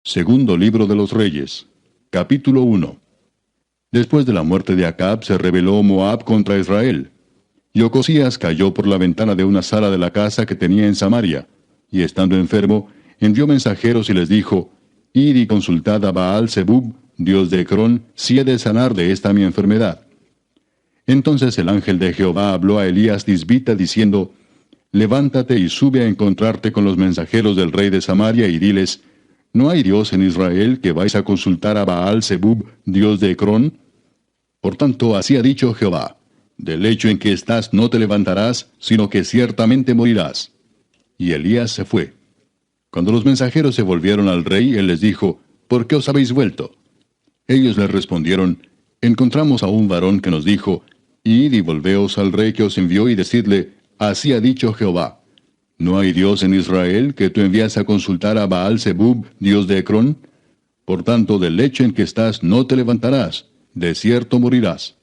Segundo libro de los Reyes. Capítulo 1. Después de la muerte de Acab se rebeló Moab contra Israel. Y Ocosías cayó por la ventana de una sala de la casa que tenía en Samaria, y estando enfermo, envió mensajeros y les dijo, Id y consultad a Baal-Zebub, dios de Ecrón, si he de sanar de esta mi enfermedad. Entonces el ángel de Jehová habló a Elías Tisbita diciendo, Levántate y sube a encontrarte con los mensajeros del rey de Samaria y diles, ¿no hay Dios en Israel que vais a consultar a Baal-Zebub, dios de Ecrón? Por tanto, así ha dicho Jehová, del lecho en que estás no te levantarás, sino que ciertamente morirás. Y Elías se fue. Cuando los mensajeros se volvieron al rey, él les dijo, ¿por qué os habéis vuelto? Ellos le respondieron, encontramos a un varón que nos dijo, Id y volveos al rey que os envió y decidle, así ha dicho Jehová. ¿No hay Dios en Israel que tú envías a consultar a Baal-Zebub, dios de Ecrón? Por tanto, del lecho en que estás no te levantarás, de cierto morirás.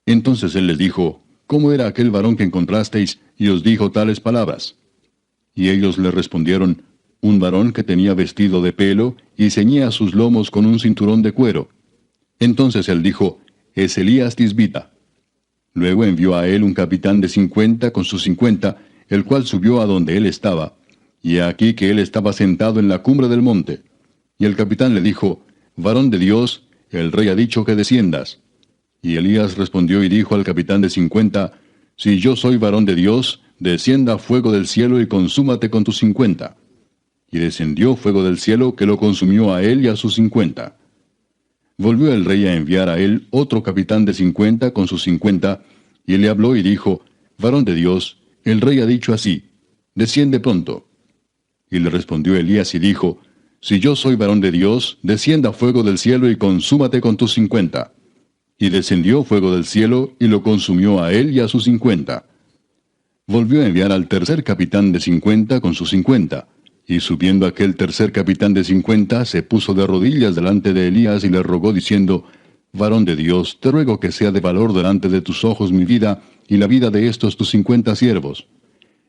Entonces él les dijo, ¿cómo era aquel varón que encontrasteis y os dijo tales palabras? Y ellos le respondieron, un varón que tenía vestido de pelo y ceñía sus lomos con un cinturón de cuero. Entonces él dijo, es Elías Tisbita. Luego envió a él un capitán de 50 con sus 50, el cual subió a donde él estaba, y aquí que él estaba sentado en la cumbre del monte. Y el capitán le dijo, varón de Dios, el rey ha dicho que desciendas. Y Elías respondió y dijo al capitán de 50, si yo soy varón de Dios, descienda fuego del cielo y consúmate con tus 50. Y descendió fuego del cielo que lo consumió a él y a sus 50. Volvió el rey a enviar a él otro capitán de 50 con sus 50, y le habló y dijo, varón de Dios, el rey ha dicho así, desciende pronto. Y le respondió Elías y dijo, si yo soy varón de Dios, descienda fuego del cielo y consúmate con tus 50. Y descendió fuego del cielo y lo consumió a él y a sus 50. Volvió a enviar al tercer capitán de 50 con sus 50. Y subiendo aquel tercer capitán de 50, se puso de rodillas delante de Elías y le rogó diciendo, varón de Dios, te ruego que sea de valor delante de tus ojos mi vida y la vida de estos tus 50 siervos.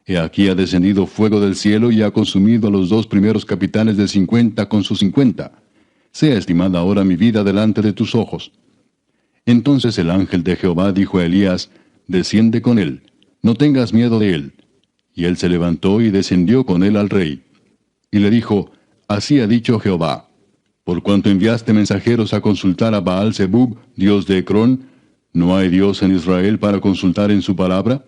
He aquí ha descendido fuego del cielo y ha consumido a los dos primeros capitanes de 50 con sus 50. Sea estimada ahora mi vida delante de tus ojos. Entonces el ángel de Jehová dijo a Elías, desciende con él, no tengas miedo de él. Y él se levantó y descendió con él al rey. Y le dijo, así ha dicho Jehová, por cuanto enviaste mensajeros a consultar a Baal-Zebub, dios de Ecrón, ¿no hay Dios en Israel para consultar en su palabra?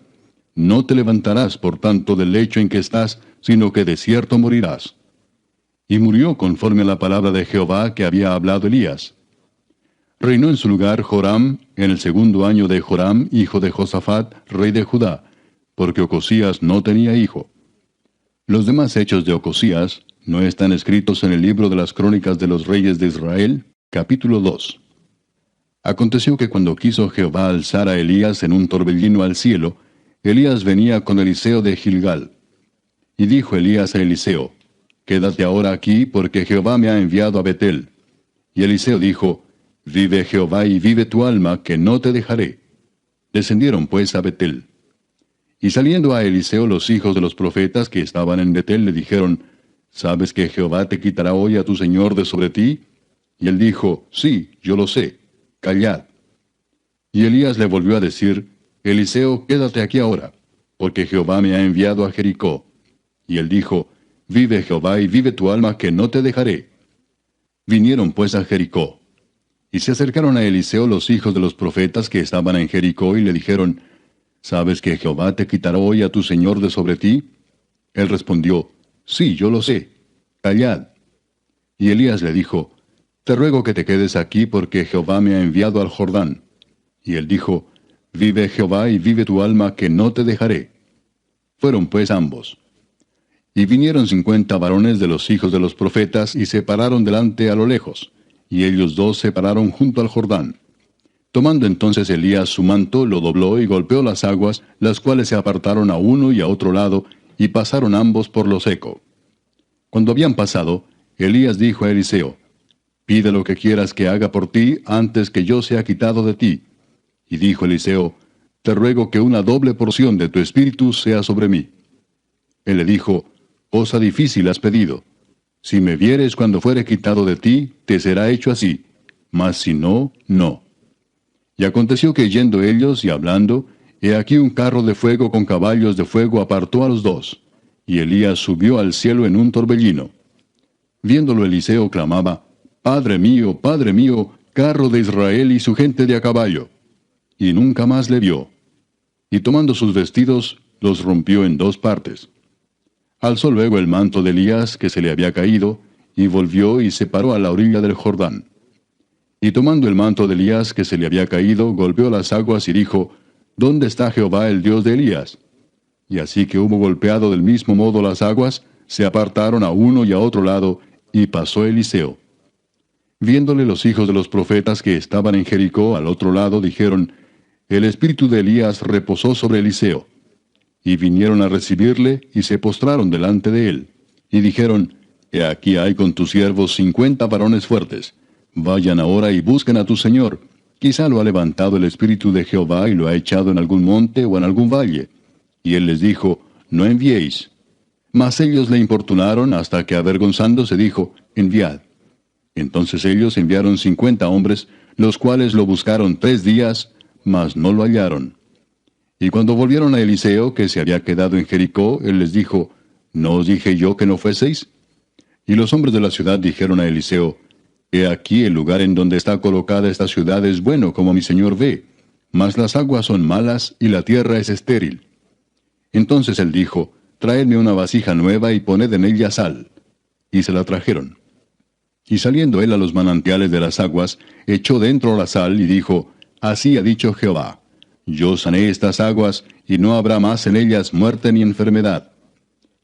No te levantarás, por tanto, del lecho en que estás, sino que de cierto morirás. Y murió conforme a la palabra de Jehová que había hablado Elías. Reinó en su lugar Joram, en el segundo año de Joram, hijo de Josafat, rey de Judá, porque Ocosías no tenía hijo. Los demás hechos de Ocosías no están escritos en el libro de las crónicas de los reyes de Israel, capítulo 2. Aconteció que cuando quiso Jehová alzar a Elías en un torbellino al cielo, Elías venía con Eliseo de Gilgal. Y dijo Elías a Eliseo, quédate ahora aquí, porque Jehová me ha enviado a Betel. Y Eliseo dijo, vive Jehová y vive tu alma, que no te dejaré. Descendieron pues a Betel. Y saliendo a Eliseo los hijos de los profetas que estaban en Betel le dijeron, ¿sabes que Jehová te quitará hoy a tu señor de sobre ti? Y él dijo, sí, yo lo sé, callad. Y Elías le volvió a decir, Eliseo, quédate aquí ahora, porque Jehová me ha enviado a Jericó. Y él dijo, vive Jehová y vive tu alma, que no te dejaré. Vinieron pues a Jericó. Y se acercaron a Eliseo los hijos de los profetas que estaban en Jericó y le dijeron, ¿sabes que Jehová te quitará hoy a tu señor de sobre ti? Él respondió, sí, yo lo sé, callad. Y Elías le dijo, te ruego que te quedes aquí porque Jehová me ha enviado al Jordán. Y él dijo, vive Jehová y vive tu alma, que no te dejaré. Fueron pues ambos. Y vinieron 50 varones de los hijos de los profetas y se pararon delante a lo lejos, y ellos dos se pararon junto al Jordán. Tomando entonces Elías su manto, lo dobló y golpeó las aguas, las cuales se apartaron a uno y a otro lado, y pasaron ambos por lo seco. Cuando habían pasado, Elías dijo a Eliseo, pide lo que quieras que haga por ti antes que yo sea quitado de ti. Y dijo Eliseo, te ruego que una doble porción de tu espíritu sea sobre mí. Él le dijo, cosa difícil has pedido. Si me vieres cuando fuere quitado de ti, te será hecho así, mas si no, no. Y aconteció que yendo ellos y hablando, he aquí un carro de fuego con caballos de fuego apartó a los dos, y Elías subió al cielo en un torbellino. Viéndolo Eliseo clamaba, Padre mío, carro de Israel y su gente de a caballo. Y nunca más le vio. Y tomando sus vestidos, los rompió en dos partes. Alzó luego el manto de Elías que se le había caído, y volvió y se paró a la orilla del Jordán. Y tomando el manto de Elías que se le había caído, golpeó las aguas y dijo, ¿Dónde está Jehová el Dios de Elías? Y así que hubo golpeado del mismo modo las aguas, se apartaron a uno y a otro lado, y pasó Eliseo. Viéndole los hijos de los profetas que estaban en Jericó al otro lado, dijeron, El espíritu de Elías reposó sobre Eliseo. Y vinieron a recibirle, y se postraron delante de él. Y dijeron, He aquí hay con tus siervos 50 varones fuertes. Vayan ahora y busquen a tu señor. Quizá lo ha levantado el espíritu de Jehová y lo ha echado en algún monte o en algún valle. Y él les dijo, No enviéis. Mas ellos le importunaron hasta que avergonzándose dijo, Enviad. Entonces ellos enviaron 50 hombres, los cuales lo buscaron 3 días, mas no lo hallaron. Y cuando volvieron a Eliseo, que se había quedado en Jericó, él les dijo, ¿No os dije yo que no fueseis? Y los hombres de la ciudad dijeron a Eliseo, He aquí el lugar en donde está colocada esta ciudad es bueno, como mi señor ve, mas las aguas son malas y la tierra es estéril. Entonces él dijo, Traedme una vasija nueva y poned en ella sal. Y se la trajeron. Y saliendo él a los manantiales de las aguas, echó dentro la sal y dijo, Así ha dicho Jehová, Yo sané estas aguas, y no habrá más en ellas muerte ni enfermedad.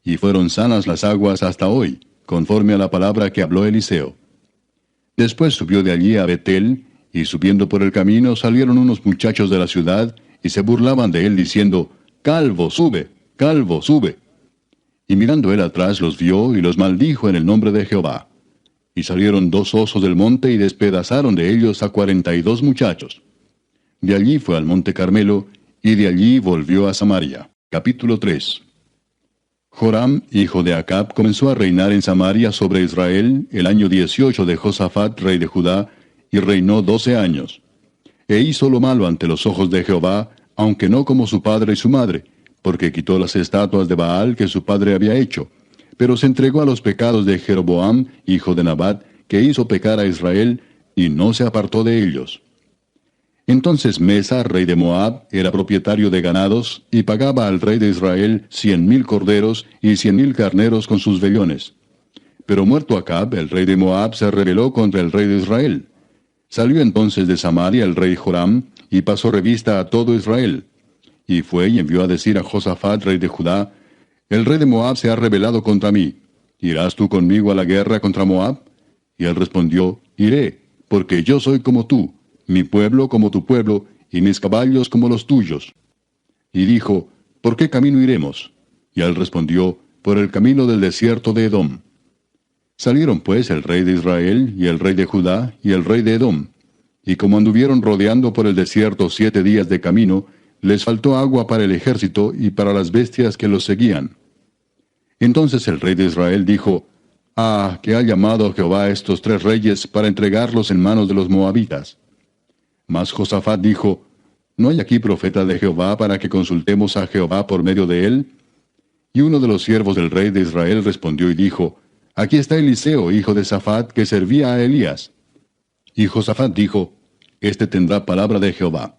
Y fueron sanas las aguas hasta hoy, conforme a la palabra que habló Eliseo. Después subió de allí a Betel, y subiendo por el camino salieron unos muchachos de la ciudad, y se burlaban de él diciendo, Calvo, sube, calvo, sube. Y mirando él atrás los vio, y los maldijo en el nombre de Jehová. Y salieron 2 osos del monte, y despedazaron de ellos a 42 muchachos. De allí fue al monte Carmelo, y de allí volvió a Samaria. Capítulo 3. Joram, hijo de Acab, comenzó a reinar en Samaria sobre Israel el año 18 de Josafat, rey de Judá, y reinó 12 años. E hizo lo malo ante los ojos de Jehová, aunque no como su padre y su madre, porque quitó las estatuas de Baal que su padre había hecho, pero se entregó a los pecados de Jeroboam, hijo de Nabat, que hizo pecar a Israel, y no se apartó de ellos. Entonces Mesa, rey de Moab, era propietario de ganados, y pagaba al rey de Israel 100,000 corderos y 100,000 carneros con sus vellones. Pero muerto Acab, el rey de Moab se rebeló contra el rey de Israel. Salió entonces de Samaria el rey Joram, y pasó revista a todo Israel. Y fue y envió a decir a Josafat, rey de Judá, El rey de Moab se ha rebelado contra mí. ¿Irás tú conmigo a la guerra contra Moab? Y él respondió, Iré, porque yo soy como tú, mi pueblo como tu pueblo, y mis caballos como los tuyos. Y dijo, ¿por qué camino iremos? Y él respondió, por el camino del desierto de Edom. Salieron pues el rey de Israel, y el rey de Judá, y el rey de Edom. Y como anduvieron rodeando por el desierto 7 días de camino, les faltó agua para el ejército y para las bestias que los seguían. Entonces el rey de Israel dijo, que ha llamado Jehová a estos 3 reyes para entregarlos en manos de los moabitas. Mas Josafat dijo, ¿no hay aquí profeta de Jehová para que consultemos a Jehová por medio de él? Y uno de los siervos del rey de Israel respondió y dijo, Aquí está Eliseo, hijo de Safat, que servía a Elías. Y Josafat dijo, Este tendrá palabra de Jehová.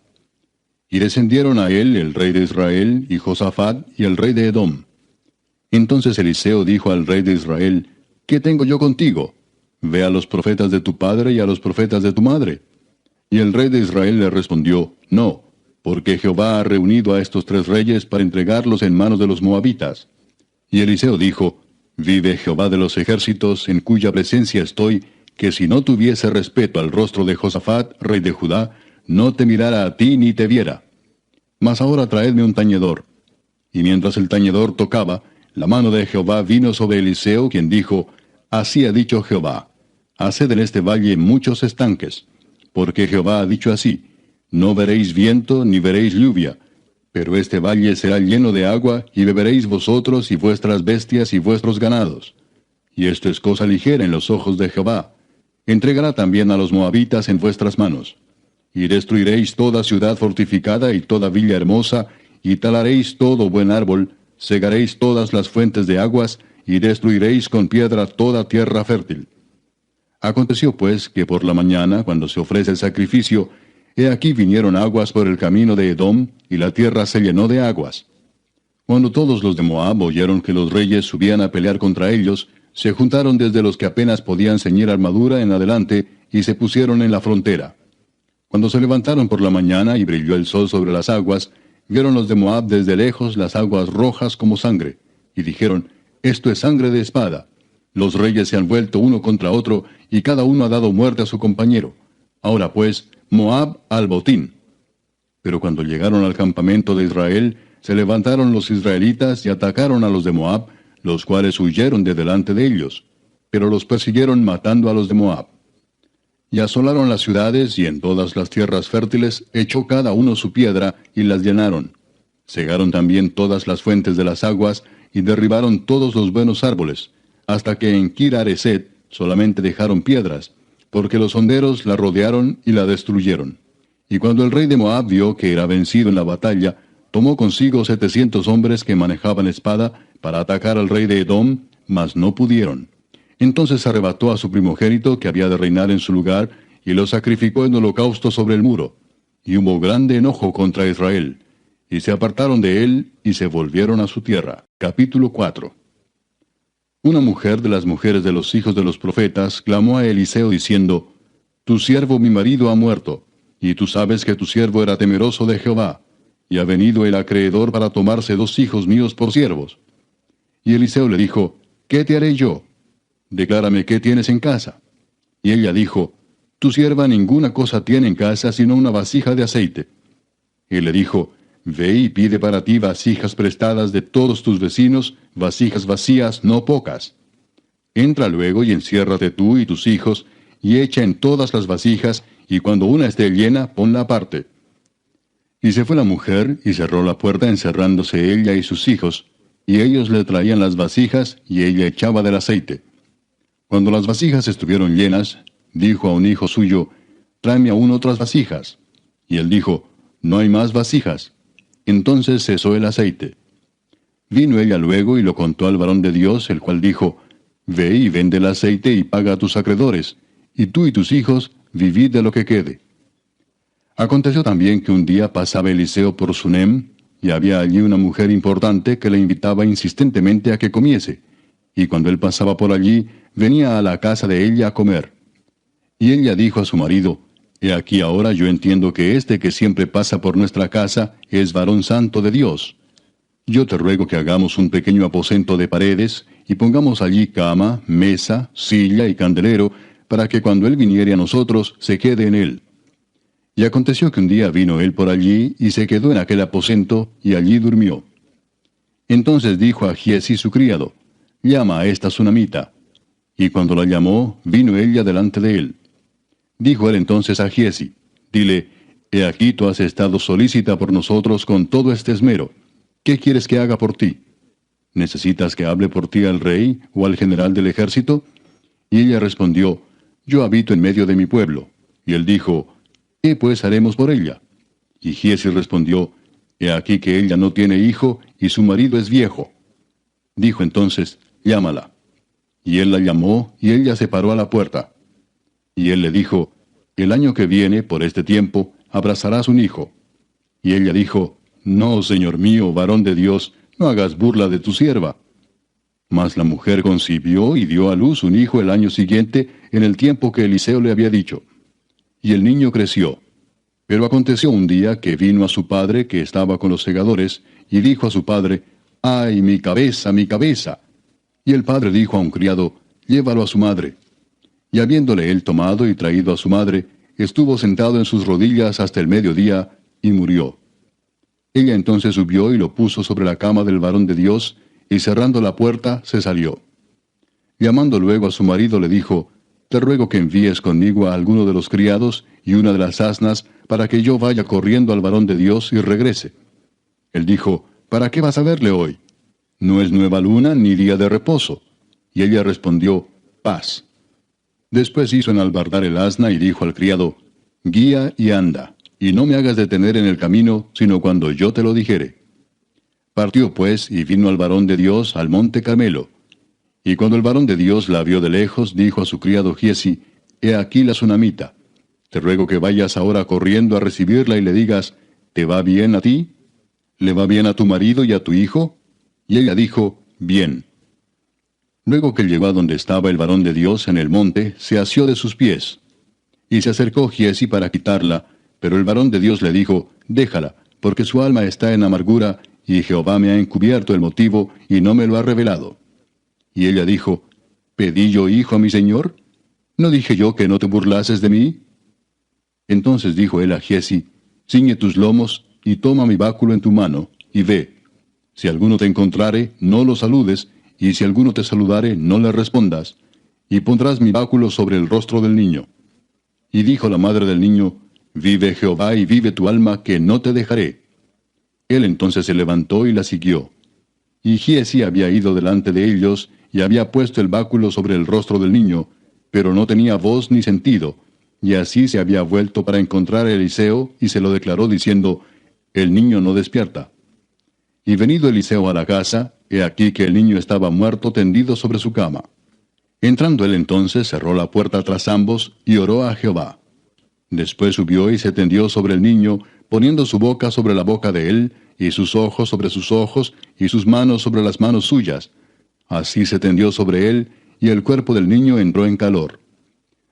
Y descendieron a él el rey de Israel, y Josafat, y el rey de Edom. Entonces Eliseo dijo al rey de Israel, ¿qué tengo yo contigo? Ve a los profetas de tu padre y a los profetas de tu madre. Y el rey de Israel le respondió, No, porque Jehová ha reunido a estos 3 reyes para entregarlos en manos de los moabitas. Y Eliseo dijo, Vive Jehová de los ejércitos, en cuya presencia estoy, que si no tuviese respeto al rostro de Josafat, rey de Judá, no te mirara a ti ni te viera. Mas ahora traedme un tañedor. Y mientras el tañedor tocaba, la mano de Jehová vino sobre Eliseo, quien dijo, Así ha dicho Jehová, haced en este valle muchos estanques, porque Jehová ha dicho así, no veréis viento ni veréis lluvia, pero este valle será lleno de agua, y beberéis vosotros y vuestras bestias y vuestros ganados. y esto es cosa ligera en los ojos de Jehová. Entregará también a los moabitas en vuestras manos. Y destruiréis toda ciudad fortificada y toda villa hermosa, y talaréis todo buen árbol, cegaréis todas las fuentes de aguas, y destruiréis con piedra toda tierra fértil. Aconteció pues que por la mañana, cuando se ofrece el sacrificio, he aquí vinieron aguas por el camino de Edom, y la tierra se llenó de aguas. Cuando todos los de Moab oyeron que los reyes subían a pelear contra ellos, se juntaron desde los que apenas podían ceñir armadura en adelante, y se pusieron en la frontera. Cuando se levantaron por la mañana y brilló el sol sobre las aguas, vieron los de Moab desde lejos las aguas rojas como sangre, y dijeron, esto es sangre de espada. Los reyes se han vuelto uno contra otro, y cada uno ha dado muerte a su compañero. Ahora pues, Moab al botín. Pero cuando llegaron al campamento de Israel, se levantaron los israelitas y atacaron a los de Moab, los cuales huyeron de delante de ellos. Pero los persiguieron matando a los de Moab. Y asolaron las ciudades, y en todas las tierras fértiles echó cada uno su piedra, y las llenaron. Cegaron también todas las fuentes de las aguas, y derribaron todos los buenos árboles, hasta que en Kir-Hareset solamente dejaron piedras, porque los honderos la rodearon y la destruyeron. Y cuando el rey de Moab vio que era vencido en la batalla, tomó consigo 700 hombres que manejaban espada para atacar al rey de Edom, mas no pudieron. Entonces arrebató a su primogénito que había de reinar en su lugar, y lo sacrificó en holocausto sobre el muro. Y hubo grande enojo contra Israel. Y se apartaron de él, y se volvieron a su tierra. Capítulo 4. Una mujer de las mujeres de los hijos de los profetas clamó a Eliseo diciendo, Tu siervo mi marido ha muerto, y tú sabes que tu siervo era temeroso de Jehová, y ha venido el acreedor para tomarse 2 hijos míos por siervos. Y Eliseo le dijo, ¿qué te haré yo? Declárame qué tienes en casa. Y ella dijo, Tu sierva ninguna cosa tiene en casa sino una vasija de aceite. Él le dijo, Ve y pide para ti vasijas prestadas de todos tus vecinos, vasijas vacías, no pocas. Entra luego y enciérrate tú y tus hijos, y echa en todas las vasijas, y cuando una esté llena, ponla aparte. Y se fue la mujer, y cerró la puerta encerrándose ella y sus hijos, y ellos le traían las vasijas, y ella echaba del aceite. Cuando las vasijas estuvieron llenas, dijo a un hijo suyo, Tráeme aún otras vasijas. Y él dijo, No hay más vasijas. Entonces cesó el aceite. Vino ella luego y lo contó al varón de Dios, el cual dijo, Ve y vende el aceite y paga a tus acreedores, y tú y tus hijos vivid de lo que quede. Aconteció también que un día pasaba Eliseo por Sunem, y había allí una mujer importante que le invitaba insistentemente a que comiese, y cuando él pasaba por allí, venía a la casa de ella a comer. Y ella dijo a su marido, He aquí ahora yo entiendo que este que siempre pasa por nuestra casa es varón santo de Dios. Yo te ruego que hagamos un pequeño aposento de paredes, y pongamos allí cama, mesa, silla y candelero, para que cuando él viniere a nosotros, se quede en él. Y aconteció que un día vino él por allí, y se quedó en aquel aposento, y allí durmió. Entonces dijo a Giezi su criado, Llama a esta sunamita. Y cuando la llamó, vino ella delante de él. Dijo él entonces a Giezi, Dile, He aquí tú has estado solícita por nosotros con todo este esmero. ¿Qué quieres que haga por ti? ¿Necesitas que hable por ti al rey o al general del ejército? Y ella respondió, Yo habito en medio de mi pueblo. Y él dijo, ¿Qué pues haremos por ella? Y Giezi respondió, He aquí que ella no tiene hijo, y su marido es viejo. Dijo entonces, Llámala. Y él la llamó, y ella se paró a la puerta. Y él le dijo, El año que viene, por este tiempo, abrazarás un hijo. Y ella dijo, No, señor mío, varón de Dios, no hagas burla de tu sierva. Mas la mujer concibió y dio a luz un hijo el año siguiente, en el tiempo que Eliseo le había dicho. Y el niño creció. Pero aconteció un día que vino a su padre, que estaba con los segadores, y dijo a su padre, ¡Ay, mi cabeza, mi cabeza! Y el padre dijo a un criado, Llévalo a su madre. Y habiéndole él tomado y traído a su madre, estuvo sentado en sus rodillas hasta el mediodía, y murió. Ella entonces subió y lo puso sobre la cama del varón de Dios, y cerrando la puerta, se salió. Llamando luego a su marido, le dijo, Te ruego que envíes conmigo a alguno de los criados y una de las asnas, para que yo vaya corriendo al varón de Dios y regrese. Él dijo, ¿Para qué vas a verle hoy? No es nueva luna ni día de reposo. Y ella respondió, paz. Después hizo enalbardar el asna y dijo al criado, guía y anda, y no me hagas detener en el camino, sino cuando yo te lo dijere. Partió pues, y vino al varón de Dios al monte Carmelo. Y cuando el varón de Dios la vio de lejos, dijo a su criado Giezi, he aquí la sunamita. Te ruego que vayas ahora corriendo a recibirla y le digas, ¿te va bien a ti? ¿Le va bien a tu marido y a tu hijo? Y ella dijo, bien. Luego que llegó a donde estaba el varón de Dios en el monte, se asió de sus pies. Y se acercó Giezi para quitarla, pero el varón de Dios le dijo, déjala, porque su alma está en amargura, y Jehová me ha encubierto el motivo, y no me lo ha revelado. Y ella dijo, ¿pedí yo hijo a mi señor? ¿No dije yo que no te burlases de mí? Entonces dijo él a Giezi, ciñe tus lomos, y toma mi báculo en tu mano, y ve. Si alguno te encontrare, no lo saludes, y si alguno te saludare, no le respondas, y pondrás mi báculo sobre el rostro del niño. Y dijo la madre del niño, vive Jehová y vive tu alma, que no te dejaré. Él entonces se levantó y la siguió. Y Giezi había ido delante de ellos, y había puesto el báculo sobre el rostro del niño, pero no tenía voz ni sentido, y así se había vuelto para encontrar a Eliseo, y se lo declaró diciendo, el niño no despierta. Y venido Eliseo a la casa, he aquí que el niño estaba muerto tendido sobre su cama. Entrando él entonces, cerró la puerta tras ambos, y oró a Jehová. Después subió y se tendió sobre el niño, poniendo su boca sobre la boca de él, y sus ojos sobre sus ojos, y sus manos sobre las manos suyas. Así se tendió sobre él, y el cuerpo del niño entró en calor.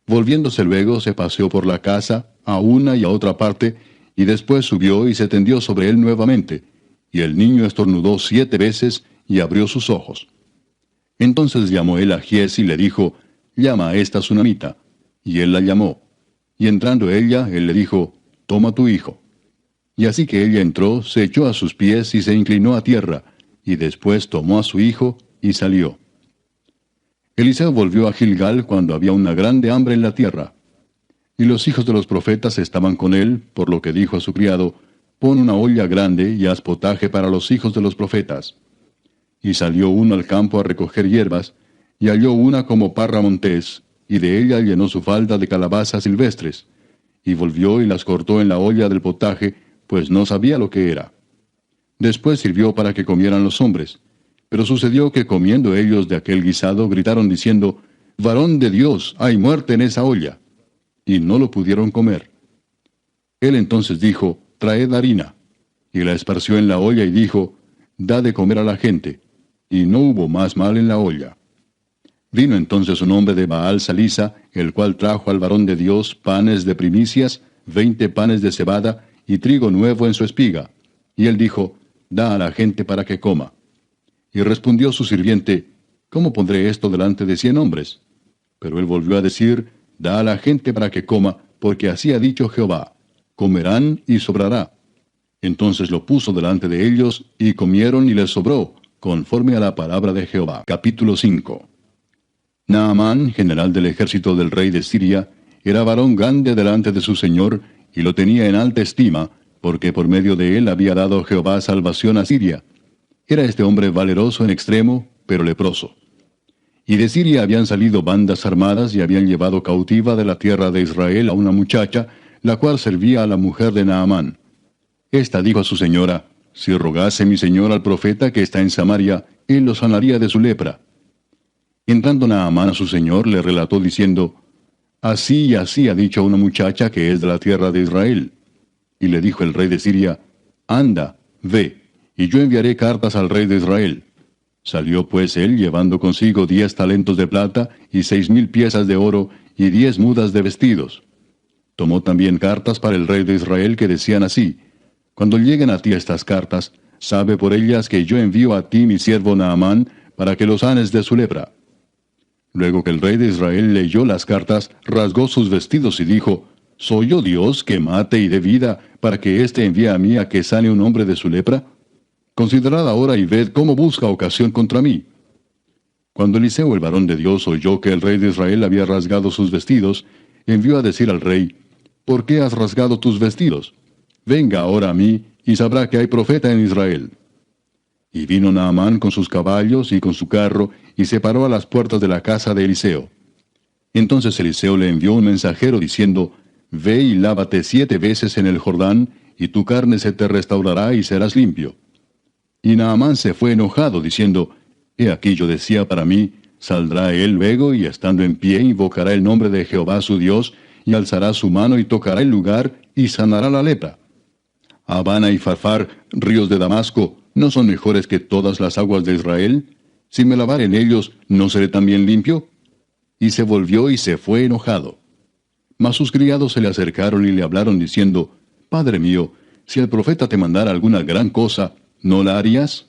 Volviéndose luego, se paseó por la casa, a una y a otra parte, y después subió y se tendió sobre él nuevamente. Y el niño estornudó 7 veces, y abrió sus ojos. Entonces llamó él a Giezi y le dijo, llama a esta sunamita. Y él la llamó. Y entrando ella, él le dijo, toma tu hijo. Y así que ella entró, se echó a sus pies y se inclinó a tierra, y después tomó a su hijo, y salió. Eliseo volvió a Gilgal cuando había una grande hambre en la tierra. Y los hijos de los profetas estaban con él, por lo que dijo a su criado, pon una olla grande y haz potaje para los hijos de los profetas. Y salió uno al campo a recoger hierbas, y halló una como parra montés, y de ella llenó su falda de calabazas silvestres, y volvió y las cortó en la olla del potaje, pues no sabía lo que era. Después sirvió para que comieran los hombres. Pero sucedió que comiendo ellos de aquel guisado, gritaron diciendo, varón de Dios, hay muerte en esa olla. Y no lo pudieron comer. Él entonces dijo, traed harina. Y la esparció en la olla y dijo, da de comer a la gente. Y no hubo más mal en la olla. Vino entonces un hombre de Baal Salisa, el cual trajo al varón de Dios panes de primicias, 20 panes de cebada, y trigo nuevo en su espiga. Y él dijo, da a la gente para que coma. Y respondió su sirviente, ¿cómo pondré esto delante de 100 hombres? Pero él volvió a decir, da a la gente para que coma, porque así ha dicho Jehová, comerán y sobrará. Entonces lo puso delante de ellos, y comieron y les sobró, conforme a la palabra de Jehová. Capítulo 5. Naamán, general del ejército del rey de Siria, era varón grande delante de su señor, y lo tenía en alta estima, porque por medio de él había dado Jehová salvación a Siria. Era este hombre valeroso en extremo, pero leproso. Y de Siria habían salido bandas armadas y habían llevado cautiva de la tierra de Israel a una muchacha, la cual servía a la mujer de Naamán. Esta dijo a su señora, si rogase mi señor al profeta que está en Samaria, él lo sanaría de su lepra. Entrando Naamán a su señor, le relató diciendo, así y así ha dicho una muchacha que es de la tierra de Israel. Y le dijo el rey de Siria, anda, ve, y yo enviaré cartas al rey de Israel. Salió pues él llevando consigo 10 talentos de plata, y 6,000 piezas de oro, y 10 mudas de vestidos. Tomó también cartas para el rey de Israel que decían así, cuando lleguen a ti estas cartas, sabe por ellas que yo envío a ti mi siervo Naamán, para que lo sanes de su lepra. Luego que el rey de Israel leyó las cartas, rasgó sus vestidos y dijo, ¿soy yo Dios que mate y dé vida, para que éste envíe a mí a que sane un hombre de su lepra? Considerad ahora y ved cómo busca ocasión contra mí. Cuando Eliseo el varón de Dios oyó que el rey de Israel había rasgado sus vestidos, envió a decir al rey, ¿por qué has rasgado tus vestidos? Venga ahora a mí, y sabrá que hay profeta en Israel. Y vino Naamán con sus caballos y con su carro, y se paró a las puertas de la casa de Eliseo. Entonces Eliseo le envió un mensajero diciendo, Ve y lávate 7 veces en el Jordán, y tu carne se te restaurará y serás limpio. Y Naamán se fue enojado, diciendo, He aquí yo decía para mí, saldrá él luego, y estando en pie invocará el nombre de Jehová su Dios, y alzará su mano y tocará el lugar, y sanará la lepra. Habana y Farfar, ríos de Damasco, ¿no son mejores que todas las aguas de Israel? Si me lavar en ellos, ¿no seré también limpio? Y se volvió y se fue enojado. Mas sus criados se le acercaron y le hablaron diciendo, Padre mío, si el profeta te mandara alguna gran cosa, ¿no la harías?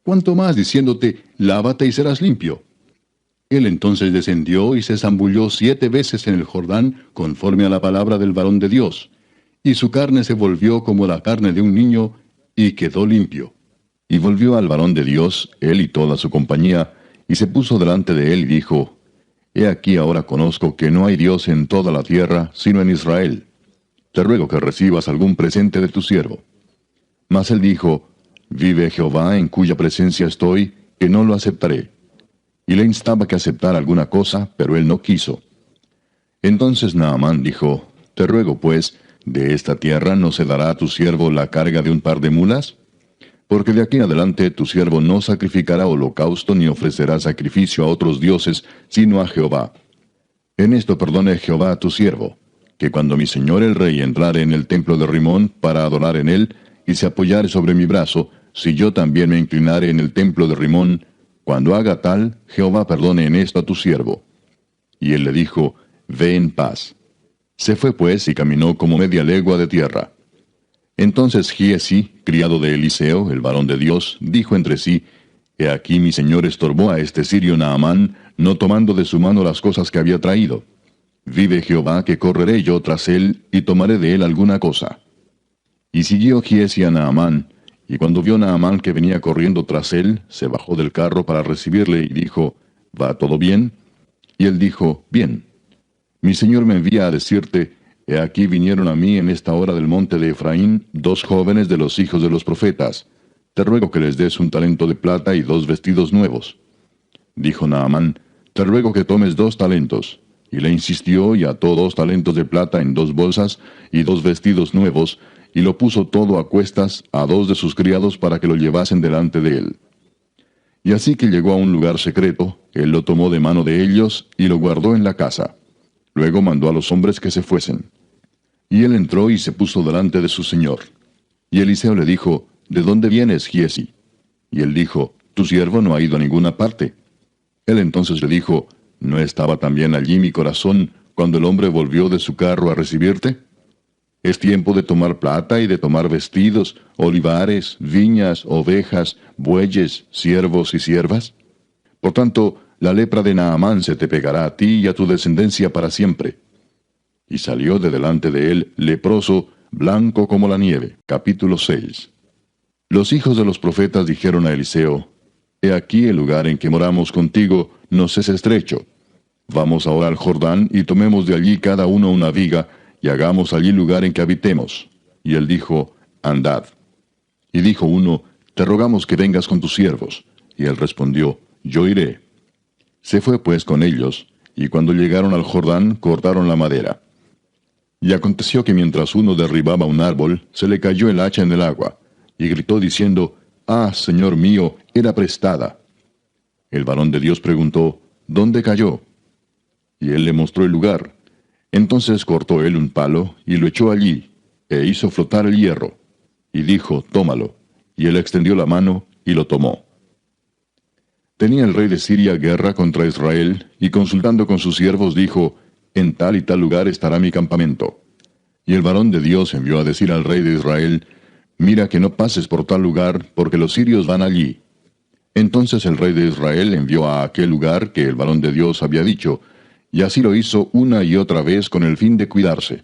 ¿Cuánto más diciéndote, lávate y serás limpio? Él entonces descendió y se zambulló 7 veces en el Jordán, conforme a la palabra del varón de Dios. Y su carne se volvió como la carne de un niño, y quedó limpio. Y volvió al varón de Dios, él y toda su compañía, y se puso delante de él y dijo, He aquí ahora conozco que no hay Dios en toda la tierra, sino en Israel. Te ruego que recibas algún presente de tu siervo. Mas él dijo, Vive Jehová en cuya presencia estoy, que no lo aceptaré. Y le instaba que aceptara alguna cosa, pero él no quiso. Entonces Naamán dijo, Te ruego pues, ¿de esta tierra no se dará a tu siervo la carga de un par de mulas? Porque de aquí en adelante tu siervo no sacrificará holocausto ni ofrecerá sacrificio a otros dioses, sino a Jehová. En esto perdone Jehová a tu siervo, que cuando mi señor el rey entrare en el templo de Rimón para adorar en él, y se apoyare sobre mi brazo, si yo también me inclinare en el templo de Rimón, cuando haga tal, Jehová perdone en esto a tu siervo. Y él le dijo, Ve en paz. Se fue pues y caminó como media legua de tierra. Entonces Giezi, criado de Eliseo, el varón de Dios, dijo entre sí, He aquí mi señor estorbó a este sirio Naamán, no tomando de su mano las cosas que había traído. Vive Jehová que correré yo tras él, y tomaré de él alguna cosa. Y siguió Giezi a Naamán, y cuando vio Naamán que venía corriendo tras él, se bajó del carro para recibirle y dijo, ¿Va todo bien? Y él dijo, Bien. Mi señor me envía a decirte, He aquí vinieron a mí en esta hora del monte de Efraín 2 jóvenes de los hijos de los profetas. Te ruego que les des un talento de plata y 2 vestidos nuevos. Dijo Naamán, Te ruego que tomes 2 talentos. Y le insistió y ató 2 talentos de plata en 2 bolsas y 2 vestidos nuevos, y lo puso todo a cuestas a 2 de sus criados para que lo llevasen delante de él. Y así que llegó a un lugar secreto, él lo tomó de mano de ellos y lo guardó en la casa. Luego mandó a los hombres que se fuesen. Y él entró y se puso delante de su señor. Y Eliseo le dijo, ¿De dónde vienes, Giezi? Y él dijo, Tu siervo no ha ido a ninguna parte. Él entonces le dijo, ¿No estaba también allí mi corazón cuando el hombre volvió de su carro a recibirte? Es tiempo de tomar plata y de tomar vestidos, olivares, viñas, ovejas, bueyes, siervos y siervas. Por tanto, la lepra de Naamán se te pegará a ti y a tu descendencia para siempre. Y salió de delante de él, leproso, blanco como la nieve. Capítulo 6. Los hijos de los profetas dijeron a Eliseo, He aquí el lugar en que moramos contigo nos es estrecho. Vamos ahora al Jordán y tomemos de allí cada uno una viga, y hagamos allí lugar en que habitemos. Y él dijo, Andad. Y dijo uno, Te rogamos que vengas con tus siervos. Y él respondió, Yo iré. Se fue pues con ellos, y cuando llegaron al Jordán cortaron la madera. Y aconteció que mientras uno derribaba un árbol, se le cayó el hacha en el agua, y gritó diciendo, Ah, Señor mío, era prestada. El varón de Dios preguntó, ¿Dónde cayó? Y él le mostró el lugar. Entonces cortó él un palo, y lo echó allí, e hizo flotar el hierro. Y dijo, Tómalo. Y él extendió la mano, y lo tomó. Tenía el rey de Siria guerra contra Israel, y consultando con sus siervos dijo, En tal y tal lugar estará mi campamento. Y el varón de Dios envió a decir al rey de Israel, Mira que no pases por tal lugar, porque los sirios van allí. Entonces el rey de Israel envió a aquel lugar que el varón de Dios había dicho, y así lo hizo una y otra vez con el fin de cuidarse.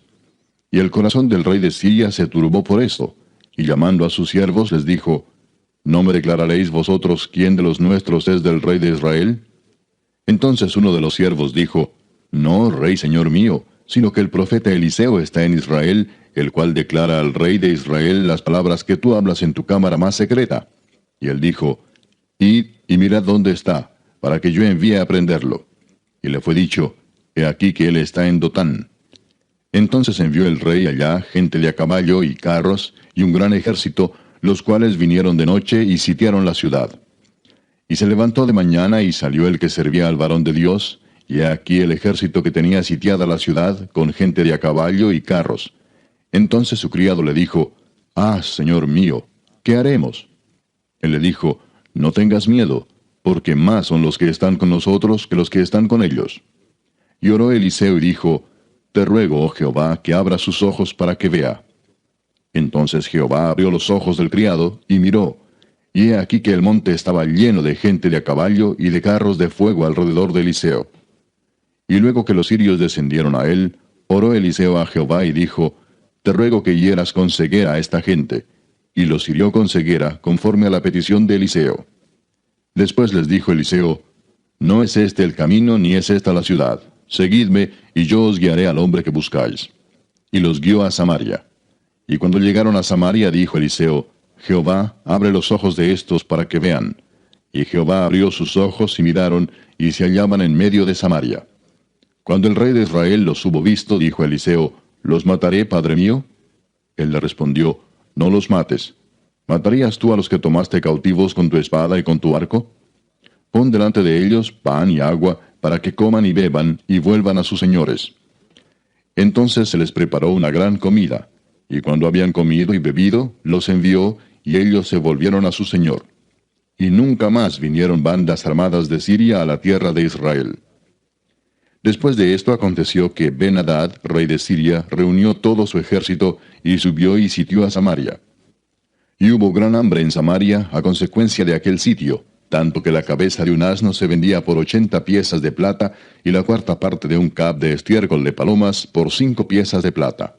Y el corazón del rey de Siria se turbó por esto, y llamando a sus siervos les dijo, ¿No me declararéis vosotros quién de los nuestros es del rey de Israel? Entonces uno de los siervos dijo, No, rey señor mío, sino que el profeta Eliseo está en Israel, el cual declara al rey de Israel las palabras que tú hablas en tu cámara más secreta. Y él dijo, Id y mirad dónde está, para que yo envíe a prenderlo. Y le fue dicho, He aquí que él está en Dotán. Entonces envió el rey allá gente de a caballo y carros, y un gran ejército, los cuales vinieron de noche y sitiaron la ciudad. Y se levantó de mañana y salió el que servía al varón de Dios, y he aquí el ejército que tenía sitiada la ciudad, con gente de a caballo y carros. Entonces su criado le dijo, Señor mío, ¿qué haremos? Él le dijo, No tengas miedo, porque más son los que están con nosotros que los que están con ellos. Y oró Eliseo y dijo, Te ruego, oh Jehová, que abra sus ojos para que vea. Entonces Jehová abrió los ojos del criado, y miró, y he aquí que el monte estaba lleno de gente de a caballo y de carros de fuego alrededor de Eliseo. Y luego que los sirios descendieron a él, oró Eliseo a Jehová y dijo, Te ruego que hieras con ceguera a esta gente. Y los hirió con ceguera, conforme a la petición de Eliseo. Después les dijo Eliseo, No es este el camino, ni es esta la ciudad. Seguidme, y yo os guiaré al hombre que buscáis. Y los guió a Samaria. Y cuando llegaron a Samaria, dijo Eliseo, Jehová, abre los ojos de estos para que vean. Y Jehová abrió sus ojos y miraron, y se hallaban en medio de Samaria. Cuando el rey de Israel los hubo visto, dijo Eliseo, ¿Los mataré, padre mío? Él le respondió, No los mates. ¿Matarías tú a los que tomaste cautivos con tu espada y con tu arco? Pon delante de ellos pan y agua, para que coman y beban, y vuelvan a sus señores. Entonces se les preparó una gran comida, y cuando habían comido y bebido, los envió, y ellos se volvieron a su señor. Y nunca más vinieron bandas armadas de Siria a la tierra de Israel. Después de esto aconteció que Ben-Hadad, rey de Siria, reunió todo su ejército, y subió y sitió a Samaria. Y hubo gran hambre en Samaria a consecuencia de aquel sitio, tanto que la cabeza de un asno se vendía por 80 piezas de plata, y la cuarta parte de un cab de estiércol de palomas por 5 piezas de plata.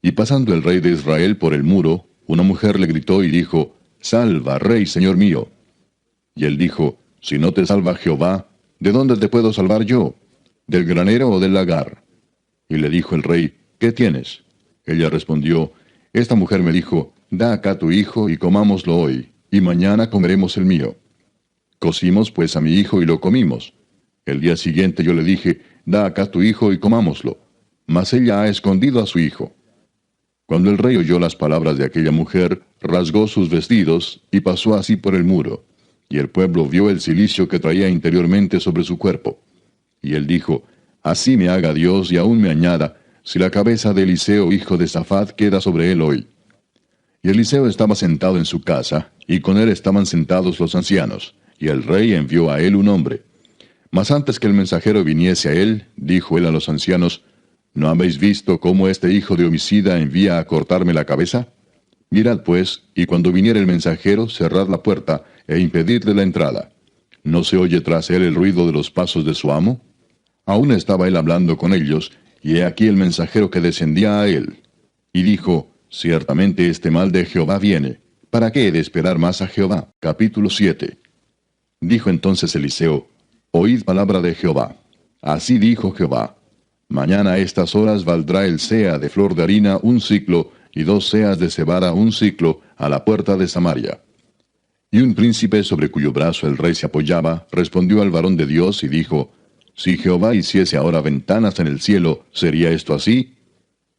Y pasando el rey de Israel por el muro, una mujer le gritó y dijo, Salva, rey, señor mío. Y él dijo, Si no te salva Jehová, ¿de dónde te puedo salvar yo? ¿Del granero o del lagar? Y le dijo el rey, ¿qué tienes? Ella respondió, Esta mujer me dijo, Da acá tu hijo y comámoslo hoy, y mañana comeremos el mío. Cocimos pues a mi hijo y lo comimos. El día siguiente yo le dije, Da acá tu hijo y comámoslo. Mas ella ha escondido a su hijo. Cuando el rey oyó las palabras de aquella mujer, rasgó sus vestidos y pasó así por el muro. Y el pueblo vio el cilicio que traía interiormente sobre su cuerpo. Y él dijo, Así me haga Dios y aún me añada, si la cabeza de Eliseo hijo de Safat queda sobre él hoy. Y Eliseo estaba sentado en su casa, y con él estaban sentados los ancianos, y el rey envió a él un hombre. Mas antes que el mensajero viniese a él, dijo él a los ancianos, ¿No habéis visto cómo este hijo de homicida envía a cortarme la cabeza? Mirad pues, y cuando viniere el mensajero, cerrad la puerta, e impedidle la entrada. ¿No se oye tras él el ruido de los pasos de su amo? Aún estaba él hablando con ellos, y he aquí el mensajero que descendía a él. Y dijo, Ciertamente este mal de Jehová viene. ¿Para qué he de esperar más a Jehová? Capítulo 7. Dijo entonces Eliseo, Oíd palabra de Jehová. Así dijo Jehová, Mañana a estas horas valdrá el sea de flor de harina 1 siclo, y 2 seas de cebada 1 siclo, a la puerta de Samaria. Y un príncipe sobre cuyo brazo el rey se apoyaba, respondió al varón de Dios y dijo, Si Jehová hiciese ahora ventanas en el cielo, ¿sería esto así?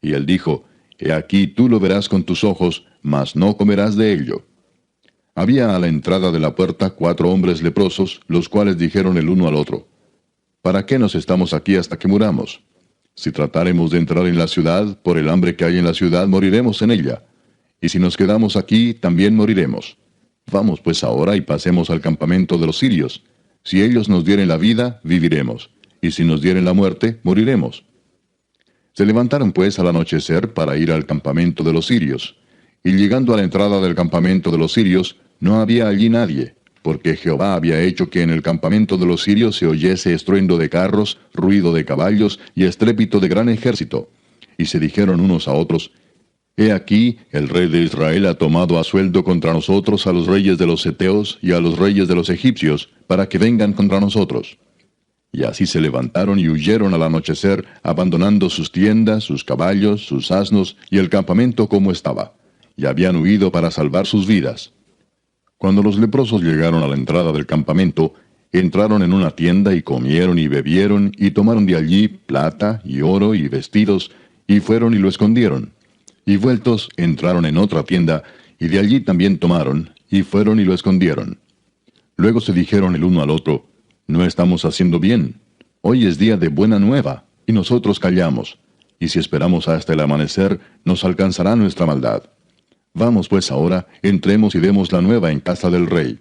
Y él dijo, He aquí tú lo verás con tus ojos, mas no comerás de ello. Había a la entrada de la puerta 4 hombres leprosos, los cuales dijeron el uno al otro, ¿Para qué nos estamos aquí hasta que muramos? Si tratáremos de entrar en la ciudad, por el hambre que hay en la ciudad, moriremos en ella. Y si nos quedamos aquí, también moriremos. Vamos pues ahora y pasemos al campamento de los sirios. Si ellos nos dieren la vida, viviremos. Y si nos dieren la muerte, moriremos. Se levantaron pues al anochecer para ir al campamento de los sirios. Y llegando a la entrada del campamento de los sirios, no había allí nadie, porque Jehová había hecho que en el campamento de los sirios se oyese estruendo de carros, ruido de caballos y estrépito de gran ejército. Y se dijeron unos a otros, He aquí, el rey de Israel ha tomado a sueldo contra nosotros a los reyes de los heteos y a los reyes de los egipcios, para que vengan contra nosotros. Y así se levantaron y huyeron al anochecer, abandonando sus tiendas, sus caballos, sus asnos y el campamento como estaba. Y habían huido para salvar sus vidas. Cuando los leprosos llegaron a la entrada del campamento, entraron en una tienda y comieron y bebieron y tomaron de allí plata y oro y vestidos, y fueron y lo escondieron. Y vueltos entraron en otra tienda, y de allí también tomaron, y fueron y lo escondieron. Luego se dijeron el uno al otro, no estamos haciendo bien. Hoy es día de buena nueva, y nosotros callamos, y si esperamos hasta el amanecer, nos alcanzará nuestra maldad. Vamos pues ahora, entremos y demos la nueva en casa del rey.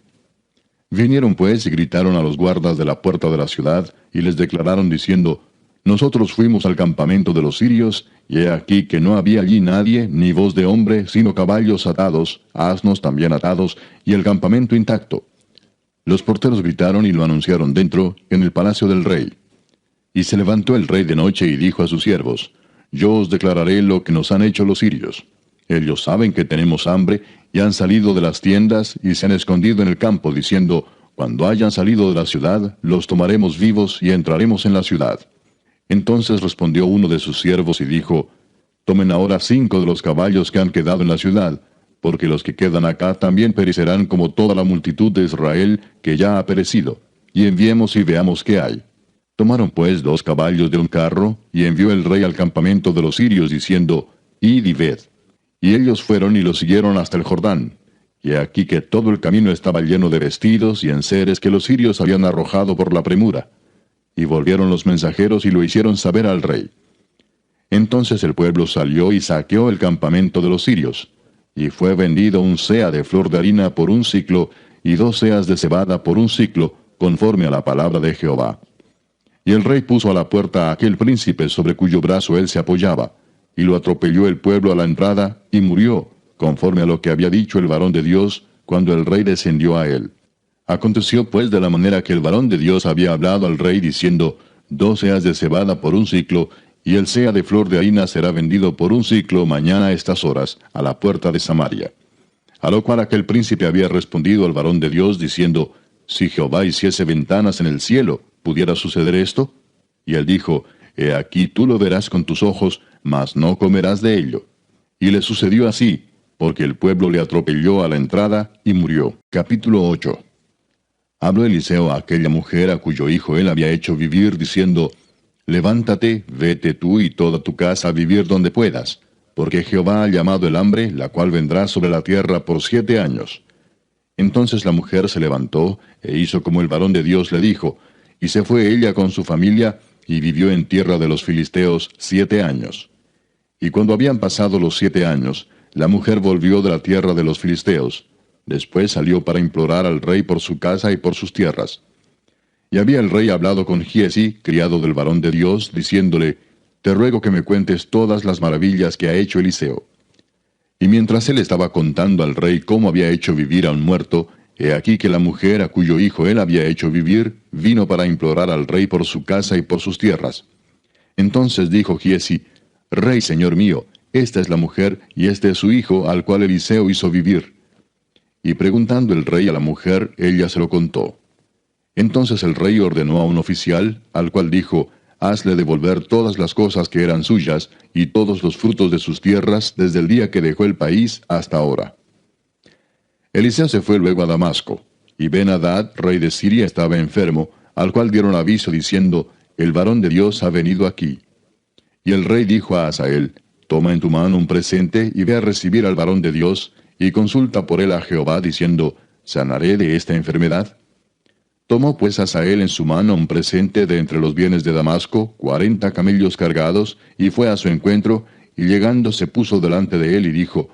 Vinieron pues y gritaron a los guardas de la puerta de la ciudad, y les declararon diciendo, nosotros fuimos al campamento de los sirios, y he aquí que no había allí nadie, ni voz de hombre, sino caballos atados, asnos también atados, y el campamento intacto. Los porteros gritaron y lo anunciaron dentro, en el palacio del rey. Y se levantó el rey de noche y dijo a sus siervos, yo os declararé lo que nos han hecho los sirios. Ellos saben que tenemos hambre, y han salido de las tiendas, y se han escondido en el campo, diciendo, cuando hayan salido de la ciudad, los tomaremos vivos y entraremos en la ciudad. Entonces respondió uno de sus siervos y dijo, tomen ahora 5 de los caballos que han quedado en la ciudad, porque los que quedan acá también perecerán como toda la multitud de Israel que ya ha perecido, y enviemos y veamos qué hay. Tomaron pues 2 caballos de un carro, y envió el rey al campamento de los sirios, diciendo, id y ved. Y ellos fueron y lo siguieron hasta el Jordán. Y aquí que todo el camino estaba lleno de vestidos y enseres que los sirios habían arrojado por la premura. Y volvieron los mensajeros y lo hicieron saber al rey. Entonces el pueblo salió y saqueó el campamento de los sirios. Y fue vendido un seah de flor de harina por 1 siclo, y 2 seas de cebada por 1 siclo, conforme a la palabra de Jehová. Y el rey puso a la puerta a aquel príncipe sobre cuyo brazo él se apoyaba, y lo atropelló el pueblo a la entrada, y murió, conforme a lo que había dicho el varón de Dios, cuando el rey descendió a él. Aconteció pues de la manera que el varón de Dios había hablado al rey, diciendo, 2 seas de cebada por 1 siclo, y el seah de flor de harina será vendido por 1 siclo mañana a estas horas, a la puerta de Samaria. A lo cual aquel príncipe había respondido al varón de Dios, diciendo, si Jehová hiciese ventanas en el cielo, ¿pudiera suceder esto? Y él dijo, he aquí tú lo verás con tus ojos, mas no comerás de ello. Y le sucedió así, porque el pueblo le atropelló a la entrada y murió. Capítulo 8. Habló Eliseo a aquella mujer a cuyo hijo él había hecho vivir, diciendo, levántate, vete tú y toda tu casa a vivir donde puedas, porque Jehová ha llamado el hambre, la cual vendrá sobre la tierra por 7 años. Entonces la mujer se levantó, e hizo como el varón de Dios le dijo, y se fue ella con su familia, y vivió en tierra de los filisteos 7 años. Y cuando habían pasado los 7 años, la mujer volvió de la tierra de los filisteos. Después salió para implorar al rey por su casa y por sus tierras. Y había el rey hablado con Giezi, criado del varón de Dios, diciéndole, te ruego que me cuentes todas las maravillas que ha hecho Eliseo. Y mientras él estaba contando al rey cómo había hecho vivir a un muerto, he aquí que la mujer a cuyo hijo él había hecho vivir, vino para implorar al rey por su casa y por sus tierras. Entonces dijo Giezi, Rey, señor mío, esta es la mujer, y este es su hijo, al cual Eliseo hizo vivir. Y preguntando el rey a la mujer, ella se lo contó. Entonces el rey ordenó a un oficial, al cual dijo, hazle devolver todas las cosas que eran suyas, y todos los frutos de sus tierras, desde el día que dejó el país hasta ahora. Eliseo se fue luego a Damasco, y Ben-Hadad, rey de Siria, estaba enfermo, al cual dieron aviso diciendo, el varón de Dios ha venido aquí. Y el rey dijo a Hazael, toma en tu mano un presente, y ve a recibir al varón de Dios, y consulta por él a Jehová, diciendo, ¿sanaré de esta enfermedad? Tomó pues Hazael en su mano un presente de entre los bienes de Damasco, 40 camellos cargados, y fue a su encuentro, y llegando se puso delante de él y dijo,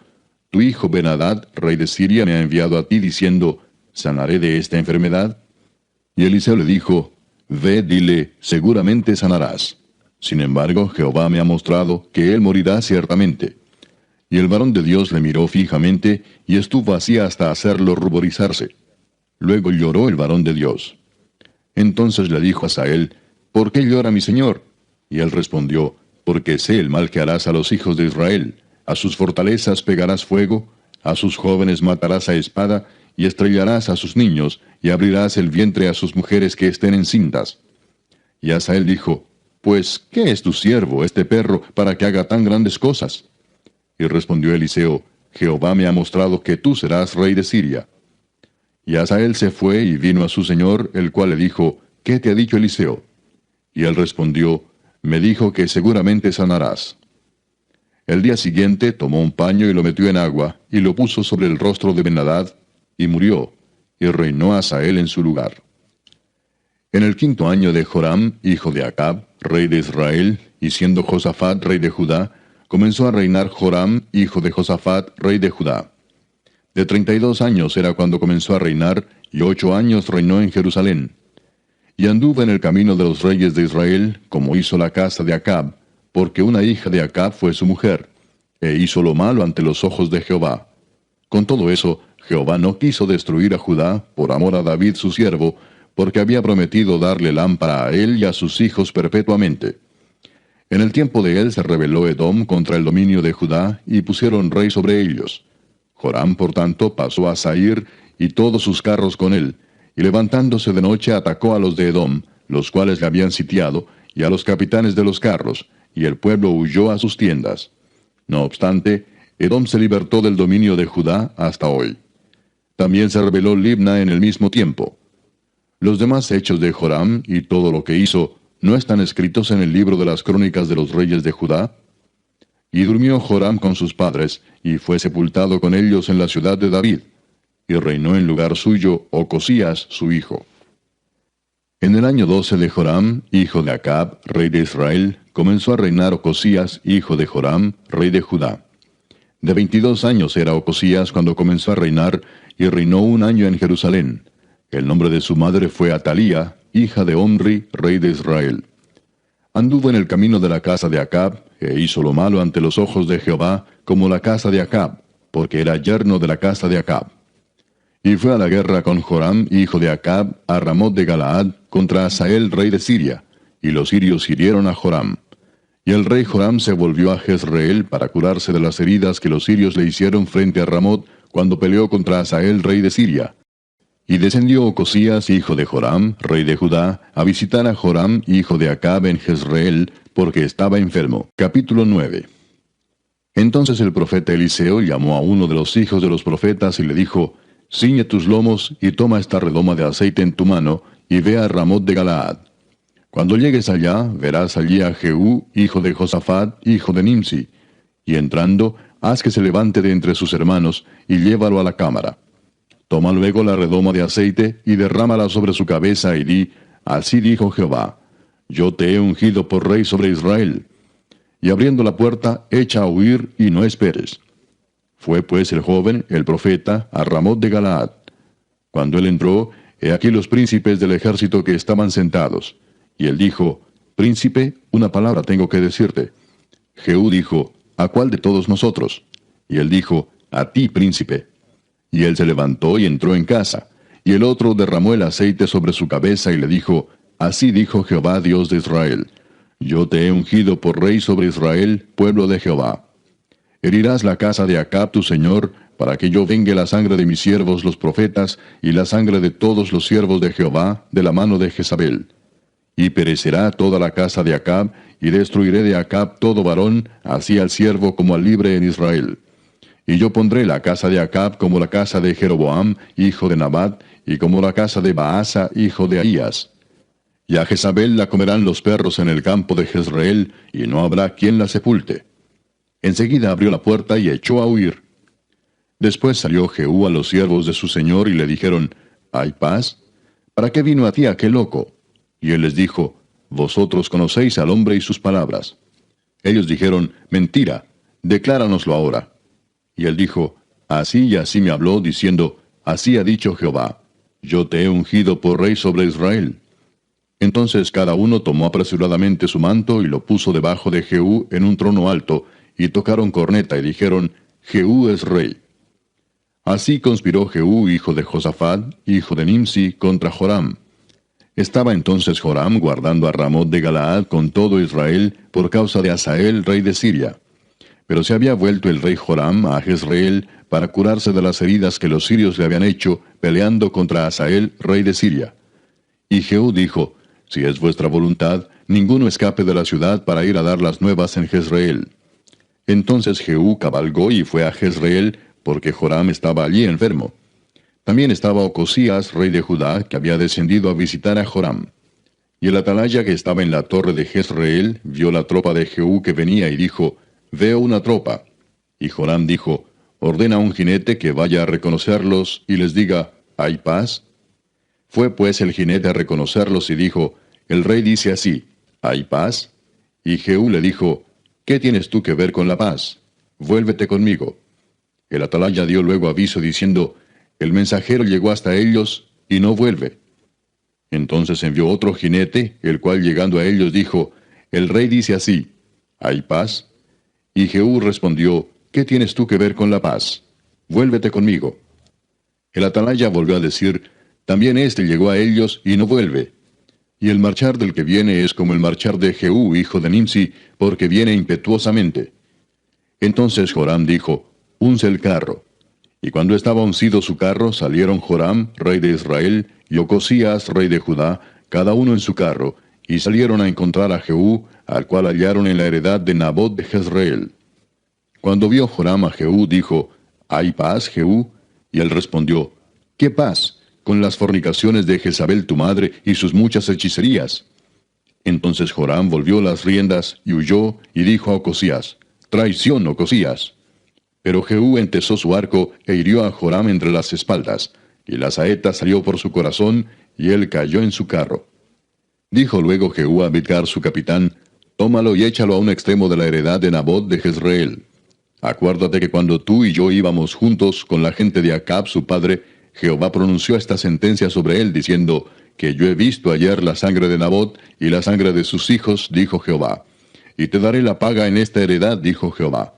tu hijo Ben-Hadad, rey de Siria, me ha enviado a ti diciendo, ¿sanaré de esta enfermedad? Y Eliseo le dijo, ve, dile, seguramente sanarás. Sin embargo, Jehová me ha mostrado que él morirá ciertamente. Y el varón de Dios le miró fijamente, y estuvo así hasta hacerlo ruborizarse. Luego lloró el varón de Dios. Entonces le dijo a Hazael, ¿por qué llora mi señor? Y él respondió, porque sé el mal que harás a los hijos de Israel. A sus fortalezas pegarás fuego, a sus jóvenes matarás a espada, y estrellarás a sus niños, y abrirás el vientre a sus mujeres que estén encintas. Y Hazael dijo, pues, ¿qué es tu siervo, este perro, para que haga tan grandes cosas? Y respondió Eliseo, Jehová me ha mostrado que tú serás rey de Siria. Y Hazael se fue y vino a su señor, el cual le dijo, ¿qué te ha dicho Eliseo? Y él respondió, me dijo que seguramente sanarás. El día siguiente tomó un paño y lo metió en agua, y lo puso sobre el rostro de Ben-Hadad, y murió, y reinó Hazael en su lugar. En el 5.º año de Joram, hijo de Acab, rey de Israel, y siendo Josafat rey de Judá, comenzó a reinar Joram, hijo de Josafat, rey de Judá. De 32 años era cuando comenzó a reinar, y 8 años reinó en Jerusalén. Y anduvo en el camino de los reyes de Israel, como hizo la casa de Acab, porque una hija de Acab fue su mujer, e hizo lo malo ante los ojos de Jehová. Con todo eso, Jehová no quiso destruir a Judá, por amor a David su siervo, porque había prometido darle lámpara a él y a sus hijos perpetuamente. En el tiempo de él se rebeló Edom contra el dominio de Judá, y pusieron rey sobre ellos. Joram, por tanto, pasó a Sair, y todos sus carros con él, y levantándose de noche atacó a los de Edom, los cuales le habían sitiado, y a los capitanes de los carros, y el pueblo huyó a sus tiendas. No obstante, Edom se libertó del dominio de Judá hasta hoy. También se rebeló Libna en el mismo tiempo. Los demás hechos de Joram y todo lo que hizo, ¿no están escritos en el libro de las crónicas de los reyes de Judá? Y durmió Joram con sus padres, y fue sepultado con ellos en la ciudad de David, y reinó en lugar suyo Ocosías su hijo. En el año 12 de Joram, hijo de Acab, rey de Israel, comenzó a reinar Ocosías, hijo de Joram, rey de Judá. De 22 años era Ocosías cuando comenzó a reinar, y reinó 1 año en Jerusalén. El nombre de su madre fue Atalía, hija de Omri, rey de Israel. Anduvo en el camino de la casa de Acab, e hizo lo malo ante los ojos de Jehová, como la casa de Acab, porque era yerno de la casa de Acab. Y fue a la guerra con Joram, hijo de Acab, a Ramot de Galaad, contra Hazael, rey de Siria, y los sirios hirieron a Joram. Y el rey Joram se volvió a Jezreel para curarse de las heridas que los sirios le hicieron frente a Ramot, cuando peleó contra Hazael, rey de Siria. Y descendió Ocosías, hijo de Joram, rey de Judá, a visitar a Joram, hijo de Acab, en Jezreel, porque estaba enfermo. Capítulo 9. Entonces el profeta Eliseo llamó a uno de los hijos de los profetas y le dijo, ciñe tus lomos y toma esta redoma de aceite en tu mano, y ve a Ramot de Galaad. Cuando llegues allá, verás allí a Jehú, hijo de Josafat, hijo de Nimsi, y entrando, haz que se levante de entre sus hermanos, y llévalo a la cámara. Toma luego la redoma de aceite, y derrámala sobre su cabeza, y di, así dijo Jehová, yo te he ungido por rey sobre Israel. Y abriendo la puerta, echa a huir, y no esperes. Fue pues el joven, el profeta, a Ramot de Galaad. Cuando él entró, he aquí los príncipes del ejército que estaban sentados. Y él dijo, príncipe, una palabra tengo que decirte. Jehú dijo, ¿a cuál de todos nosotros? Y él dijo, a ti, príncipe. Y él se levantó y entró en casa. Y el otro derramó el aceite sobre su cabeza y le dijo, así dijo Jehová Dios de Israel, yo te he ungido por rey sobre Israel, pueblo de Jehová. Herirás la casa de Acab tu señor, para que yo vengue la sangre de mis siervos los profetas, y la sangre de todos los siervos de Jehová, de la mano de Jezabel. Y perecerá toda la casa de Acab, y destruiré de Acab todo varón, así al siervo como al libre en Israel. Y yo pondré la casa de Acab como la casa de Jeroboam, hijo de Nabat, y como la casa de Baasa, hijo de Ahías. Y a Jezabel la comerán los perros en el campo de Jezreel, y no habrá quien la sepulte. Enseguida abrió la puerta y echó a huir. Después salió Jehú a los siervos de su señor y le dijeron, ¿hay paz? ¿Para qué vino a ti aquel loco? Y él les dijo, vosotros conocéis al hombre y sus palabras. Ellos dijeron, mentira, decláranoslo ahora. Y él dijo, así y así me habló, diciendo, así ha dicho Jehová, yo te he ungido por rey sobre Israel. Entonces cada uno tomó apresuradamente su manto y lo puso debajo de Jehú en un trono alto, y tocaron corneta y dijeron, Jehú es rey. Así conspiró Jehú, hijo de Josafat, hijo de Nimsi, contra Joram. Estaba entonces Joram guardando a Ramot de Galaad con todo Israel por causa de Hazael, rey de Siria. Pero se había vuelto el rey Joram a Jezreel para curarse de las heridas que los sirios le habían hecho peleando contra Hazael, rey de Siria. Y Jehú dijo, si es vuestra voluntad, ninguno escape de la ciudad para ir a dar las nuevas en Jezreel. Entonces Jehú cabalgó y fue a Jezreel, porque Joram estaba allí enfermo. También estaba Ocosías, rey de Judá, que había descendido a visitar a Joram. Y el atalaya que estaba en la torre de Jezreel vio la tropa de Jehú que venía y dijo, «Veo una tropa». Y Joram dijo, «Ordena a un jinete que vaya a reconocerlos y les diga, ¿hay paz?». Fue pues el jinete a reconocerlos y dijo, «El rey dice así, ¿hay paz?». Y Jehú le dijo, «¿Qué tienes tú que ver con la paz? Vuélvete conmigo». El atalaya dio luego aviso diciendo, «El mensajero llegó hasta ellos y no vuelve». Entonces envió otro jinete, el cual llegando a ellos dijo, «El rey dice así, ¿hay paz?». Y Jehú respondió, «¿Qué tienes tú que ver con la paz? Vuélvete conmigo». El atalaya volvió a decir, «También éste llegó a ellos y no vuelve». Y el marchar del que viene es como el marchar de Jehú, hijo de Nimsi, porque viene impetuosamente. Entonces Joram dijo, «Unce el carro». Y cuando estaba uncido su carro, salieron Joram, rey de Israel, y Ocosías, rey de Judá, cada uno en su carro, y salieron a encontrar a Jehú, al cual hallaron en la heredad de Nabot de Jezreel. Cuando vio Joram a Jehú, dijo, «¿Hay paz, Jehú?». Y él respondió, «¿Qué paz? Con las fornicaciones de Jezabel tu madre y sus muchas hechicerías». Entonces Joram volvió las riendas y huyó, y dijo a Ocosías, «Traición, Ocosías». Pero Jehú entesó su arco e hirió a Joram entre las espaldas, y la saeta salió por su corazón, y él cayó en su carro. Dijo luego Jehú a Bidkar su capitán, «Tómalo y échalo a un extremo de la heredad de Nabot de Jezreel. Acuérdate que cuando tú y yo íbamos juntos con la gente de Acab su padre, Jehová pronunció esta sentencia sobre él, diciendo, que yo he visto ayer la sangre de Nabot y la sangre de sus hijos, dijo Jehová. Y te daré la paga en esta heredad, dijo Jehová.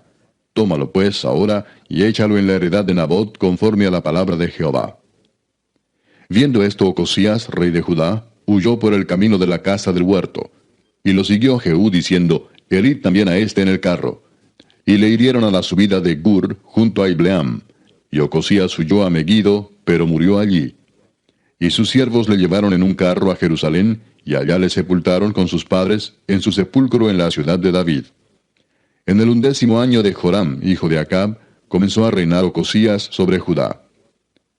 Tómalo pues ahora y échalo en la heredad de Nabot conforme a la palabra de Jehová». Viendo esto Ocosías, rey de Judá, huyó por el camino de la casa del huerto. Y lo siguió Jehú diciendo, «Herid también a este en el carro». Y le hirieron a la subida de Gur, junto a Ibleam. Y Ocosías huyó a Megiddo, pero murió allí. Y sus siervos le llevaron en un carro a Jerusalén, y allá le sepultaron con sus padres, en su sepulcro en la ciudad de David. En el 11º año de Joram, hijo de Acab, comenzó a reinar Ocosías sobre Judá.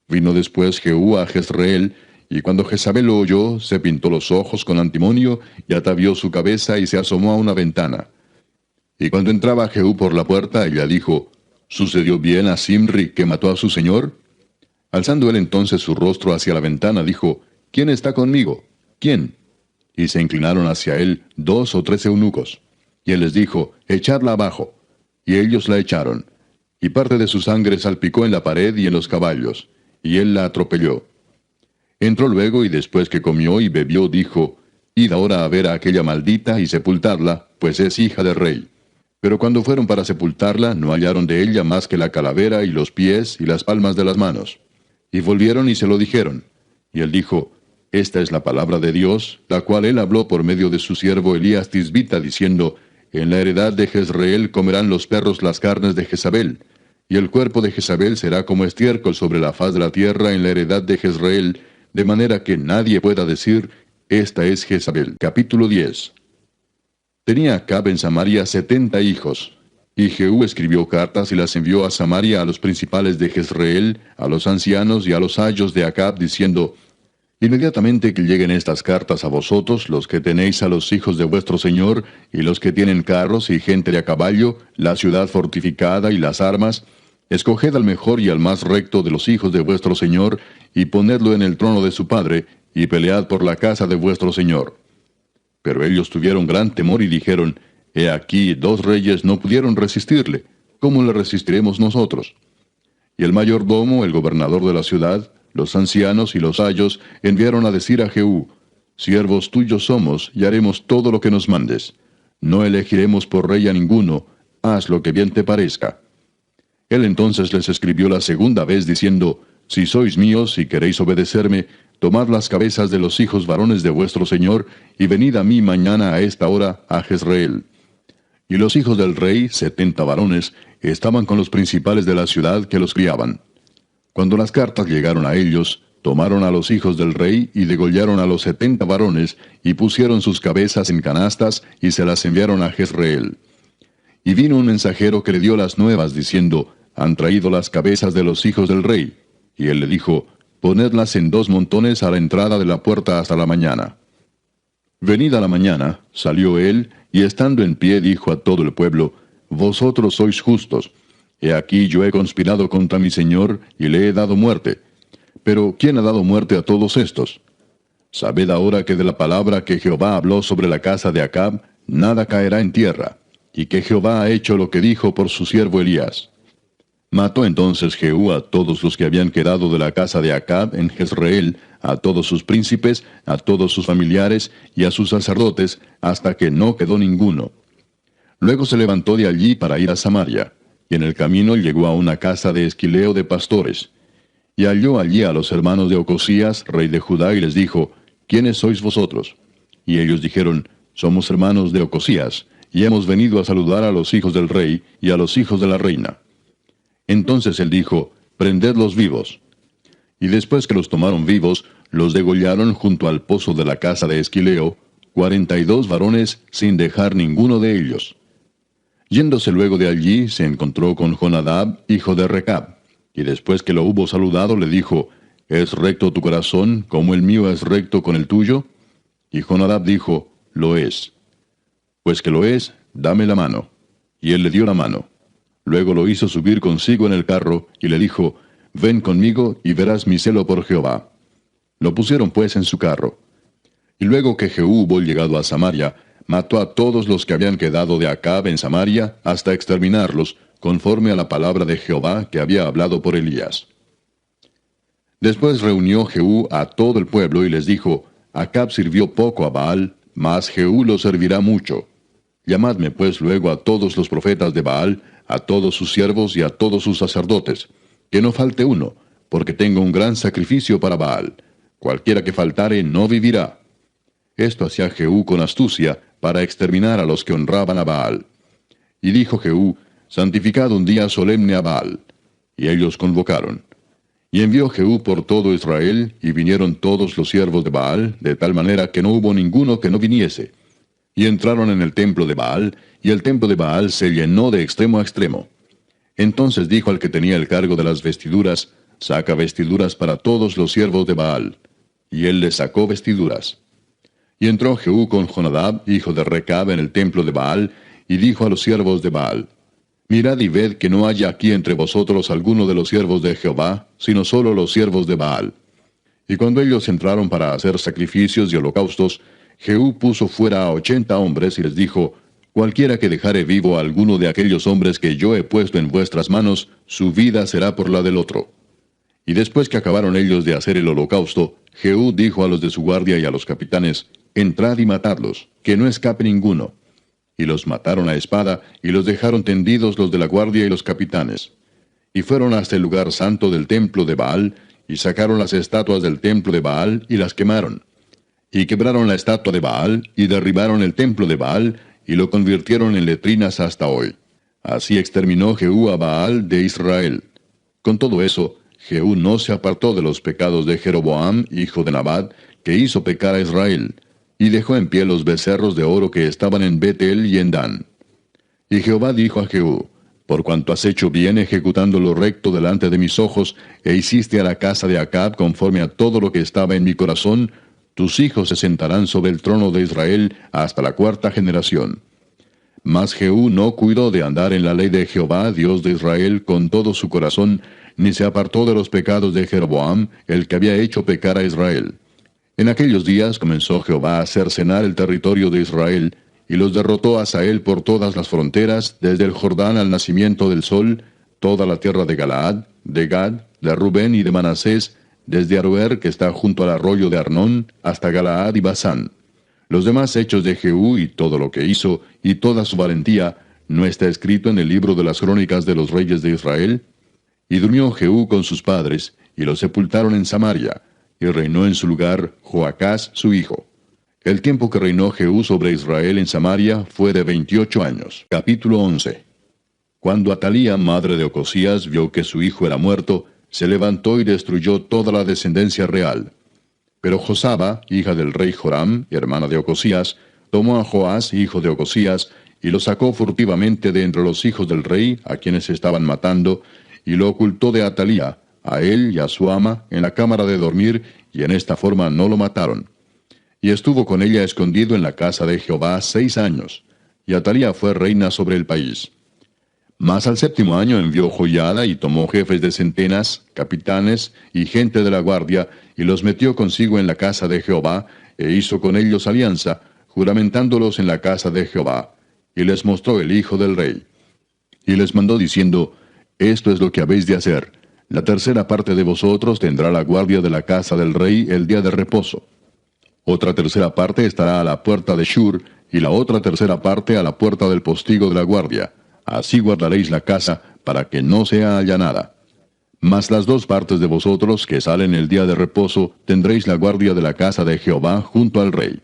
Vino después Jehú a Jezreel, y cuando Jezabel lo oyó, se pintó los ojos con antimonio, y atavió su cabeza y se asomó a una ventana. Y cuando entraba Jehú por la puerta, ella dijo, «¿Sucedió bien a Simri que mató a su señor?». Alzando él entonces su rostro hacia la ventana, dijo, «¿Quién está conmigo? ¿Quién?». Y se inclinaron hacia él 2 o 3 eunucos. Y él les dijo, «Echadla abajo». Y ellos la echaron. Y parte de su sangre salpicó en la pared y en los caballos. Y él la atropelló. Entró luego y después que comió y bebió, dijo, «Id ahora a ver a aquella maldita y sepultadla, pues es hija del rey». Pero cuando fueron para sepultarla, no hallaron de ella más que la calavera y los pies y las palmas de las manos. Y volvieron y se lo dijeron. Y él dijo, «Esta es la palabra de Dios, la cual él habló por medio de su siervo Elías Tisbita, diciendo, en la heredad de Jezreel comerán los perros las carnes de Jezabel, y el cuerpo de Jezabel será como estiércol sobre la faz de la tierra en la heredad de Jezreel, de manera que nadie pueda decir, esta es Jezabel». Capítulo 10. Tenía Acab en Samaria 70 hijos. Y Jehú escribió cartas y las envió a Samaria a los principales de Jezreel, a los ancianos y a los ayos de Acab, diciendo, «Inmediatamente que lleguen estas cartas a vosotros, los que tenéis a los hijos de vuestro señor, y los que tienen carros y gente de a caballo, la ciudad fortificada y las armas, escoged al mejor y al más recto de los hijos de vuestro señor, y ponedlo en el trono de su padre, y pelead por la casa de vuestro señor». Pero ellos tuvieron gran temor y dijeron, «He aquí, 2 reyes no pudieron resistirle. ¿Cómo le resistiremos nosotros?». Y el mayordomo, el gobernador de la ciudad, los ancianos y los ayos enviaron a decir a Jehú, «Siervos tuyos somos, y haremos todo lo que nos mandes. No elegiremos por rey a ninguno, haz lo que bien te parezca». Él entonces les escribió la segunda vez diciendo, «Si sois míos y queréis obedecerme, tomad las cabezas de los hijos varones de vuestro señor, y venid a mí mañana a esta hora a Jezreel». Y los hijos del rey, 70 varones, estaban con los principales de la ciudad que los criaban. Cuando las cartas llegaron a ellos, tomaron a los hijos del rey y degollaron a los 70 varones, y pusieron sus cabezas en canastas, y se las enviaron a Jezreel. Y vino un mensajero que le dio las nuevas, diciendo, «Han traído las cabezas de los hijos del rey». Y él le dijo, ponedlas en 2 montones a la entrada de la puerta hasta la mañana. Venida la mañana, salió él, y estando en pie dijo a todo el pueblo, Vosotros sois justos. He aquí yo he conspirado contra mi señor, y le he dado muerte. Pero ¿quién ha dado muerte a todos estos? Sabed ahora que de la palabra que Jehová habló sobre la casa de Acab, nada caerá en tierra, y que Jehová ha hecho lo que dijo por su siervo Elías. Mató entonces Jehú a todos los que habían quedado de la casa de Acab en Jezreel, a todos sus príncipes, a todos sus familiares y a sus sacerdotes, hasta que no quedó ninguno. Luego se levantó de allí para ir a Samaria, y en el camino llegó a una casa de esquileo de pastores. Y halló allí a los hermanos de Ocosías, rey de Judá, y les dijo, ¿Quiénes sois vosotros? Y ellos dijeron, Somos hermanos de Ocosías, y hemos venido a saludar a los hijos del rey y a los hijos de la reina. Entonces él dijo, Prendedlos vivos. Y después que los tomaron vivos, los degollaron junto al pozo de la casa de Esquileo, 42 varones, sin dejar ninguno de ellos. Yéndose luego de allí, se encontró con Jonadab, hijo de Recab, y después que lo hubo saludado, le dijo, ¿Es recto tu corazón, como el mío es recto con el tuyo? Y Jonadab dijo, Lo es. Pues que lo es, dame la mano. Y él le dio la mano. Luego lo hizo subir consigo en el carro, y le dijo, Ven conmigo, y verás mi celo por Jehová. Lo pusieron pues en su carro. Y luego que Jehú hubo llegado a Samaria, mató a todos los que habían quedado de Acab en Samaria, hasta exterminarlos, conforme a la palabra de Jehová que había hablado por Elías. Después reunió Jehú a todo el pueblo, y les dijo, Acab sirvió poco a Baal, mas Jehú lo servirá mucho. Llamadme pues luego a todos los profetas de Baal, a todos sus siervos y a todos sus sacerdotes, que no falte uno, porque tengo un gran sacrificio para Baal. Cualquiera que faltare no vivirá. Esto hacía Jehú con astucia, para exterminar a los que honraban a Baal. Y dijo Jehú, Santificad un día solemne a Baal. Y ellos convocaron. Y envió Jehú por todo Israel, y vinieron todos los siervos de Baal, de tal manera que no hubo ninguno que no viniese. Y entraron en el templo de Baal, y el templo de Baal se llenó de extremo a extremo. Entonces dijo al que tenía el cargo de las vestiduras, Saca vestiduras para todos los siervos de Baal. Y él les sacó vestiduras. Y entró Jehú con Jonadab, hijo de Recab, en el templo de Baal, y dijo a los siervos de Baal, Mirad y ved que no haya aquí entre vosotros alguno de los siervos de Jehová, sino solo los siervos de Baal. Y cuando ellos entraron para hacer sacrificios y holocaustos, Jehú puso fuera a 80 hombres y les dijo, Cualquiera que dejare vivo a alguno de aquellos hombres que yo he puesto en vuestras manos, su vida será por la del otro. Y después que acabaron ellos de hacer el holocausto, Jehú dijo a los de su guardia y a los capitanes, Entrad y matadlos, que no escape ninguno. Y los mataron a espada, y los dejaron tendidos los de la guardia y los capitanes. Y fueron hasta el lugar santo del templo de Baal, y sacaron las estatuas del templo de Baal, y las quemaron. Y quebraron la estatua de Baal, y derribaron el templo de Baal, y lo convirtieron en letrinas hasta hoy. Así exterminó Jehú a Baal de Israel. Con todo eso, Jehú no se apartó de los pecados de Jeroboam, hijo de Nabat, que hizo pecar a Israel, y dejó en pie los becerros de oro que estaban en Betel y en Dan. Y Jehová dijo a Jehú, Por cuanto has hecho bien ejecutando lo recto delante de mis ojos, e hiciste a la casa de Acab conforme a todo lo que estaba en mi corazón, tus hijos se sentarán sobre el trono de Israel hasta la 4ª generación. Mas Jehú no cuidó de andar en la ley de Jehová, Dios de Israel, con todo su corazón, ni se apartó de los pecados de Jeroboam, el que había hecho pecar a Israel. En aquellos días comenzó Jehová a cercenar el territorio de Israel, y los derrotó a Hazael por todas las fronteras, desde el Jordán al nacimiento del sol, toda la tierra de Galaad, de Gad, de Rubén y de Manasés, desde Aroer, que está junto al arroyo de Arnón, hasta Galaad y Basán. Los demás hechos de Jehú y todo lo que hizo, y toda su valentía, ¿no está escrito en el libro de las crónicas de los reyes de Israel? Y durmió Jehú con sus padres, y lo sepultaron en Samaria, y reinó en su lugar Joacás su hijo. El tiempo que reinó Jehú sobre Israel en Samaria fue de 28 años. Capítulo 11. Cuando Atalía, madre de Ocosías, vio que su hijo era muerto, se levantó y destruyó toda la descendencia real. Pero Josaba, hija del rey Joram, hermana de Ocosías, tomó a Joás, hijo de Ocosías, y lo sacó furtivamente de entre los hijos del rey, a quienes estaban matando, y lo ocultó de Atalía, a él y a su ama, en la cámara de dormir, y en esta forma no lo mataron. Y estuvo con ella escondido en la casa de Jehová 6 años, y Atalía fue reina sobre el país. Mas al 7º año envió Joiada y tomó jefes de centenas, capitanes y gente de la guardia, y los metió consigo en la casa de Jehová, e hizo con ellos alianza, juramentándolos en la casa de Jehová. Y les mostró el hijo del rey. Y les mandó diciendo, esto es lo que habéis de hacer. La tercera parte de vosotros tendrá la guardia de la casa del rey el día de reposo. Otra tercera parte estará a la puerta de Shur, y la otra tercera parte a la puerta del postigo de la guardia. Así guardaréis la casa, para que no sea allanada. Mas las 2 partes de vosotros que salen el día de reposo, tendréis la guardia de la casa de Jehová junto al rey.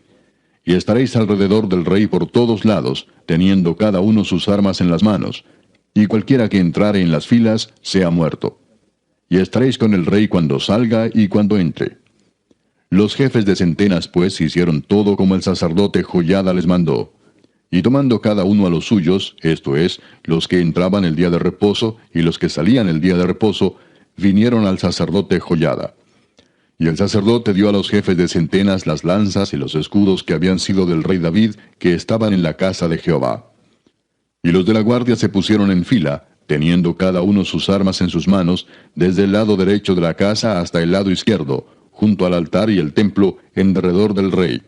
Y estaréis alrededor del rey por todos lados, teniendo cada uno sus armas en las manos, y cualquiera que entrare en las filas sea muerto. Y estaréis con el rey cuando salga y cuando entre. Los jefes de centenas, pues, hicieron todo como el sacerdote Joiada les mandó. Y tomando cada uno a los suyos, esto es, los que entraban el día de reposo y los que salían el día de reposo, vinieron al sacerdote Joiada. Y el sacerdote dio a los jefes de centenas las lanzas y los escudos que habían sido del rey David, que estaban en la casa de Jehová. Y los de la guardia se pusieron en fila, teniendo cada uno sus armas en sus manos, desde el lado derecho de la casa hasta el lado izquierdo, junto al altar y el templo, en derredor del rey.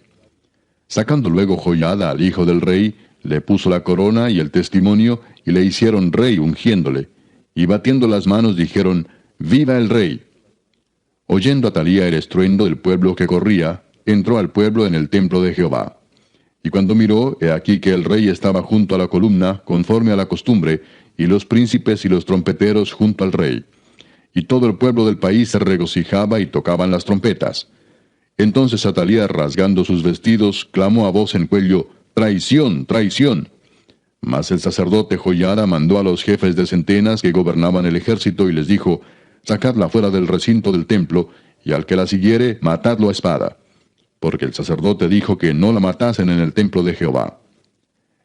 Sacando luego Joiada al hijo del rey, le puso la corona y el testimonio, y le hicieron rey ungiéndole. Y batiendo las manos dijeron, ¡Viva el rey! Oyendo Atalía el estruendo del pueblo que corría, entró al pueblo en el templo de Jehová. Y cuando miró, he aquí que el rey estaba junto a la columna, conforme a la costumbre, y los príncipes y los trompeteros junto al rey. Y todo el pueblo del país se regocijaba y tocaban las trompetas. Entonces Atalía, rasgando sus vestidos, clamó a voz en cuello, ¡Traición, traición! Mas el sacerdote Joiada mandó a los jefes de centenas que gobernaban el ejército y les dijo, sacadla fuera del recinto del templo, y al que la siguiere, matadlo a espada. Porque el sacerdote dijo que no la matasen en el templo de Jehová.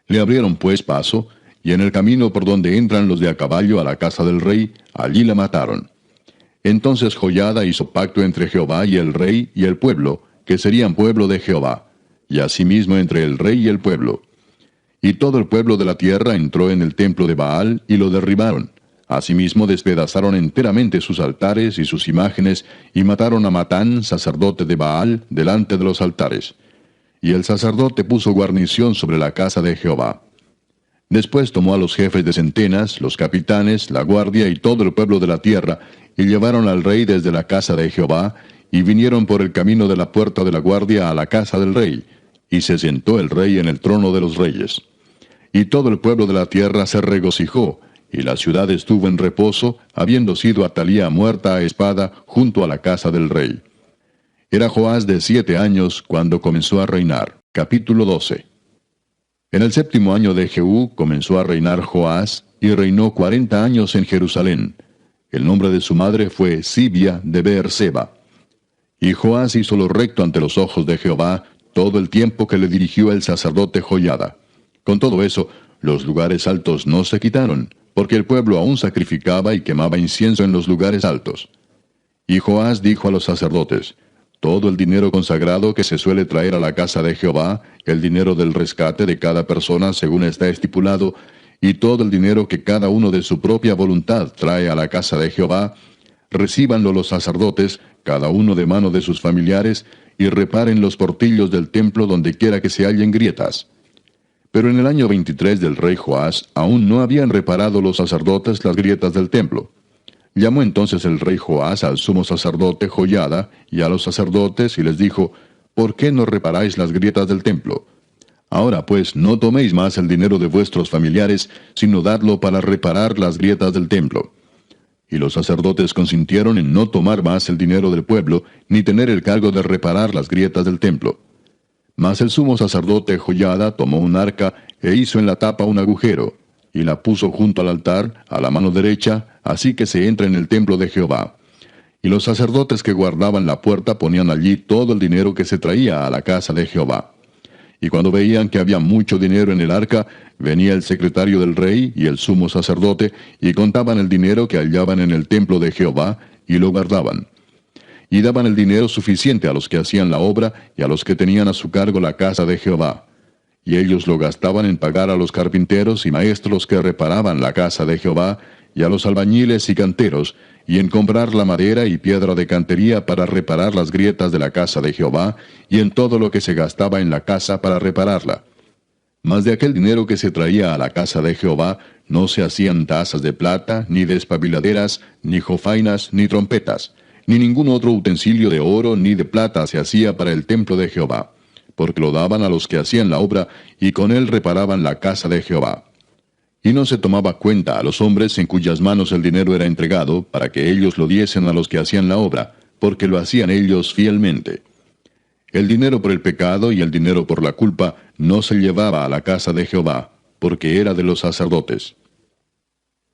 Le abrieron pues paso, y en el camino por donde entran los de a caballo a la casa del rey, allí la mataron. Entonces Joiada hizo pacto entre Jehová y el rey y el pueblo, que serían pueblo de Jehová, y asimismo entre el rey y el pueblo. Y todo el pueblo de la tierra entró en el templo de Baal, y lo derribaron. Asimismo despedazaron enteramente sus altares y sus imágenes, y mataron a Matán, sacerdote de Baal, delante de los altares. Y el sacerdote puso guarnición sobre la casa de Jehová. Después tomó a los jefes de centenas, los capitanes, la guardia y todo el pueblo de la tierra, y llevaron al rey desde la casa de Jehová, y vinieron por el camino de la puerta de la guardia a la casa del rey, y se sentó el rey en el trono de los reyes. Y todo el pueblo de la tierra se regocijó, y la ciudad estuvo en reposo, habiendo sido Atalía muerta a espada junto a la casa del rey. Era Joás de 7 años cuando comenzó a reinar. Capítulo 12. En el 7º año de Jehú comenzó a reinar Joás, y reinó 40 años en Jerusalén. El nombre de su madre fue Sibia de Beerseba. Y Joás hizo lo recto ante los ojos de Jehová todo el tiempo que le dirigió el sacerdote Joiada. Con todo eso, los lugares altos no se quitaron, porque el pueblo aún sacrificaba y quemaba incienso en los lugares altos. Y Joás dijo a los sacerdotes, todo el dinero consagrado que se suele traer a la casa de Jehová, el dinero del rescate de cada persona según está estipulado, y todo el dinero que cada uno de su propia voluntad trae a la casa de Jehová, recíbanlo los sacerdotes, cada uno de mano de sus familiares, y reparen los portillos del templo donde quiera que se hallen grietas. Pero en el año 23 del rey Joás, aún no habían reparado los sacerdotes las grietas del templo. Llamó entonces el rey Joás al sumo sacerdote Joiada y a los sacerdotes y les dijo, ¿por qué no reparáis las grietas del templo? Ahora pues no toméis más el dinero de vuestros familiares, sino dadlo para reparar las grietas del templo. Y los sacerdotes consintieron en no tomar más el dinero del pueblo, ni tener el cargo de reparar las grietas del templo. Mas el sumo sacerdote Joiada tomó un arca e hizo en la tapa un agujero, y la puso junto al altar, a la mano derecha, así que se entra en el templo de Jehová. Y los sacerdotes que guardaban la puerta ponían allí todo el dinero que se traía a la casa de Jehová. Y cuando veían que había mucho dinero en el arca, venía el secretario del rey y el sumo sacerdote, y contaban el dinero que hallaban en el templo de Jehová, y lo guardaban. Y daban el dinero suficiente a los que hacían la obra y a los que tenían a su cargo la casa de Jehová. Y ellos lo gastaban en pagar a los carpinteros y maestros que reparaban la casa de Jehová, y a los albañiles y canteros, y en comprar la madera y piedra de cantería para reparar las grietas de la casa de Jehová, y en todo lo que se gastaba en la casa para repararla. Mas de aquel dinero que se traía a la casa de Jehová, no se hacían tazas de plata, ni despabiladeras, ni jofainas, ni trompetas, ni ningún otro utensilio de oro ni de plata se hacía para el templo de Jehová, porque lo daban a los que hacían la obra, y con él reparaban la casa de Jehová. Y no se tomaba cuenta a los hombres en cuyas manos el dinero era entregado, para que ellos lo diesen a los que hacían la obra, porque lo hacían ellos fielmente. El dinero por el pecado y el dinero por la culpa no se llevaba a la casa de Jehová, porque era de los sacerdotes.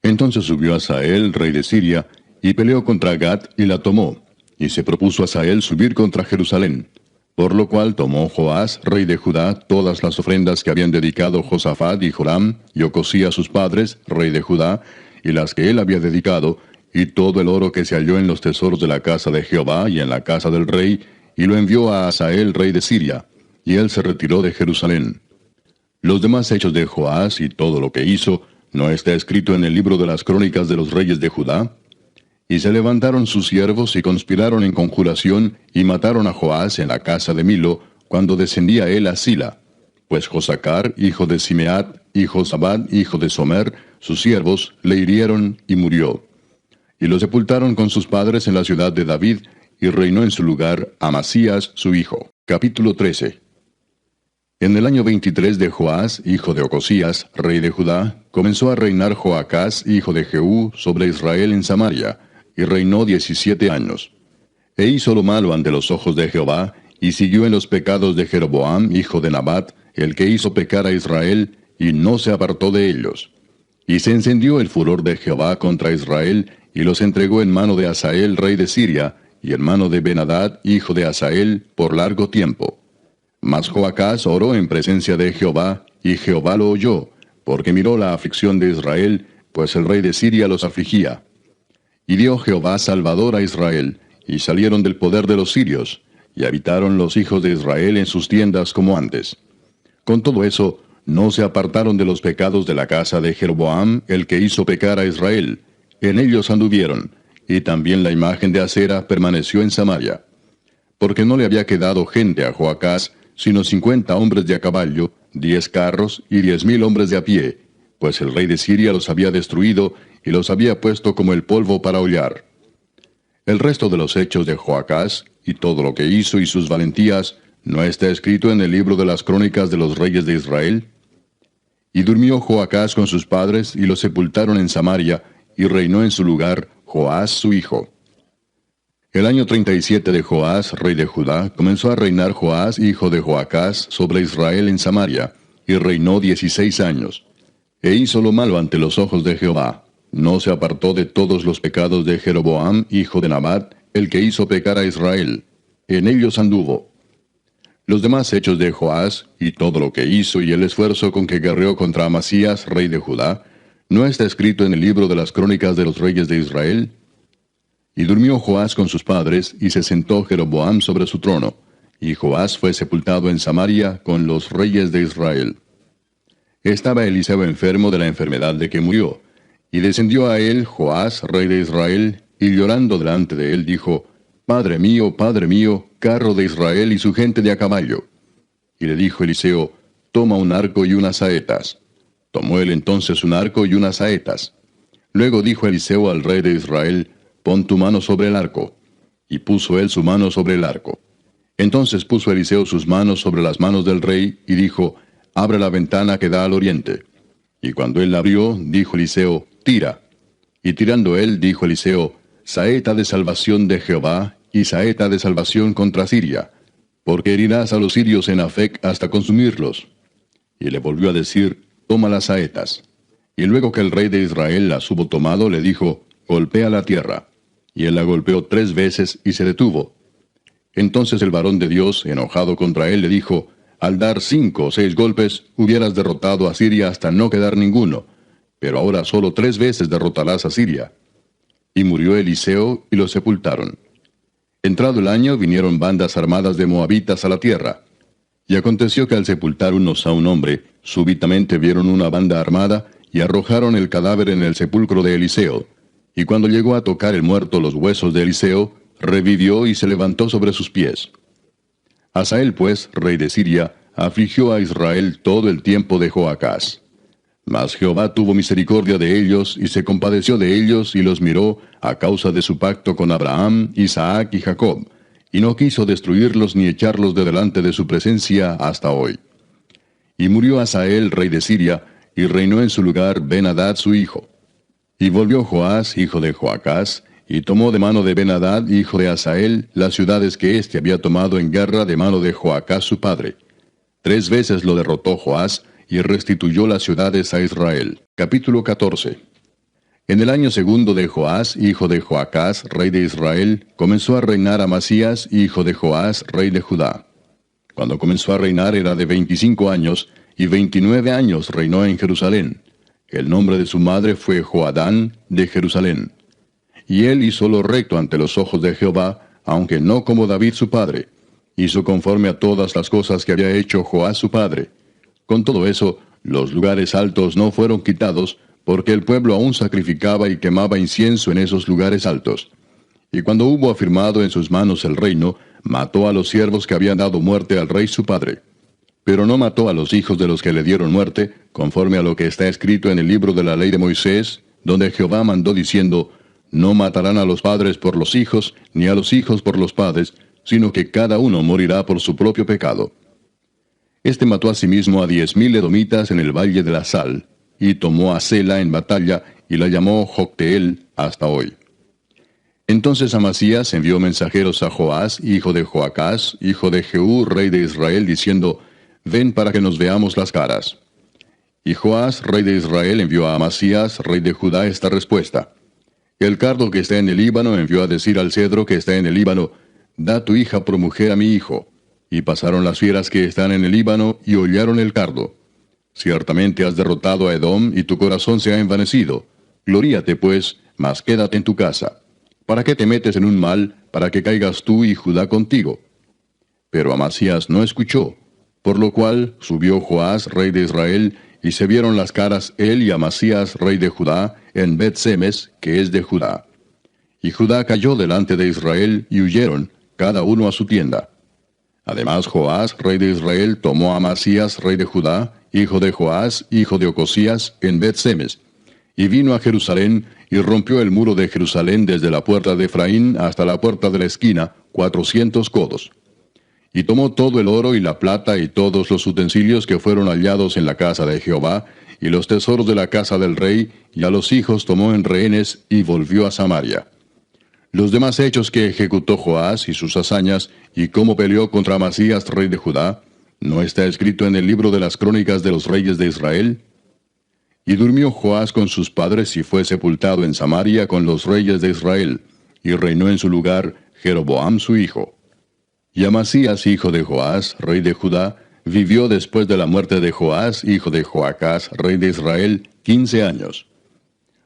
Entonces subió Hazael, rey de Siria, y peleó contra Gat y la tomó, y se propuso Hazael subir contra Jerusalén. Por lo cual tomó Joás, rey de Judá, todas las ofrendas que habían dedicado Josafat y Joram, y Ocosías sus padres, rey de Judá, y las que él había dedicado, y todo el oro que se halló en los tesoros de la casa de Jehová y en la casa del rey, y lo envió a Hazael, rey de Siria, y él se retiró de Jerusalén. Los demás hechos de Joás y todo lo que hizo, ¿no está escrito en el libro de las crónicas de los reyes de Judá? Y se levantaron sus siervos y conspiraron en conjuración, y mataron a Joás en la casa de Milo, cuando descendía él a Sila. Pues Josacar, hijo de Simeat, y Josabad, hijo de Somer, sus siervos, le hirieron y murió. Y lo sepultaron con sus padres en la ciudad de David, y reinó en su lugar Amasías su hijo. Capítulo 13. En el año 23 de Joás, hijo de Ocosías, rey de Judá, comenzó a reinar Joacás, hijo de Jehú, sobre Israel en Samaria, y reinó 17 años. E hizo lo malo ante los ojos de Jehová, y siguió en los pecados de Jeroboam, hijo de Nabat, el que hizo pecar a Israel, y no se apartó de ellos. Y se encendió el furor de Jehová contra Israel, y los entregó en mano de Hazael, rey de Siria, y en mano de Ben-Hadad, hijo de Hazael, por largo tiempo. Mas Joacás oró en presencia de Jehová, y Jehová lo oyó, porque miró la aflicción de Israel, pues el rey de Siria los afligía. Y dio Jehová salvador a Israel, y salieron del poder de los sirios, y habitaron los hijos de Israel en sus tiendas como antes. Con todo eso, no se apartaron de los pecados de la casa de Jeroboam, el que hizo pecar a Israel. En ellos anduvieron, y también la imagen de Acera permaneció en Samaria. Porque no le había quedado gente a Joacás, sino 50 hombres de a caballo, 10 carros y 10,000 hombres de a pie, pues el rey de Siria los había destruido, y los había puesto como el polvo para hollar. El resto de los hechos de Joacás, y todo lo que hizo y sus valentías, ¿no está escrito en el libro de las crónicas de los reyes de Israel? Y durmió Joacás con sus padres, y los sepultaron en Samaria, y reinó en su lugar Joás su hijo. El año 37 de Joás, rey de Judá, comenzó a reinar Joás, hijo de Joacás, sobre Israel en Samaria, y reinó 16 años. E hizo lo malo ante los ojos de Jehová. No se apartó de todos los pecados de Jeroboam, hijo de Nabat, el que hizo pecar a Israel. En ellos anduvo. Los demás hechos de Joás, y todo lo que hizo y el esfuerzo con que guerreó contra Amasías, rey de Judá, ¿no está escrito en el libro de las crónicas de los reyes de Israel? Y durmió Joás con sus padres, y se sentó Jeroboam sobre su trono, y Joás fue sepultado en Samaria con los reyes de Israel. Estaba Eliseo enfermo de la enfermedad de que murió, y descendió a él Joás, rey de Israel, y llorando delante de él dijo, Padre mío, carro de Israel y su gente de a caballo. Y le dijo Eliseo, Toma un arco y unas saetas. Tomó él entonces un arco y unas saetas. Luego dijo Eliseo al rey de Israel, Pon tu mano sobre el arco. Y puso él su mano sobre el arco. Entonces puso Eliseo sus manos sobre las manos del rey, y dijo, Abre la ventana que da al oriente. Y cuando él la abrió, dijo Eliseo, Tira. Y tirando él, dijo Eliseo, Saeta de salvación de Jehová, y saeta de salvación contra Siria, porque herirás a los sirios en Afec hasta consumirlos. Y le volvió a decir, Toma las saetas. Y luego que el rey de Israel las hubo tomado, le dijo, Golpea la tierra. Y él la golpeó 3 veces y se detuvo. Entonces el varón de Dios, enojado contra él, le dijo, Al dar 5 o 6 golpes, hubieras derrotado a Siria hasta no quedar ninguno, pero ahora solo 3 veces derrotarás a Siria. y murió Eliseo, y lo sepultaron. Entrado el año, vinieron bandas armadas de moabitas a la tierra. Y aconteció que al sepultar unos a un hombre, súbitamente vieron una banda armada, y arrojaron el cadáver en el sepulcro de Eliseo. Y cuando llegó a tocar el muerto los huesos de Eliseo, revivió y se levantó sobre sus pies. Hazael, pues, rey de Siria, afligió a Israel todo el tiempo de Joacás. Mas Jehová tuvo misericordia de ellos, y se compadeció de ellos, y los miró, a causa de su pacto con Abraham, Isaac y Jacob, y no quiso destruirlos ni echarlos de delante de su presencia hasta hoy. Y murió Hazael, rey de Siria, y reinó en su lugar Ben-Hadad su hijo. Y volvió Joás, hijo de Joacás, y tomó de mano de Ben-Hadad, hijo de Hazael, las ciudades que éste había tomado en guerra de mano de Joacás su padre. 3 veces lo derrotó Joás, y restituyó las ciudades a Israel. Capítulo 14. En el año segundo de Joás, hijo de Joacás, rey de Israel, comenzó a reinar Amasías, hijo de Joás, rey de Judá. Cuando comenzó a reinar era de 25 años, y 29 años reinó en Jerusalén. El nombre de su madre fue Joadán, de Jerusalén. Y él hizo lo recto ante los ojos de Jehová, aunque no como David su padre. Hizo conforme a todas las cosas que había hecho Joás su padre. Con todo eso, los lugares altos no fueron quitados, porque el pueblo aún sacrificaba y quemaba incienso en esos lugares altos. Y cuando hubo afirmado en sus manos el reino, mató a los siervos que habían dado muerte al rey su padre. Pero no mató a los hijos de los que le dieron muerte, conforme a lo que está escrito en el libro de la ley de Moisés, donde Jehová mandó diciendo, no matarán a los padres por los hijos, ni a los hijos por los padres, sino que cada uno morirá por su propio pecado. Este mató asimismo a 10,000 edomitas en el valle de la Sal, y tomó a Sela en batalla, y la llamó Jocteel hasta hoy. Entonces Amasías envió mensajeros a Joás, hijo de Joacás, hijo de Jehú, rey de Israel, diciendo, ven para que nos veamos las caras. Y Joás, rey de Israel, envió a Amasías, rey de Judá, esta respuesta. El cardo que está en el Líbano envió a decir al cedro que está en el Líbano, da tu hija por mujer a mi hijo. Y pasaron las fieras que están en el Líbano, y hollaron el cardo. Ciertamente has derrotado a Edom, y tu corazón se ha envanecido. Gloríate, pues, mas quédate en tu casa. ¿Para qué te metes en un mal, para que caigas tú y Judá contigo? Pero Amasías no escuchó, por lo cual subió Joás, rey de Israel, y se vieron las caras él y Amasías, rey de Judá, en Bet-Semes, que es de Judá. Y Judá cayó delante de Israel, y huyeron, cada uno a su tienda. Además Joás, rey de Israel, tomó a Amasías, rey de Judá, hijo de Joás, hijo de Ocosías, en Bet-Semes, y vino a Jerusalén, y rompió el muro de Jerusalén desde la puerta de Efraín hasta la puerta de la esquina, 400 codos. Y tomó todo el oro y la plata y todos los utensilios que fueron hallados en la casa de Jehová, y los tesoros de la casa del rey, y a los hijos tomó en rehenes, y volvió a Samaria. Los demás hechos que ejecutó Joás y sus hazañas, y cómo peleó contra Amasías, rey de Judá, ¿no está escrito en el libro de las crónicas de los reyes de Israel? Y durmió Joás con sus padres y fue sepultado en Samaria con los reyes de Israel, y reinó en su lugar Jeroboam su hijo. Y Amasías, hijo de Joás, rey de Judá, vivió después de la muerte de Joás, hijo de Joacás, rey de Israel, 15 años.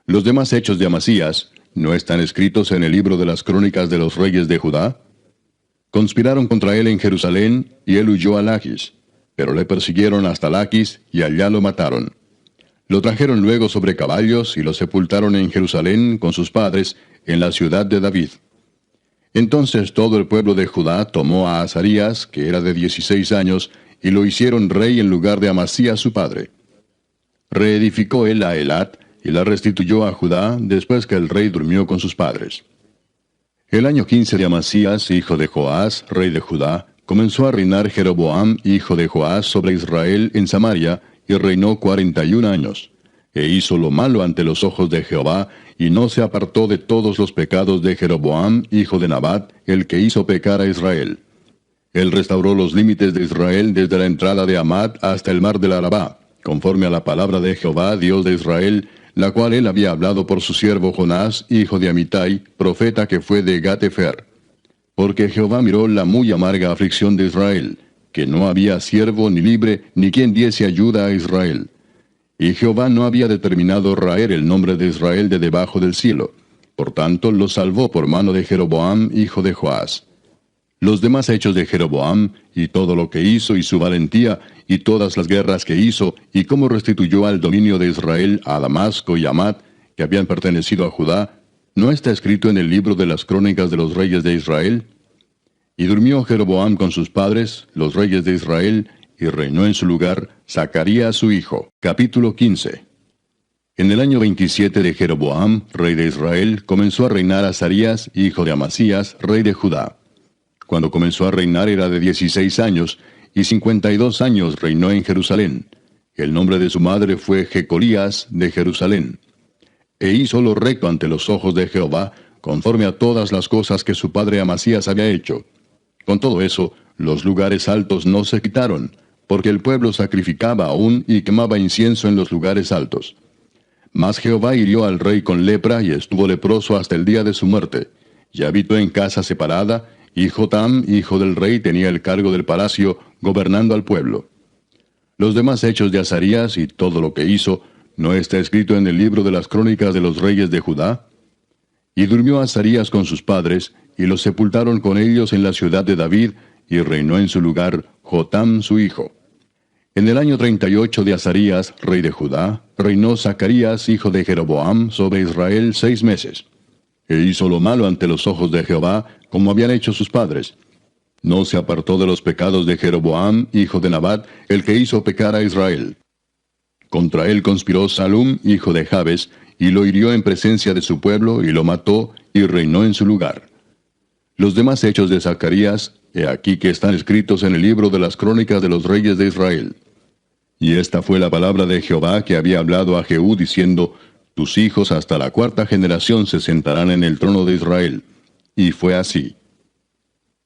Los demás hechos de Amasías, ¿no están escritos en el libro de las crónicas de los reyes de Judá? Conspiraron contra él en Jerusalén, y él huyó a Lachis, pero le persiguieron hasta Lachis, y allá lo mataron. Lo trajeron luego sobre caballos, y lo sepultaron en Jerusalén con sus padres, en la ciudad de David. Entonces todo el pueblo de Judá tomó a Azarías, que era de 16 años, y lo hicieron rey en lugar de Amasías su padre. Reedificó él a Elat, y la restituyó a Judá, después que el rey durmió con sus padres. El año 15 de Amasías, hijo de Joás, rey de Judá, comenzó a reinar Jeroboam, hijo de Joás, sobre Israel en Samaria, y reinó 41 años. E hizo lo malo ante los ojos de Jehová, y no se apartó de todos los pecados de Jeroboam, hijo de Nabat, el que hizo pecar a Israel. Él restauró los límites de Israel desde la entrada de Amad hasta el mar del Arabá, conforme a la palabra de Jehová, Dios de Israel, la cual él había hablado por su siervo Jonás, hijo de Amitai, profeta que fue de Gat-Hefer. Porque Jehová miró la muy amarga aflicción de Israel, que no había siervo ni libre, ni quien diese ayuda a Israel. Y Jehová no había determinado raer el nombre de Israel de debajo del cielo, Por tanto, los salvó por mano de Jeroboam, hijo de Joás. Los demás hechos de Jeroboam, y todo lo que hizo, y su valentía, y todas las guerras que hizo, y cómo restituyó al dominio de Israel a Damasco y Hamat, que habían pertenecido a Judá, ¿no está escrito en el libro de las crónicas de los reyes de Israel? Y durmió Jeroboam con sus padres, los reyes de Israel, y reinó en su lugar Zacarías su hijo. Capítulo 15. En el año 27 de Jeroboam, rey de Israel, comenzó a reinar Azarías, hijo de Amasías, rey de Judá. Cuando comenzó a reinar era de 16 años, y 52 años reinó en Jerusalén. El nombre de su madre fue Jecolías de Jerusalén. E hizo lo recto ante los ojos de Jehová, conforme a todas las cosas que su padre Amasías había hecho. Con todo eso, los lugares altos no se quitaron, porque el pueblo sacrificaba aún y quemaba incienso en los lugares altos. Mas Jehová hirió al rey con lepra, y estuvo leproso hasta el día de su muerte. Y habitó en casa separada, y Jotam, hijo del rey, tenía el cargo del palacio, gobernando al pueblo. Los demás hechos de Azarías y todo lo que hizo, ¿no está escrito en el libro de las crónicas de los reyes de Judá? Y durmió Azarías con sus padres, y los sepultaron con ellos en la ciudad de David, y reinó en su lugar Jotam su hijo. En el año 38 de Azarías, rey de Judá, reinó Zacarías, hijo de Jeroboam, sobre Israel 6 meses. E hizo lo malo ante los ojos de Jehová, como habían hecho sus padres. No se apartó de los pecados de Jeroboam, hijo de Nabat, el que hizo pecar a Israel. Contra él conspiró Salum, hijo de Jabes, y lo hirió en presencia de su pueblo, y lo mató, y reinó en su lugar. Los demás hechos de Zacarías, he aquí que están escritos en el libro de las crónicas de los reyes de Israel. Y esta fue la palabra de Jehová que había hablado a Jehú, diciendo, tus hijos hasta la 4ª generación se sentarán en el trono de Israel. Y fue así.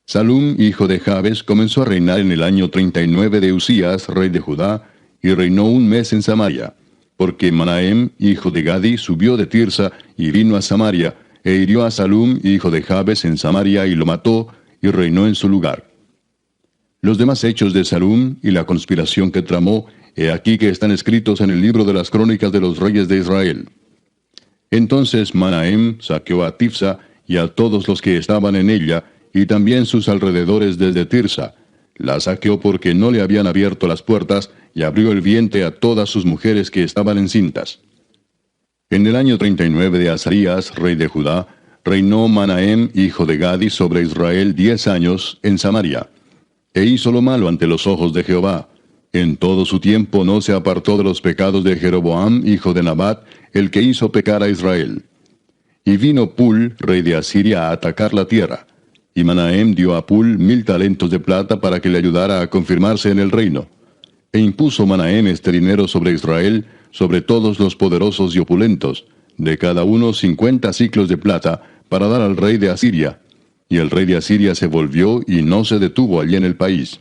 Salum, hijo de Jabes, comenzó a reinar en el año 39 de Usías, rey de Judá, y reinó 1 mes en Samaria, porque Manahem, hijo de Gadi, subió de Tirsa y vino a Samaria, e hirió a Salum, hijo de Jabes, en Samaria, y lo mató, y reinó en su lugar. Los demás hechos de Salum y la conspiración que tramó, he aquí que están escritos en el libro de las crónicas de los reyes de Israel. Entonces Manahem saqueó a Tifsa y a todos los que estaban en ella, y también sus alrededores desde Tirsa. La saqueó porque no le habían abierto las puertas, y abrió el vientre a todas sus mujeres que estaban encintas. En el año 39 de Azarías, rey de Judá, reinó Manahem, hijo de Gadi, sobre Israel 10 años, en Samaria. E hizo lo malo ante los ojos de Jehová. En todo su tiempo no se apartó de los pecados de Jeroboam, hijo de Nabat, el que hizo pecar a Israel. Y vino Pul, rey de Asiria, a atacar la tierra. Y Manahem dio a Pul 1000 talentos de plata para que le ayudara a confirmarse en el reino. E impuso Manahem este dinero sobre Israel, sobre todos los poderosos y opulentos, de cada uno 50 siclos de plata, para dar al rey de Asiria. Y el rey de Asiria se volvió y no se detuvo allí en el país.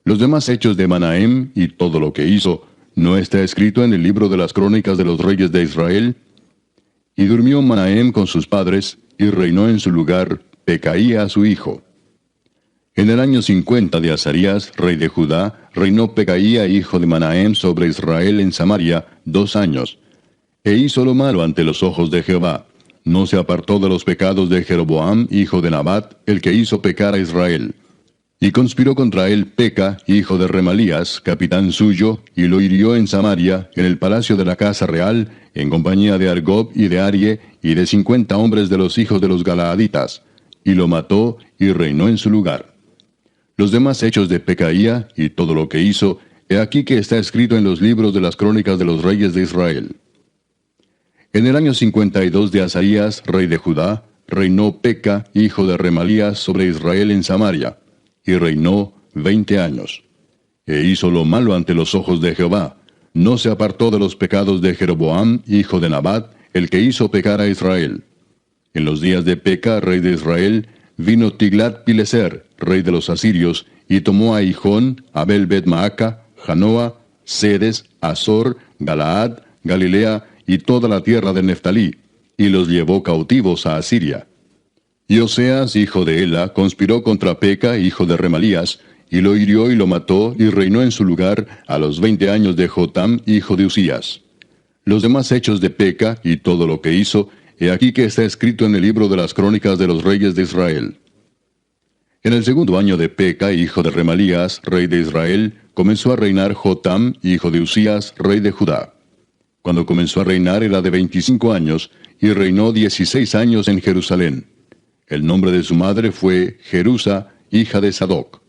Los demás hechos de Manahem y todo lo que hizo, ¿no está escrito en el libro de las crónicas de los reyes de Israel? Y durmió Manahem con sus padres, y reinó en su lugar Pecaía su hijo. En el año 50 de Azarías, rey de Judá, reinó Pecaía, hijo de Manahem, sobre Israel en Samaria 2 años. E hizo lo malo ante los ojos de Jehová. No se apartó de los pecados de Jeroboam, hijo de Nabat, el que hizo pecar a Israel. Y conspiró contra él Peca, hijo de Remalías, capitán suyo, y lo hirió en Samaria, en el palacio de la casa real, en compañía de Argob y de Arie, y de 50 hombres de los hijos de los Galaaditas. Y lo mató, y reinó en su lugar. Los demás hechos de Pecaía, y todo lo que hizo, he aquí que está escrito en los libros de las crónicas de los reyes de Israel. En el año 52 de Azarías, rey de Judá, reinó Peca, hijo de Remalías, sobre Israel en Samaria, y reinó 20 años. E hizo lo malo ante los ojos de Jehová. No se apartó de los pecados de Jeroboam, hijo de Nabat, el que hizo pecar a Israel. En los días de Peca, rey de Israel, vino Tiglat-Pileser, rey de los asirios, y tomó a Hijón, Abel-Bet-Maaca, Janoa, Sedes, Azor, Galaad, Galilea, y toda la tierra de Neftalí, y los llevó cautivos a Asiria. Y Oseas, hijo de Ela, conspiró contra Peca, hijo de Remalías, y lo hirió y lo mató, y reinó en su lugar a los 20 años de Jotam, hijo de Usías. Los demás hechos de Peca, y todo lo que hizo, He aquí que está escrito en el libro de las crónicas de los reyes de Israel. En el segundo año de Peca, hijo de Remalías, rey de Israel, comenzó a reinar Jotam, hijo de Usías, rey de Judá. Cuando comenzó a reinar era de 25 años, y reinó 16 años en Jerusalén. El nombre de su madre fue Jerusa, hija de Sadoc.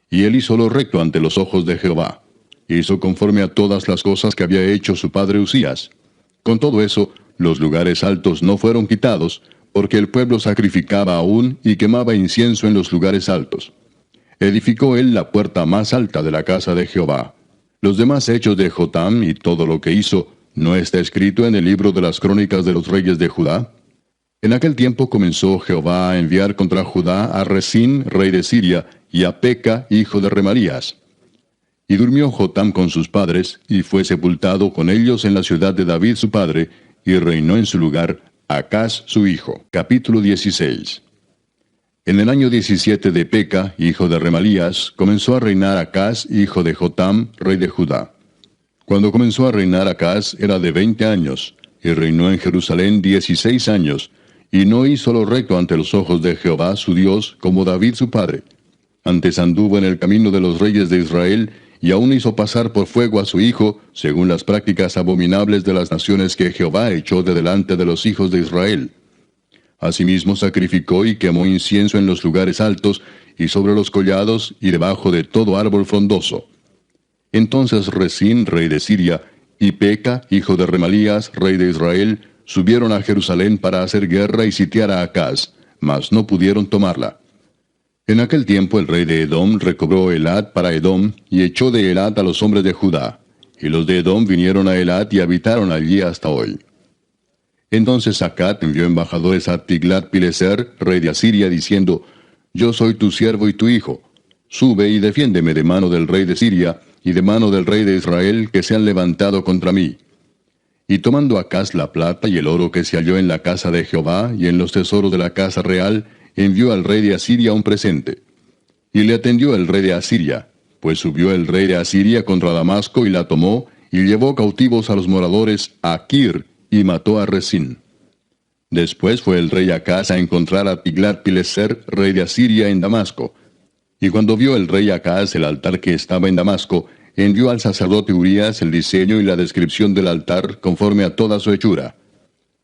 Y él hizo lo recto ante los ojos de Jehová. Hizo conforme a todas las cosas que había hecho su padre Usías. Con todo eso, los lugares altos no fueron quitados, porque el pueblo sacrificaba aún y quemaba incienso en los lugares altos. Edificó él la puerta más alta de la casa de Jehová. Los demás hechos de Jotam y todo lo que hizo, ¿no está escrito en el libro de las crónicas de los reyes de Judá? En aquel tiempo comenzó Jehová a enviar contra Judá a Resín, rey de Siria, y a Peca, hijo de Remalías. Y durmió Jotam con sus padres, y fue sepultado con ellos en la ciudad de David su padre, y reinó en su lugar Acaz su hijo. Capítulo 16. En el año 17 de Peca, hijo de Remalías, comenzó a reinar Acaz, hijo de Jotam, rey de Judá. Cuando comenzó a reinar Acaz era de 20 años, y reinó en Jerusalén 16 años, y no hizo lo recto ante los ojos de Jehová su Dios, como David su padre. Antes anduvo en el camino de los reyes de Israel, y aún hizo pasar por fuego a su hijo, según las prácticas abominables de las naciones que Jehová echó de delante de los hijos de Israel. Asimismo sacrificó y quemó incienso en los lugares altos, y sobre los collados, y debajo de todo árbol frondoso. Entonces Resín, rey de Siria, y Peca, hijo de Remalías, rey de Israel, subieron a Jerusalén para hacer guerra y sitiar a Acaz, mas no pudieron tomarla. En aquel tiempo el rey de Edom recobró Elad para Edom, y echó de Elad a los hombres de Judá. Y los de Edom vinieron a Elad y habitaron allí hasta hoy. Entonces Acat envió embajadores a Tiglat-Pileser, rey de Asiria, diciendo: Yo soy tu siervo y tu hijo. Sube y defiéndeme de mano del rey de Siria, y de mano del rey de Israel, que se han levantado contra mí. Y tomando Acaz la plata y el oro que se halló en la casa de Jehová, y en los tesoros de la casa real, envió al rey de Asiria un presente. Y le atendió el rey de Asiria, pues subió el rey de Asiria contra Damasco y la tomó, y llevó cautivos a los moradores a Kir, y mató a Resín. Después fue el rey Acaz a encontrar a Tiglat-Pileser, rey de Asiria, en Damasco. Y cuando vio el rey Acaz el altar que estaba en Damasco, envió al sacerdote Urías el diseño y la descripción del altar conforme a toda su hechura.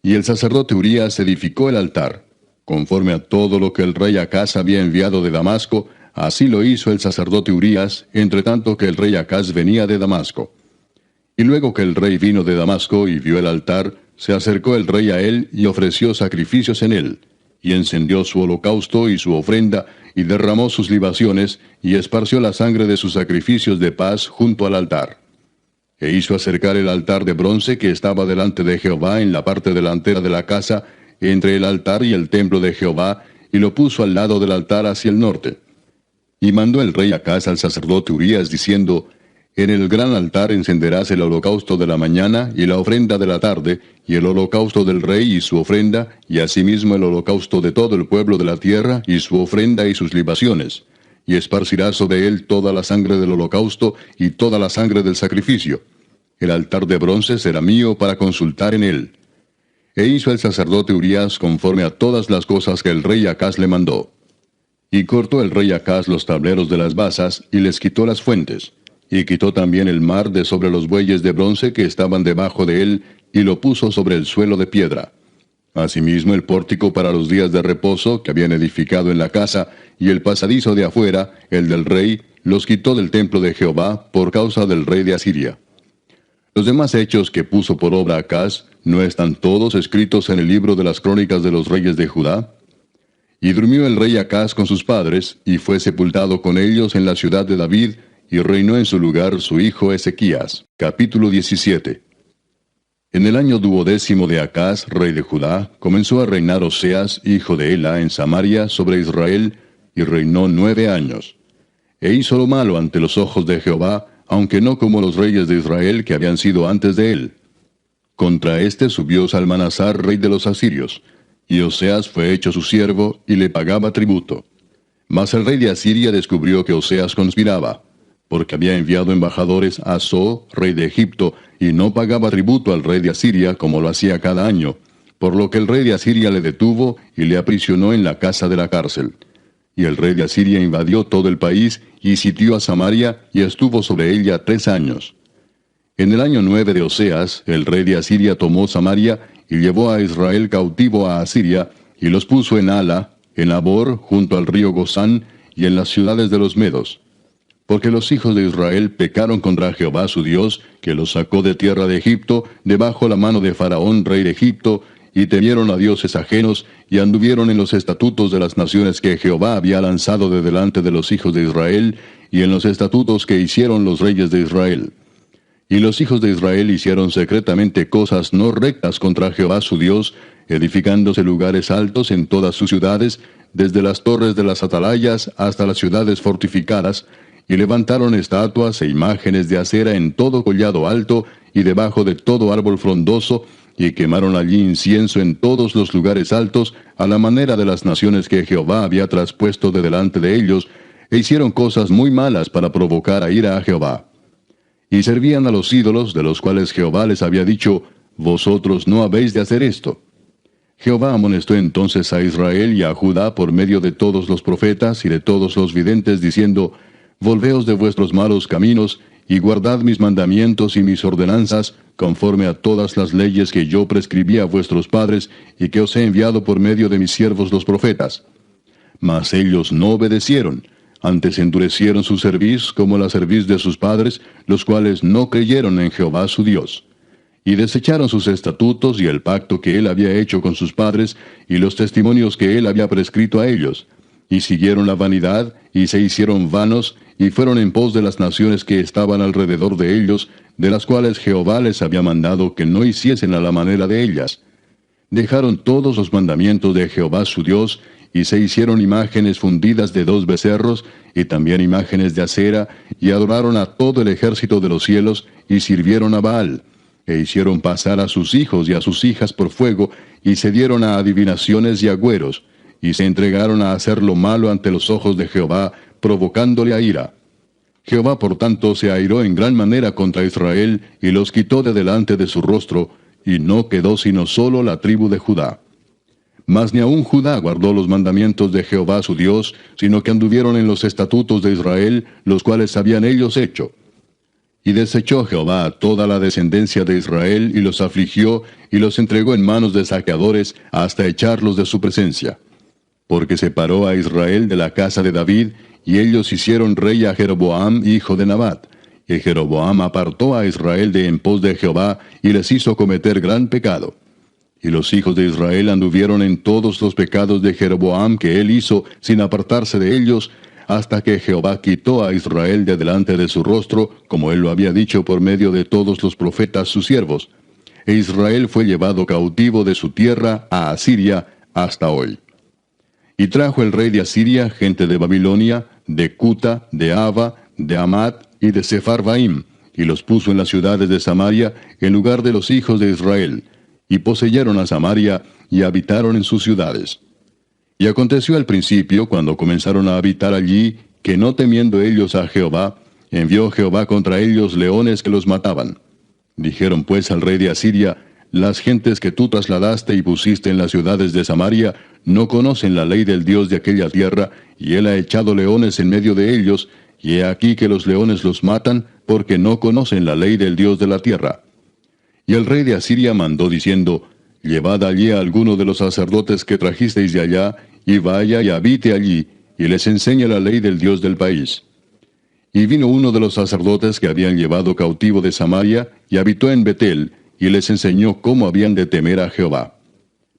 Y el sacerdote Urías edificó el altar. Conforme a todo lo que el rey Acaz había enviado de Damasco, así lo hizo el sacerdote Urías, entre tanto que el rey Acaz venía de Damasco. Y luego que el rey vino de Damasco y vio el altar, se acercó el rey a él y ofreció sacrificios en él, y encendió su holocausto y su ofrenda, y derramó sus libaciones, y esparció la sangre de sus sacrificios de paz junto al altar. E hizo acercar el altar de bronce que estaba delante de Jehová en la parte delantera de la casa, entre el altar y el templo de Jehová, y lo puso al lado del altar hacia el norte. Y mandó el rey Acaz al sacerdote Urías, diciendo: En el gran altar encenderás el holocausto de la mañana, y la ofrenda de la tarde, y el holocausto del rey y su ofrenda, y asimismo el holocausto de todo el pueblo de la tierra, y su ofrenda y sus libaciones. Y esparcirás sobre él toda la sangre del holocausto, y toda la sangre del sacrificio. El altar de bronce será mío para consultar en él. E hizo el sacerdote Urías conforme a todas las cosas que el rey Acaz le mandó. Y cortó el rey Acaz los tableros de las basas, y les quitó las fuentes. Y quitó también el mar de sobre los bueyes de bronce que estaban debajo de él, y lo puso sobre el suelo de piedra. Asimismo el pórtico para los días de reposo que habían edificado en la casa, y el pasadizo de afuera, el del rey, los quitó del templo de Jehová por causa del rey de Asiria. Los demás hechos que puso por obra Acaz, ¿no están todos escritos en el libro de las crónicas de los reyes de Judá? Y durmió el rey Acaz con sus padres, y fue sepultado con ellos en la ciudad de David, y reinó en su lugar su hijo Ezequías. Capítulo 17. En el año 12º de Acaz, rey de Judá, comenzó a reinar Oseas, hijo de Ela, en Samaria, sobre Israel, y reinó 9 años. E hizo lo malo ante los ojos de Jehová, aunque no como los reyes de Israel que habían sido antes de él. Contra éste subió Salmanasar, rey de los asirios, y Oseas fue hecho su siervo, y le pagaba tributo. Mas el rey de Asiria descubrió que Oseas conspiraba, porque había enviado embajadores a So, rey de Egipto, y no pagaba tributo al rey de Asiria como lo hacía cada año, por lo que el rey de Asiria le detuvo y le aprisionó en la casa de la cárcel. Y el rey de Asiria invadió todo el país y sitió a Samaria y estuvo sobre ella 3 años. En el año 9 de Oseas, el rey de Asiria tomó Samaria y llevó a Israel cautivo a Asiria y los puso en Hala, en Abor, junto al río Gozán, y en las ciudades de los medos. Porque los hijos de Israel pecaron contra Jehová su Dios, que los sacó de tierra de Egipto, debajo la mano de Faraón, rey de Egipto, y temieron a dioses ajenos, y anduvieron en los estatutos de las naciones que Jehová había lanzado de delante de los hijos de Israel, y en los estatutos que hicieron los reyes de Israel. Y los hijos de Israel hicieron secretamente cosas no rectas contra Jehová su Dios, edificándose lugares altos en todas sus ciudades, desde las torres de las atalayas hasta las ciudades fortificadas, y levantaron estatuas e imágenes de acera en todo collado alto y debajo de todo árbol frondoso, y quemaron allí incienso en todos los lugares altos, a la manera de las naciones que Jehová había traspuesto de delante de ellos, e hicieron cosas muy malas para provocar a ira a Jehová. Y servían a los ídolos, de los cuales Jehová les había dicho, vosotros no habéis de hacer esto. Jehová amonestó entonces a Israel y a Judá por medio de todos los profetas y de todos los videntes, diciendo, volveos de vuestros malos caminos, y guardad mis mandamientos y mis ordenanzas, conforme a todas las leyes que yo prescribí a vuestros padres, y que os he enviado por medio de mis siervos los profetas. Mas ellos no obedecieron, antes endurecieron su cerviz como la cerviz de sus padres, los cuales no creyeron en Jehová su Dios. Y desecharon sus estatutos y el pacto que él había hecho con sus padres, y los testimonios que él había prescrito a ellos. Y siguieron la vanidad, y se hicieron vanos, y fueron en pos de las naciones que estaban alrededor de ellos, de las cuales Jehová les había mandado que no hiciesen a la manera de ellas. Dejaron todos los mandamientos de Jehová su Dios, y se hicieron imágenes fundidas de 2 becerros, y también imágenes de acera, y adoraron a todo el ejército de los cielos, y sirvieron a Baal, e hicieron pasar a sus hijos y a sus hijas por fuego, y se dieron a adivinaciones y agüeros, y se entregaron a hacer lo malo ante los ojos de Jehová, provocándole a ira. Jehová por tanto se airó en gran manera contra Israel, y los quitó de delante de su rostro, y no quedó sino solo la tribu de Judá. Mas ni aun Judá guardó los mandamientos de Jehová su Dios, sino que anduvieron en los estatutos de Israel, los cuales habían ellos hecho. Y desechó Jehová a toda la descendencia de Israel, y los afligió, y los entregó en manos de saqueadores, hasta echarlos de su presencia. Porque separó a Israel de la casa de David, y ellos hicieron rey a Jeroboam, hijo de Nabat. Y Jeroboam apartó a Israel de en pos de Jehová, y les hizo cometer gran pecado. Y los hijos de Israel anduvieron en todos los pecados de Jeroboam que él hizo, sin apartarse de ellos, hasta que Jehová quitó a Israel de delante de su rostro, como él lo había dicho por medio de todos los profetas sus siervos. E Israel fue llevado cautivo de su tierra a Asiria hasta hoy. Y trajo el rey de Asiria gente de Babilonia, de Cuta, de Ava, de Amat y de Sepharvaim, y los puso en las ciudades de Samaria, en lugar de los hijos de Israel, y poseyeron a Samaria, y habitaron en sus ciudades. Y aconteció al principio, cuando comenzaron a habitar allí, que no temiendo ellos a Jehová, envió Jehová contra ellos leones que los mataban. Dijeron pues al rey de Asiria, las gentes que tú trasladaste y pusiste en las ciudades de Samaria, no conocen la ley del Dios de aquella tierra, y él ha echado leones en medio de ellos, y he aquí que los leones los matan, porque no conocen la ley del Dios de la tierra. Y el rey de Asiria mandó diciendo, llevad allí a alguno de los sacerdotes que trajisteis de allá, y vaya y habite allí, y les enseñe la ley del Dios del país. Y vino uno de los sacerdotes que habían llevado cautivo de Samaria, y habitó en Betel, y les enseñó cómo habían de temer a Jehová.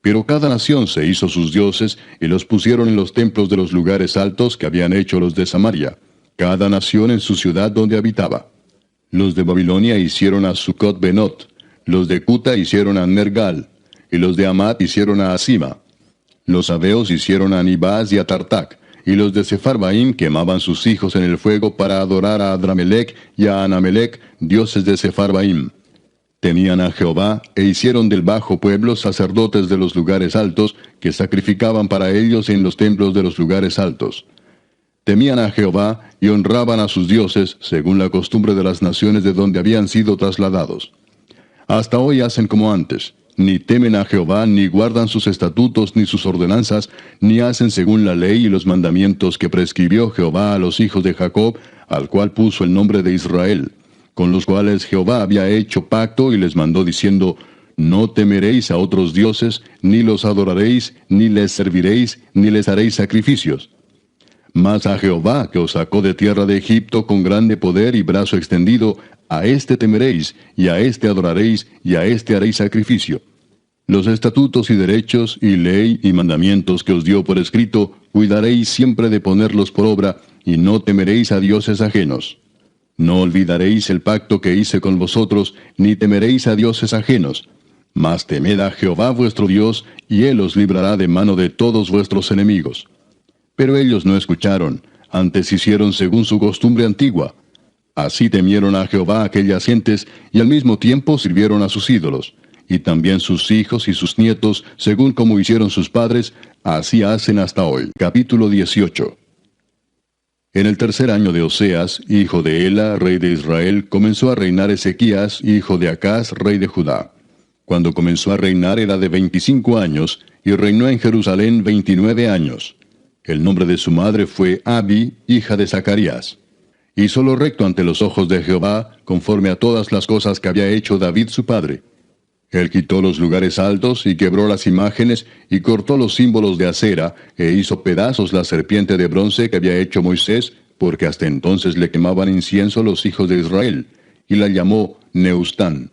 Pero cada nación se hizo sus dioses, y los pusieron en los templos de los lugares altos que habían hecho los de Samaria, cada nación en su ciudad donde habitaba. Los de Babilonia hicieron a Sucot Benot, los de Cuta hicieron a Nergal, y los de Amat hicieron a Asima. Los sabeos hicieron a Nibaz y a Tartac, y los de Sepharvaim quemaban sus hijos en el fuego para adorar a Adramelech y a Anamelech, dioses de Sepharvaim. Temían a Jehová, e hicieron del bajo pueblo sacerdotes de los lugares altos, que sacrificaban para ellos en los templos de los lugares altos. Temían a Jehová, y honraban a sus dioses, según la costumbre de las naciones de donde habían sido trasladados. Hasta hoy hacen como antes, ni temen a Jehová, ni guardan sus estatutos, ni sus ordenanzas, ni hacen según la ley y los mandamientos que prescribió Jehová a los hijos de Jacob, al cual puso el nombre de Israel, con los cuales Jehová había hecho pacto y les mandó diciendo, no temeréis a otros dioses, ni los adoraréis, ni les serviréis, ni les haréis sacrificios. Mas a Jehová, que os sacó de tierra de Egipto con grande poder y brazo extendido, a éste temeréis, y a éste adoraréis, y a éste haréis sacrificio. Los estatutos y derechos, y ley y mandamientos que os dio por escrito, cuidaréis siempre de ponerlos por obra, y no temeréis a dioses ajenos. No olvidaréis el pacto que hice con vosotros, ni temeréis a dioses ajenos. Mas temed a Jehová vuestro Dios, y él os librará de mano de todos vuestros enemigos. Pero ellos no escucharon, antes hicieron según su costumbre antigua. Así temieron a Jehová aquellas gentes, y al mismo tiempo sirvieron a sus ídolos. Y también sus hijos y sus nietos, según como hicieron sus padres, así hacen hasta hoy. Capítulo 18. En el tercer año de Oseas, hijo de Ela, rey de Israel, comenzó a reinar Ezequías, hijo de Acaz, rey de Judá. Cuando comenzó a reinar era de 25 años, y reinó en Jerusalén 29 años. El nombre de su madre fue Abi, hija de Zacarías. Hizo lo recto ante los ojos de Jehová, conforme a todas las cosas que había hecho David su padre. Él quitó los lugares altos, y quebró las imágenes, y cortó los símbolos de acera, e hizo pedazos la serpiente de bronce que había hecho Moisés, porque hasta entonces le quemaban incienso los hijos de Israel, y la llamó Neustán.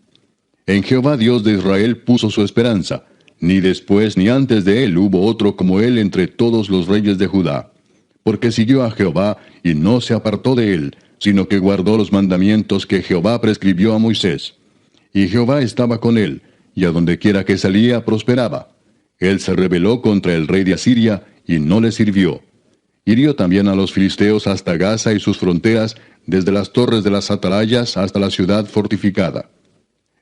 En Jehová Dios de Israel puso su esperanza, ni después ni antes de él hubo otro como él entre todos los reyes de Judá. Porque siguió a Jehová, y no se apartó de él, sino que guardó los mandamientos que Jehová prescribió a Moisés. Y Jehová estaba con él, y a donde quiera que salía prosperaba. Él se rebeló contra el rey de Asiria, y no le sirvió. Hirió también a los filisteos hasta Gaza y sus fronteras, desde las torres de las atalayas hasta la ciudad fortificada.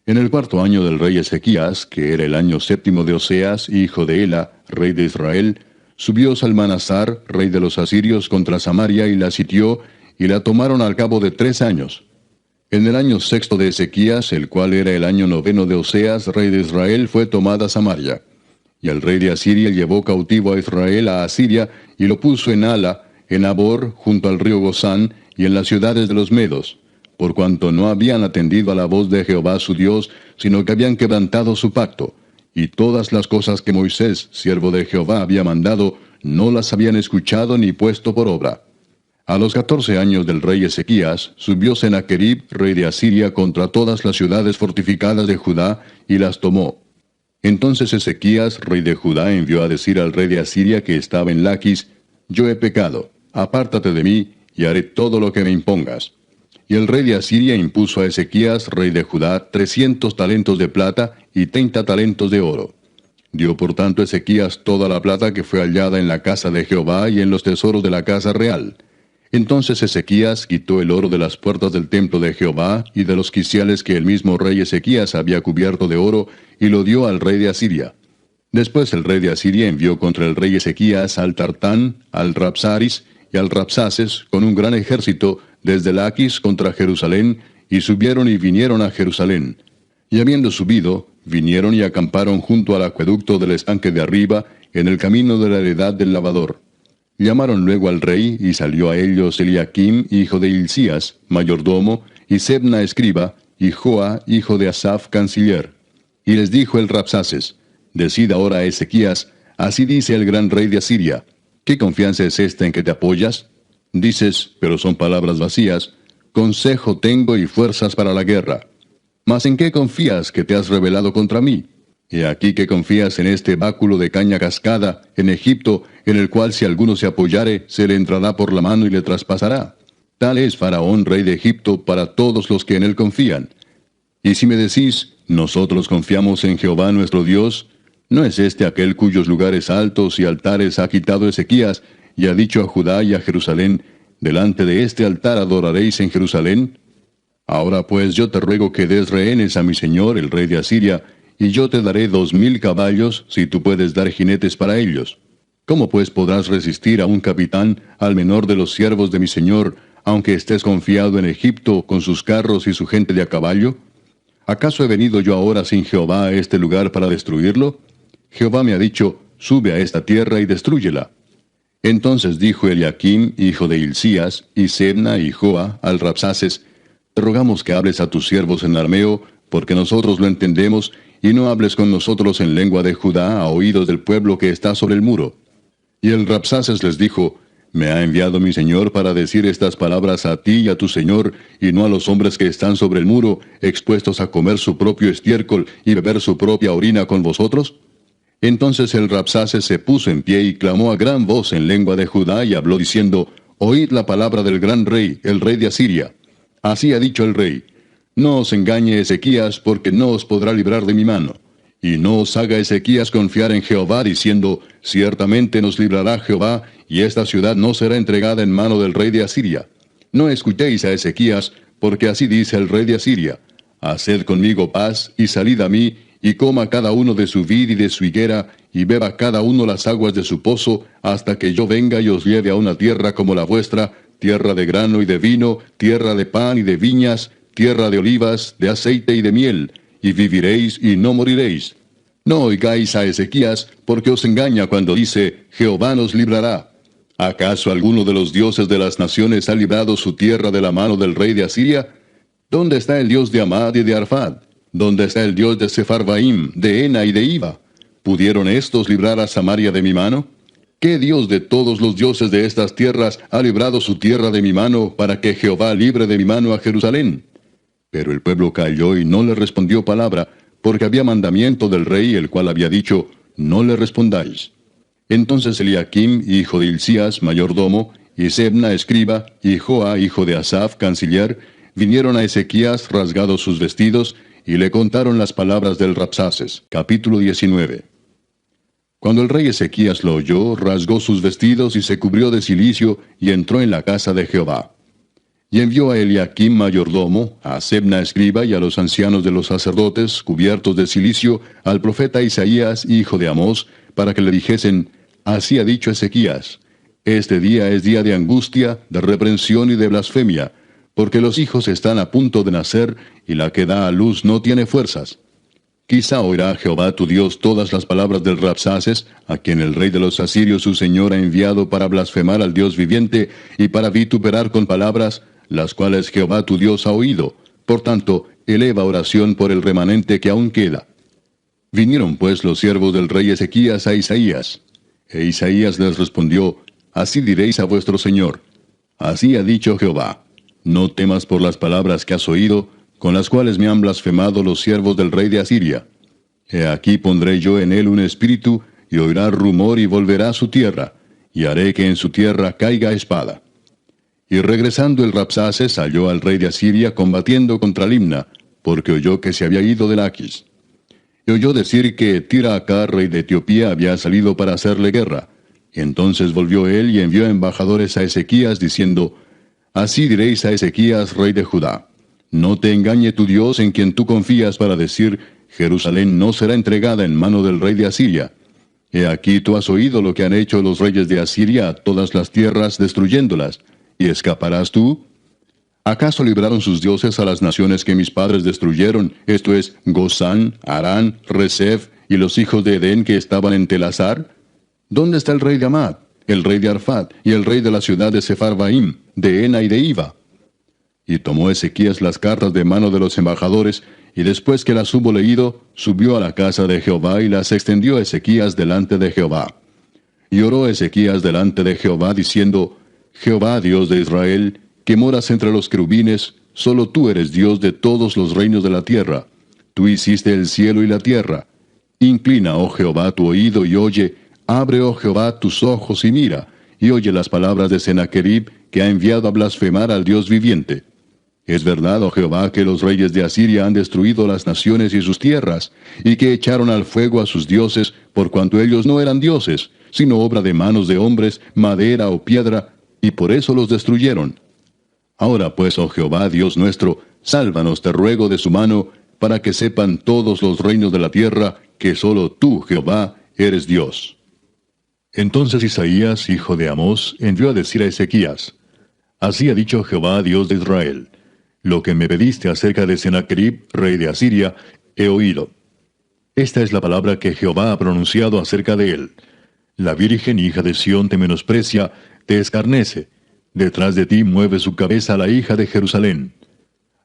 En el cuarto año del rey Ezequías, que era el año séptimo de Oseas, hijo de Ela, rey de Israel, subió Salmanasar, rey de los asirios, contra Samaria y la sitió, y la tomaron al cabo de 3 años. En el año sexto de Ezequías, el cual era el año noveno de Oseas, rey de Israel, fue tomada Samaria. Y el rey de Asiria llevó cautivo a Israel a Asiria, y lo puso en Ala, en Abor, junto al río Gozán, y en las ciudades de los Medos, por cuanto no habían atendido a la voz de Jehová su Dios, sino que habían quebrantado su pacto, y todas las cosas que Moisés, siervo de Jehová, había mandado, no las habían escuchado ni puesto por obra. A los 14 años del rey Ezequías, subió Sennacherib, rey de Asiria, contra todas las ciudades fortificadas de Judá, y las tomó. Entonces Ezequías, rey de Judá, envió a decir al rey de Asiria que estaba en Laquis, yo he pecado, apártate de mí, y haré todo lo que me impongas. Y el rey de Asiria impuso a Ezequías, rey de Judá, 300 talentos de plata y 30 talentos de oro. Dio por tanto Ezequías toda la plata que fue hallada en la casa de Jehová y en los tesoros de la casa real. Entonces Ezequías quitó el oro de las puertas del templo de Jehová y de los quiciales que el mismo rey Ezequías había cubierto de oro, y lo dio al rey de Asiria. Después el rey de Asiria envió contra el rey Ezequías al Tartán, al Rabsaris y al Rabsaces con un gran ejército desde Laquis contra Jerusalén, y subieron y vinieron a Jerusalén. Y habiendo subido, vinieron y acamparon junto al acueducto del estanque de arriba, en el camino de la heredad del lavador. Llamaron luego al rey, y salió a ellos Eliaquim, hijo de Hilcías, mayordomo, y Sebna escriba, y Joa, hijo de Asaph, canciller. Y les dijo el Rabsaces, decid ahora a Ezequías, así dice el gran rey de Asiria, ¿qué confianza es esta en que te apoyas? Dices, pero son palabras vacías, consejo tengo y fuerzas para la guerra. Mas ¿en qué confías que te has rebelado contra mí? He aquí que confías en este báculo de caña cascada, en Egipto, en el cual si alguno se apoyare, se le entrará por la mano y le traspasará. Tal es Faraón, rey de Egipto, para todos los que en él confían. Y si me decís, nosotros confiamos en Jehová nuestro Dios, ¿no es este aquel cuyos lugares altos y altares ha quitado Ezequías, y ha dicho a Judá y a Jerusalén, delante de este altar adoraréis en Jerusalén? Ahora pues yo te ruego que des rehenes a mi señor, el rey de Asiria, y yo te daré 2000 caballos, si tú puedes dar jinetes para ellos. ¿Cómo pues podrás resistir a un capitán, al menor de los siervos de mi señor, aunque estés confiado en Egipto con sus carros y su gente de a caballo? ¿Acaso he venido yo ahora sin Jehová a este lugar para destruirlo? Jehová me ha dicho, sube a esta tierra y destrúyela. Entonces dijo Eliaquim, hijo de Hilcías, y Sebna y Joa, al Rabsaces, te rogamos que hables a tus siervos en arameo, porque nosotros lo entendemos, y no hables con nosotros en lengua de Judá a oídos del pueblo que está sobre el muro. Y el Rabsaces les dijo, me ha enviado mi señor para decir estas palabras a ti y a tu señor, y no a los hombres que están sobre el muro, expuestos a comer su propio estiércol y beber su propia orina con vosotros. Entonces el Rabsaces se puso en pie y clamó a gran voz en lengua de Judá y habló diciendo, oíd la palabra del gran rey, el rey de Asiria. Así ha dicho el rey, no os engañe Ezequías, porque no os podrá librar de mi mano. Y no os haga Ezequías confiar en Jehová, diciendo, ciertamente nos librará Jehová, y esta ciudad no será entregada en mano del rey de Asiria. No escuchéis a Ezequías, porque así dice el rey de Asiria, haced conmigo paz, y salid a mí, y coma cada uno de su vid y de su higuera, y beba cada uno las aguas de su pozo, hasta que yo venga y os lleve a una tierra como la vuestra, tierra de grano y de vino, tierra de pan y de viñas, tierra de olivas, de aceite y de miel, y viviréis y no moriréis. No oigáis a Ezequías, porque os engaña cuando dice, Jehová nos librará. ¿Acaso alguno de los dioses de las naciones ha librado su tierra de la mano del rey de Asiria? ¿Dónde está el Dios de Amad y de Arfad? ¿Dónde está el Dios de Sepharvaim, de Ena y de Iva? ¿Pudieron estos librar a Samaria de mi mano? ¿Qué Dios de todos los dioses de estas tierras ha librado su tierra de mi mano para que Jehová libre de mi mano a Jerusalén? Pero el pueblo calló y no le respondió palabra, porque había mandamiento del rey, el cual había dicho, no le respondáis. Entonces Eliaquim, hijo de Hilcías, mayordomo, y Sebna, escriba, y Joa, hijo de Asaph, canciller, vinieron a Ezequías rasgados sus vestidos, y le contaron las palabras del Rabsaces. Capítulo 19. Cuando el rey Ezequías lo oyó, rasgó sus vestidos y se cubrió de cilicio, y entró en la casa de Jehová. Y envió a Eliaquim mayordomo, a Sebna escriba y a los ancianos de los sacerdotes, cubiertos de cilicio, al profeta Isaías, hijo de Amós, para que le dijesen, así ha dicho Ezequías, este día es día de angustia, de reprensión y de blasfemia, porque los hijos están a punto de nacer, y la que da a luz no tiene fuerzas. Quizá oirá Jehová tu Dios todas las palabras del Rabsaces, a quien el rey de los asirios su señor ha enviado para blasfemar al Dios viviente, y para vituperar con palabras, las cuales Jehová tu Dios ha oído. Por tanto, eleva oración por el remanente que aún queda. Vinieron pues los siervos del rey Ezequías a Isaías. E Isaías les respondió, así diréis a vuestro señor, así ha dicho Jehová, no temas por las palabras que has oído, con las cuales me han blasfemado los siervos del rey de Asiria. He aquí pondré yo en él un espíritu, y oirá rumor y volverá a su tierra, y haré que en su tierra caiga espada. Y regresando el Rabsaces halló al rey de Asiria combatiendo contra Limna, porque oyó que se había ido de Laquis. Y oyó decir que Tiraacá, rey de Etiopía, había salido para hacerle guerra. Y entonces volvió él y envió embajadores a Ezequías, diciendo, así diréis a Ezequías, rey de Judá, no te engañe tu Dios en quien tú confías para decir, Jerusalén no será entregada en mano del rey de Asiria. He aquí tú has oído lo que han hecho los reyes de Asiria a todas las tierras, destruyéndolas. ¿Y escaparás tú? ¿Acaso libraron sus dioses a las naciones que mis padres destruyeron, esto es, Gozán, Harán, Resef, y los hijos de Edén que estaban en Telasar? ¿Dónde está el rey de Amad, el rey de Arfad, y el rey de la ciudad de Sepharvaim, de Ena y de Iva? Y tomó Ezequías las cartas de mano de los embajadores, y después que las hubo leído, subió a la casa de Jehová y las extendió Ezequías delante de Jehová. Y oró Ezequías delante de Jehová, diciendo, Jehová, Dios de Israel, que moras entre los querubines, solo tú eres Dios de todos los reinos de la tierra. Tú hiciste el cielo y la tierra. Inclina, oh Jehová, tu oído y oye, abre, oh Jehová, tus ojos y mira, y oye las palabras de Sennacherib, que ha enviado a blasfemar al Dios viviente. Es verdad, oh Jehová, que los reyes de Asiria han destruido las naciones y sus tierras, y que echaron al fuego a sus dioses, por cuanto ellos no eran dioses, sino obra de manos de hombres, madera o piedra, y por eso los destruyeron. Ahora pues, oh Jehová, Dios nuestro, sálvanos, te ruego, de su mano, para que sepan todos los reinos de la tierra, que solo tú, Jehová, eres Dios. Entonces Isaías, hijo de Amós, envió a decir a Ezequías, así ha dicho Jehová, Dios de Israel, Lo que me pediste acerca de Sennacherib, rey de Asiria, he oído. Esta es la palabra que Jehová ha pronunciado acerca de él. La virgen hija de Sión te menosprecia, te escarnece. Detrás de ti mueve su cabeza la hija de Jerusalén.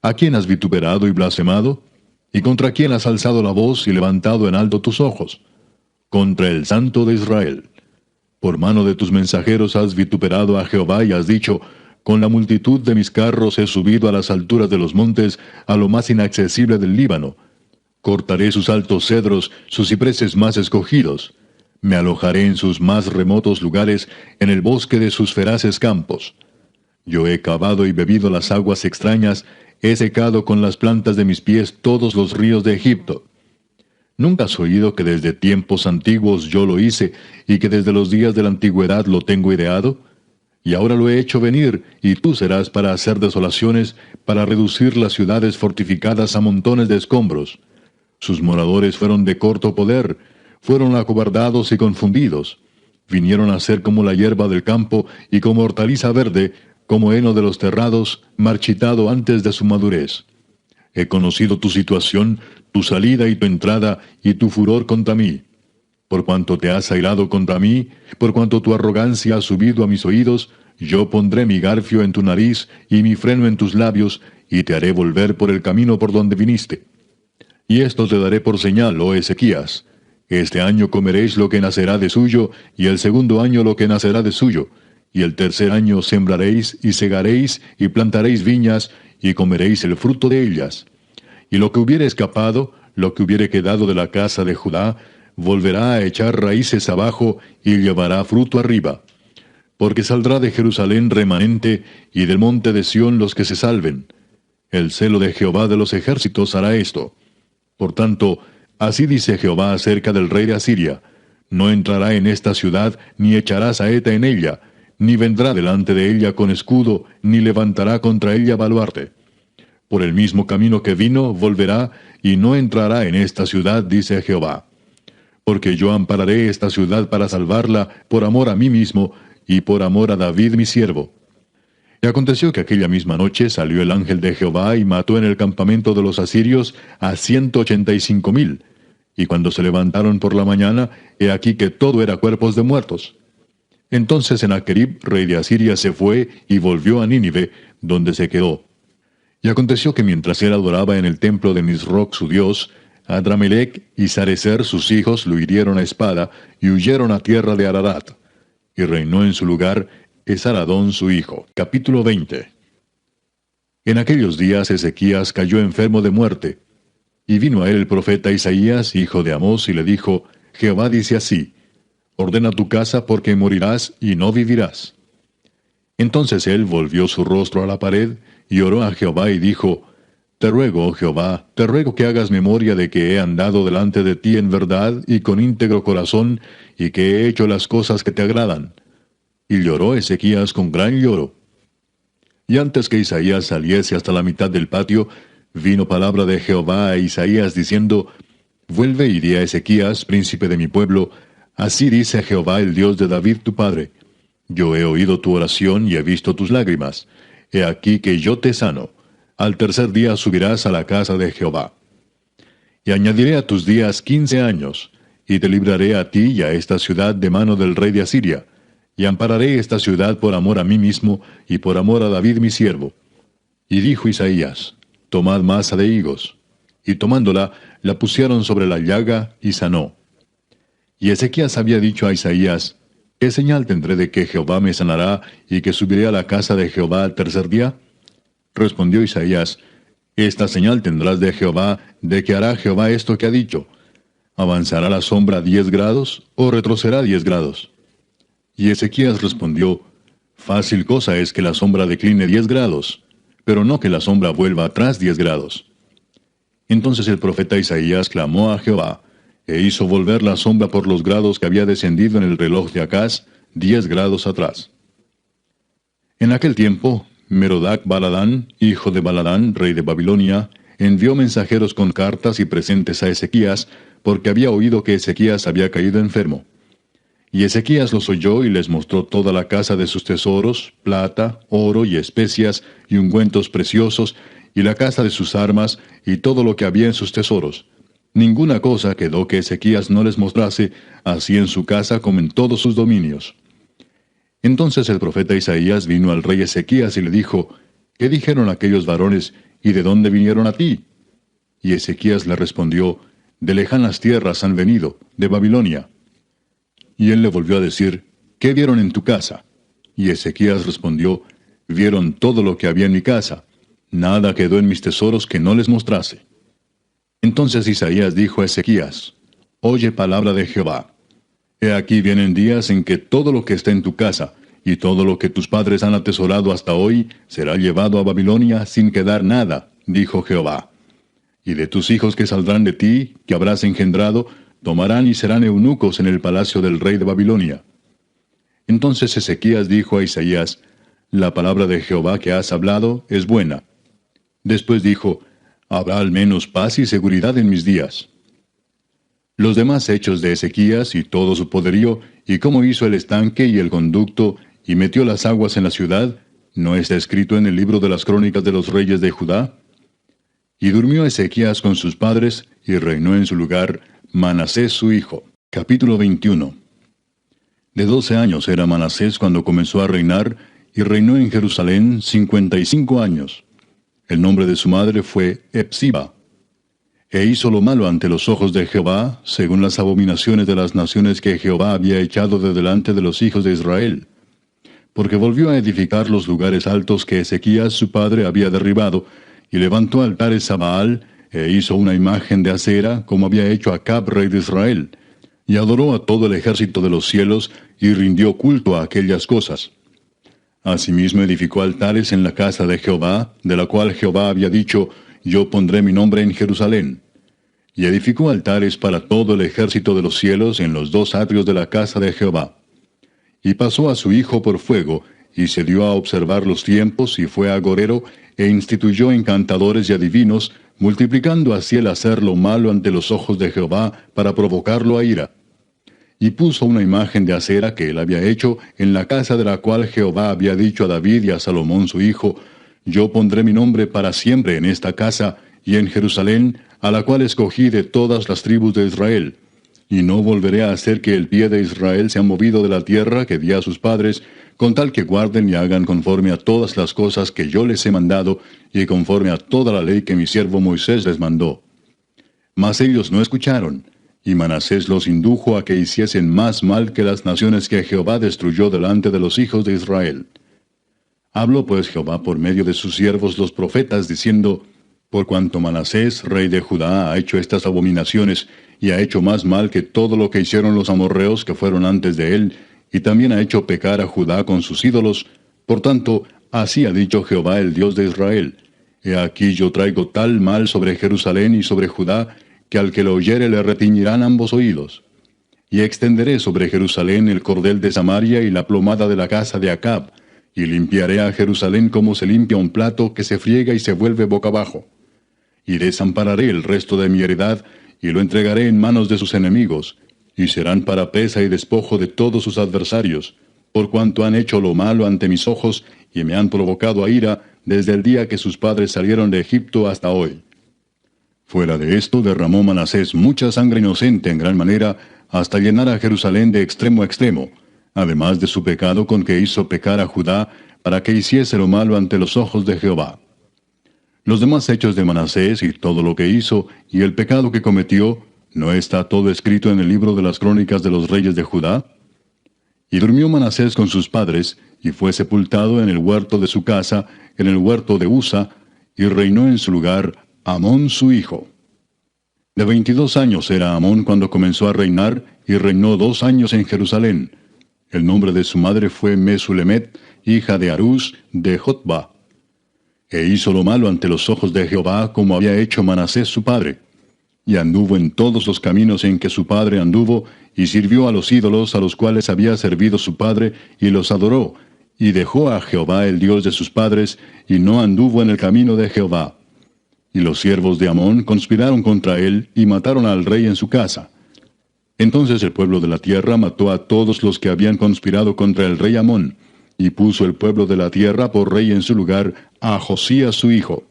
¿A quién has vituperado y blasfemado? ¿Y contra quién has alzado la voz y levantado en alto tus ojos? Contra el Santo de Israel. Por mano de tus mensajeros has vituperado a Jehová y has dicho, con la multitud de mis carros he subido a las alturas de los montes, a lo más inaccesible del Líbano. Cortaré sus altos cedros, sus cipreses más escogidos. Me alojaré en sus más remotos lugares, en el bosque de sus feraces campos. Yo he cavado y bebido las aguas extrañas, he secado con las plantas de mis pies todos los ríos de Egipto. ¿Nunca has oído que desde tiempos antiguos yo lo hice, y que desde los días de la antigüedad lo tengo ideado? Y ahora lo he hecho venir, y tú serás para hacer desolaciones, para reducir las ciudades fortificadas a montones de escombros. Sus moradores fueron de corto poder, fueron acobardados y confundidos. Vinieron a ser como la hierba del campo, y como hortaliza verde, como heno de los terrados, marchitado antes de su madurez. He conocido tu situación, tu salida y tu entrada, y tu furor contra mí. Por cuanto te has airado contra mí, por cuanto tu arrogancia ha subido a mis oídos, yo pondré mi garfio en tu nariz y mi freno en tus labios, y te haré volver por el camino por donde viniste. Y esto te daré por señal, oh Ezequías. Este año comeréis lo que nacerá de suyo, y el segundo año lo que nacerá de suyo, y el tercer año sembraréis, y segaréis, y plantaréis viñas, y comeréis el fruto de ellas. Y lo que hubiere escapado, lo que hubiere quedado de la casa de Judá, volverá a echar raíces abajo, y llevará fruto arriba. Porque saldrá de Jerusalén remanente, y del monte de Sión los que se salven. El celo de Jehová de los ejércitos hará esto. Por tanto, así dice Jehová acerca del rey de Asiria: no entrará en esta ciudad, ni echará saeta en ella, ni vendrá delante de ella con escudo, ni levantará contra ella baluarte. Por el mismo camino que vino, volverá, y no entrará en esta ciudad, dice Jehová. Porque yo ampararé esta ciudad para salvarla, por amor a mí mismo, y por amor a David mi siervo. Y aconteció que aquella misma noche salió el ángel de Jehová y mató en el campamento de los asirios a 185,000. Y cuando se levantaron por la mañana, he aquí que todo era cuerpos de muertos. Entonces Sennacherib, rey de Asiria, se fue y volvió a Nínive, donde se quedó. Y aconteció que mientras él adoraba en el templo de Nisroch su dios, Adramelech y Sarecer sus hijos lo hirieron a espada y huyeron a tierra de Ararat. Y reinó en su lugar Esaradón su hijo. Capítulo 20. En aquellos días Ezequías cayó enfermo de muerte. Y vino a él el profeta Isaías, hijo de Amós, y le dijo: Jehová dice así: ordena tu casa porque morirás y no vivirás. Entonces él volvió su rostro a la pared, y oró a Jehová y dijo: te ruego, oh Jehová, te ruego que hagas memoria de que he andado delante de ti en verdad y con íntegro corazón, y que he hecho las cosas que te agradan. Y lloró Ezequías con gran lloro. Y antes que Isaías saliese hasta la mitad del patio, vino palabra de Jehová a Isaías diciendo: vuelve y di a Ezequías, príncipe de mi pueblo: así dice Jehová, el Dios de David tu padre: yo he oído tu oración y he visto tus lágrimas. He aquí que yo te sano. Al tercer día subirás a la casa de Jehová. Y añadiré a tus días 15 años, y te libraré a ti y a esta ciudad de mano del rey de Asiria, y ampararé esta ciudad por amor a mí mismo, y por amor a David mi siervo. Y dijo Isaías: tomad masa de higos. Y tomándola, la pusieron sobre la llaga, y sanó. Y Ezequías había dicho a Isaías: ¿qué señal tendré de que Jehová me sanará, y que subiré a la casa de Jehová al tercer día? Respondió Isaías: esta señal tendrás de Jehová, de que hará Jehová esto que ha dicho: ¿avanzará la sombra 10 grados, o retrocederá 10 grados? Y Ezequías respondió: fácil cosa es que la sombra decline 10 grados, pero no que la sombra vuelva atrás 10 grados. Entonces el profeta Isaías clamó a Jehová, e hizo volver la sombra por los grados que había descendido en el reloj de Acaz, 10 grados atrás. En aquel tiempo, Merodac Baladán, hijo de Baladán, rey de Babilonia, envió mensajeros con cartas y presentes a Ezequías, porque había oído que Ezequías había caído enfermo. Y Ezequías los oyó y les mostró toda la casa de sus tesoros, plata, oro y especias, y ungüentos preciosos, y la casa de sus armas, y todo lo que había en sus tesoros. Ninguna cosa quedó que Ezequías no les mostrase, así en su casa como en todos sus dominios. Entonces el profeta Isaías vino al rey Ezequías y le dijo, ¿qué dijeron aquellos varones, y de dónde vinieron a ti? Y Ezequías le respondió, de lejanas tierras han venido, de Babilonia. Y él le volvió a decir, ¿qué vieron en tu casa? Y Ezequías respondió, vieron todo lo que había en mi casa. Nada quedó en mis tesoros que no les mostrase. Entonces Isaías dijo a Ezequías, oye palabra de Jehová. He aquí vienen días en que todo lo que está en tu casa, y todo lo que tus padres han atesorado hasta hoy, será llevado a Babilonia sin quedar nada, dijo Jehová. Y de tus hijos que saldrán de ti, que habrás engendrado, tomarán y serán eunucos en el palacio del rey de Babilonia. Entonces Ezequías dijo a Isaías, la palabra de Jehová que has hablado es buena. Después dijo, habrá al menos paz y seguridad en mis días. Los demás hechos de Ezequías y todo su poderío, y cómo hizo el estanque y el conducto, y metió las aguas en la ciudad, ¿no está escrito en el libro de las crónicas de los reyes de Judá? Y durmió Ezequías con sus padres, y reinó en su lugar Manasés su hijo. Capítulo 21. De 12 años era Manasés cuando comenzó a reinar, y reinó en Jerusalén 55 años. El nombre de su madre fue Hepsiba. E hizo lo malo ante los ojos de Jehová, según las abominaciones de las naciones que Jehová había echado de delante de los hijos de Israel. Porque volvió a edificar los lugares altos que Ezequías su padre había derribado, y levantó altares a Baal, e hizo una imagen de acera, como había hecho Acab rey de Israel, y adoró a todo el ejército de los cielos, y rindió culto a aquellas cosas. Asimismo edificó altares en la casa de Jehová, de la cual Jehová había dicho, yo pondré mi nombre en Jerusalén. Y edificó altares para todo el ejército de los cielos en los 2 atrios de la casa de Jehová. Y pasó a su hijo por fuego, y se dio a observar los tiempos, y fue agorero, e instituyó encantadores y adivinos, multiplicando así el hacer lo malo ante los ojos de Jehová, para provocarlo a ira. Y puso una imagen de acera que él había hecho en la casa de la cual Jehová había dicho a David y a Salomón su hijo, yo pondré mi nombre para siempre en esta casa, y en Jerusalén, a la cual escogí de todas las tribus de Israel. Y no volveré a hacer que el pie de Israel sea movido de la tierra que di a sus padres, con tal que guarden y hagan conforme a todas las cosas que yo les he mandado, y conforme a toda la ley que mi siervo Moisés les mandó. Mas ellos no escucharon, y Manasés los indujo a que hiciesen más mal que las naciones que Jehová destruyó delante de los hijos de Israel. Habló pues Jehová por medio de sus siervos los profetas, diciendo, por cuanto Manasés, rey de Judá, ha hecho estas abominaciones, y ha hecho más mal que todo lo que hicieron los amorreos que fueron antes de él, y también ha hecho pecar a Judá con sus ídolos, por tanto, así ha dicho Jehová el Dios de Israel, he aquí yo traigo tal mal sobre Jerusalén y sobre Judá, que al que lo oyere le retiñirán ambos oídos. Y extenderé sobre Jerusalén el cordel de Samaria y la plomada de la casa de Acab, y limpiaré a Jerusalén como se limpia un plato que se friega y se vuelve boca abajo. Y desampararé el resto de mi heredad, y lo entregaré en manos de sus enemigos, y serán para pesa y despojo de todos sus adversarios, por cuanto han hecho lo malo ante mis ojos, y me han provocado a ira, desde el día que sus padres salieron de Egipto hasta hoy. Fuera de esto derramó Manasés mucha sangre inocente en gran manera, hasta llenar a Jerusalén de extremo a extremo, además de su pecado con que hizo pecar a Judá, para que hiciese lo malo ante los ojos de Jehová. Los demás hechos de Manasés y todo lo que hizo, y el pecado que cometió, ¿no está todo escrito en el libro de las crónicas de los reyes de Judá? Y durmió Manasés con sus padres, y fue sepultado en el huerto de su casa, en el huerto de Usa, y reinó en su lugar Amón su hijo. De 22 años era Amón cuando comenzó a reinar, y reinó 2 años en Jerusalén. El nombre de su madre fue Mesulemet, hija de Harús, de Jotba. E hizo lo malo ante los ojos de Jehová, como había hecho Manasés su padre. Y anduvo en todos los caminos en que su padre anduvo, y sirvió a los ídolos a los cuales había servido su padre, y los adoró, y dejó a Jehová el Dios de sus padres, y no anduvo en el camino de Jehová. Y los siervos de Amón conspiraron contra él, y mataron al rey en su casa. Entonces el pueblo de la tierra mató a todos los que habían conspirado contra el rey Amón, y puso el pueblo de la tierra por rey en su lugar a Josías su hijo.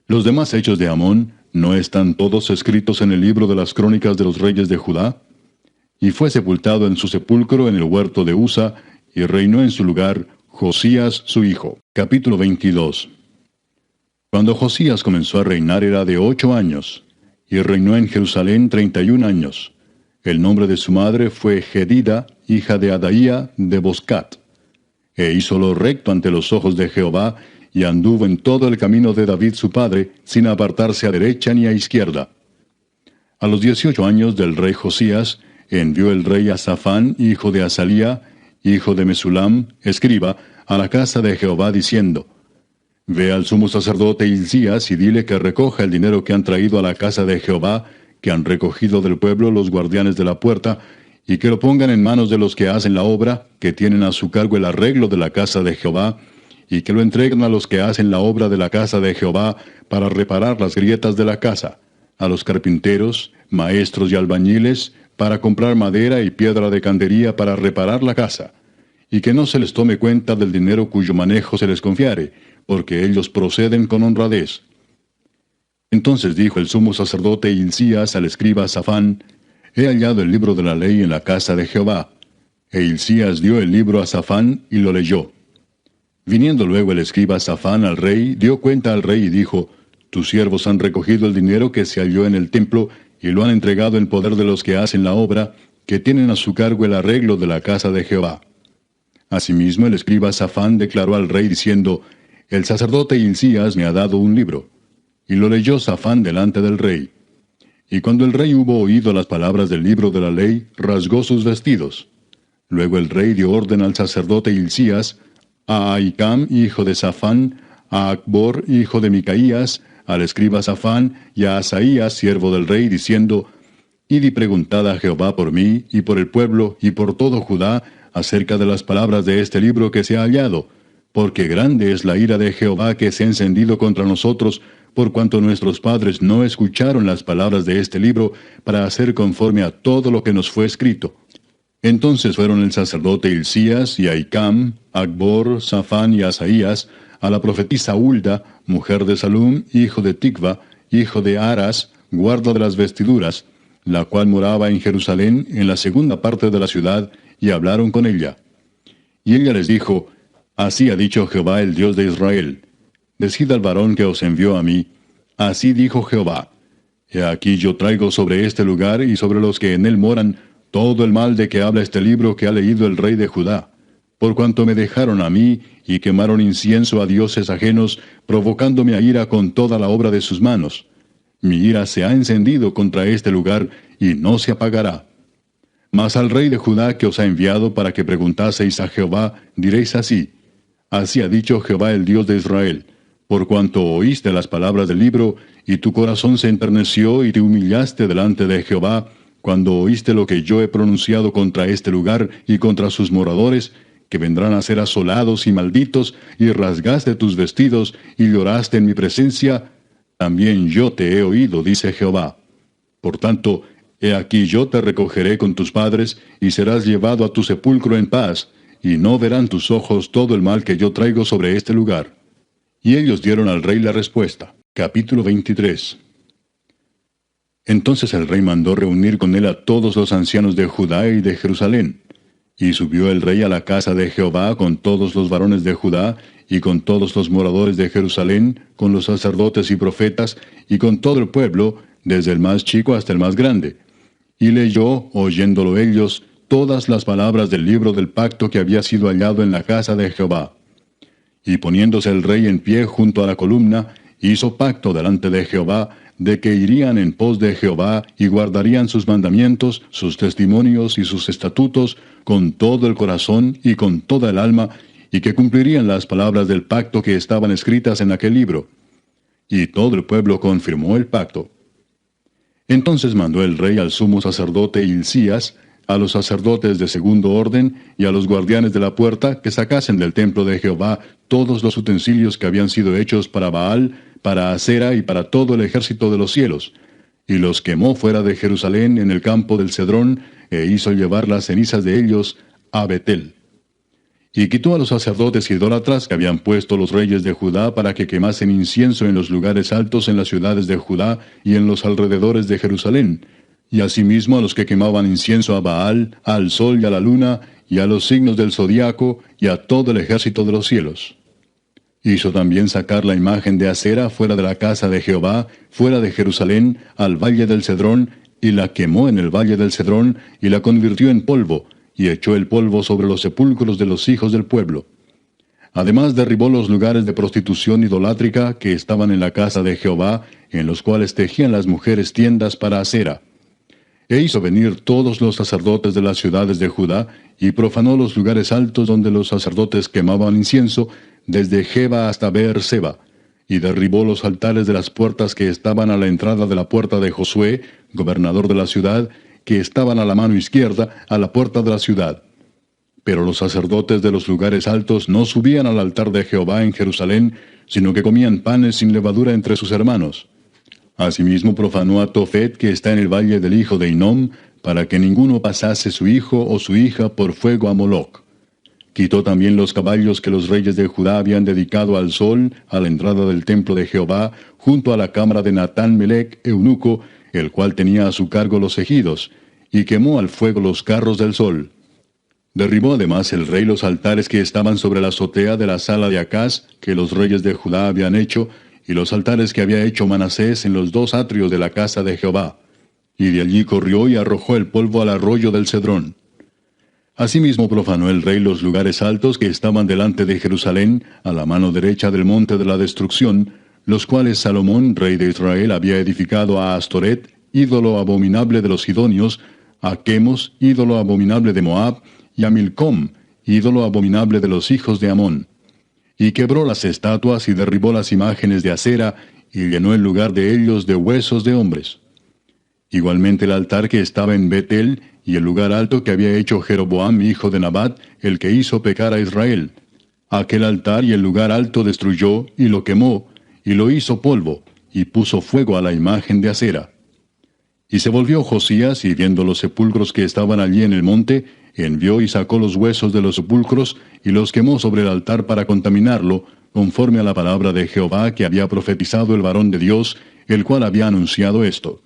Los demás hechos de Amón, ¿no están todos escritos en el libro de las crónicas de los reyes de Judá? Y fue sepultado en su sepulcro en el huerto de Usa, y reinó en su lugar Josías su hijo. Capítulo 22. Cuando Josías comenzó a reinar era de 8 años, y reinó en Jerusalén 31 años. El nombre de su madre fue Jedida, hija de Adaía de Boscat. E hizo lo recto ante los ojos de Jehová, y anduvo en todo el camino de David su padre, sin apartarse a derecha ni a izquierda. A los 18 años del rey Josías, envió el rey a Safán, hijo de Azalía, hijo de Mesulam, escriba, a la casa de Jehová, diciendo: Ve al sumo sacerdote Hilcías y dile que recoja el dinero que han traído a la casa de Jehová, que han recogido del pueblo los guardianes de la puerta, y que lo pongan en manos de los que hacen la obra, que tienen a su cargo el arreglo de la casa de Jehová, y que lo entreguen a los que hacen la obra de la casa de Jehová, para reparar las grietas de la casa, a los carpinteros, maestros y albañiles, para comprar madera y piedra de candería para reparar la casa, y que no se les tome cuenta del dinero cuyo manejo se les confiare, porque ellos proceden con honradez. Entonces dijo el sumo sacerdote Hilcías al escriba Safán: He hallado el libro de la ley en la casa de Jehová. E Hilcías dio el libro a Safán y lo leyó. Viniendo luego el escriba Safán al rey, dio cuenta al rey y dijo: Tus siervos han recogido el dinero que se halló en el templo, y lo han entregado en poder de los que hacen la obra, que tienen a su cargo el arreglo de la casa de Jehová. Asimismo el escriba Safán declaró al rey diciendo: El sacerdote Hilcías me ha dado un libro. Y lo leyó Safán delante del rey. Y cuando el rey hubo oído las palabras del libro de la ley, rasgó sus vestidos. Luego el rey dio orden al sacerdote Hilcías, a Ahicam, hijo de Safán, a Acbor, hijo de Micaías, al escriba Safán, y a Asaías, siervo del rey, diciendo: Id y preguntad a Jehová por mí, y por el pueblo, y por todo Judá, acerca de las palabras de este libro que se ha hallado, porque grande es la ira de Jehová que se ha encendido contra nosotros, por cuanto nuestros padres no escucharon las palabras de este libro, para hacer conforme a todo lo que nos fue escrito. Entonces fueron el sacerdote Hilcías y Ahicam, Acbor, Safán y Asaías, a la profetisa Hulda, mujer de Salum, hijo de Ticva, hijo de Aras, guarda de las vestiduras, la cual moraba en Jerusalén, en la segunda parte de la ciudad, y hablaron con ella. Y ella les dijo: Así ha dicho Jehová, el Dios de Israel: Decid al varón que os envió a mí: Así dijo Jehová: He aquí yo traigo sobre este lugar y sobre los que en él moran todo el mal de que habla este libro que ha leído el rey de Judá, por cuanto me dejaron a mí y quemaron incienso a dioses ajenos, provocándome a ira con toda la obra de sus manos. Mi ira se ha encendido contra este lugar y no se apagará. Mas al rey de Judá que os ha enviado para que preguntaseis a Jehová, diréis así: Así ha dicho Jehová, el Dios de Israel: Por cuanto oíste las palabras del libro, y tu corazón se enterneció y te humillaste delante de Jehová, cuando oíste lo que yo he pronunciado contra este lugar y contra sus moradores, que vendrán a ser asolados y malditos, y rasgaste tus vestidos y lloraste en mi presencia, también yo te he oído, dice Jehová. Por tanto, he aquí yo te recogeré con tus padres, y serás llevado a tu sepulcro en paz, y no verán tus ojos todo el mal que yo traigo sobre este lugar. Y ellos dieron al rey la respuesta. Capítulo 23. Entonces el rey mandó reunir con él a todos los ancianos de Judá y de Jerusalén. Y subió el rey a la casa de Jehová con todos los varones de Judá, y con todos los moradores de Jerusalén, con los sacerdotes y profetas, y con todo el pueblo, desde el más chico hasta el más grande. Y leyó, oyéndolo ellos, todas las palabras del libro del pacto que había sido hallado en la casa de Jehová. Y poniéndose el rey en pie junto a la columna, hizo pacto delante de Jehová, de que irían en pos de Jehová y guardarían sus mandamientos, sus testimonios y sus estatutos con todo el corazón y con toda el alma, y que cumplirían las palabras del pacto que estaban escritas en aquel libro. Y todo el pueblo confirmó el pacto. Entonces mandó el rey al sumo sacerdote Hilcías, a los sacerdotes de segundo orden y a los guardianes de la puerta, que sacasen del templo de Jehová todos los utensilios que habían sido hechos para Baal, para Asera y para todo el ejército de los cielos, y los quemó fuera de Jerusalén en el campo del Cedrón, e hizo llevar las cenizas de ellos a Betel. Y quitó a los sacerdotes idólatras que habían puesto los reyes de Judá para que quemasen incienso en los lugares altos en las ciudades de Judá y en los alrededores de Jerusalén, y asimismo a los que quemaban incienso a Baal, al sol y a la luna, y a los signos del zodiaco, y a todo el ejército de los cielos. Hizo también sacar la imagen de Acera fuera de la casa de Jehová, fuera de Jerusalén, al valle del Cedrón, y la quemó en el valle del Cedrón, y la convirtió en polvo, y echó el polvo sobre los sepulcros de los hijos del pueblo. Además derribó los lugares de prostitución idolátrica que estaban en la casa de Jehová, en los cuales tejían las mujeres tiendas para Acera. E hizo venir todos los sacerdotes de las ciudades de Judá, y profanó los lugares altos donde los sacerdotes quemaban incienso, desde Geba hasta Beer-seba, y derribó los altares de las puertas que estaban a la entrada de la puerta de Josué, gobernador de la ciudad, que estaban a la mano izquierda, a la puerta de la ciudad. Pero los sacerdotes de los lugares altos no subían al altar de Jehová en Jerusalén, sino que comían panes sin levadura entre sus hermanos. Asimismo profanó a Tofet, que está en el valle del hijo de Hinnom, para que ninguno pasase su hijo o su hija por fuego a Moloc. Quitó también los caballos que los reyes de Judá habían dedicado al sol, a la entrada del templo de Jehová, junto a la cámara de Natán-Melec, eunuco, el cual tenía a su cargo los ejidos, y quemó al fuego los carros del sol. Derribó además el rey los altares que estaban sobre la azotea de la sala de Acaz, que los reyes de Judá habían hecho, y los altares que había hecho Manasés en los dos atrios de la casa de Jehová. Y de allí corrió y arrojó el polvo al arroyo del Cedrón. Asimismo profanó el rey los lugares altos que estaban delante de Jerusalén, a la mano derecha del monte de la destrucción, los cuales Salomón, rey de Israel, había edificado a Astoret, ídolo abominable de los sidonios, a Quemos, ídolo abominable de Moab, y a Milcom, ídolo abominable de los hijos de Amón. Y quebró las estatuas y derribó las imágenes de acera, y llenó el lugar de ellos de huesos de hombres. Igualmente el altar que estaba en Betel, y el lugar alto que había hecho Jeroboam, hijo de Nabat, el que hizo pecar a Israel. Aquel altar y el lugar alto destruyó, y lo quemó, y lo hizo polvo, y puso fuego a la imagen de acera. Y se volvió Josías, y viendo los sepulcros que estaban allí en el monte, envió y sacó los huesos de los sepulcros, y los quemó sobre el altar para contaminarlo, conforme a la palabra de Jehová que había profetizado el varón de Dios, el cual había anunciado esto.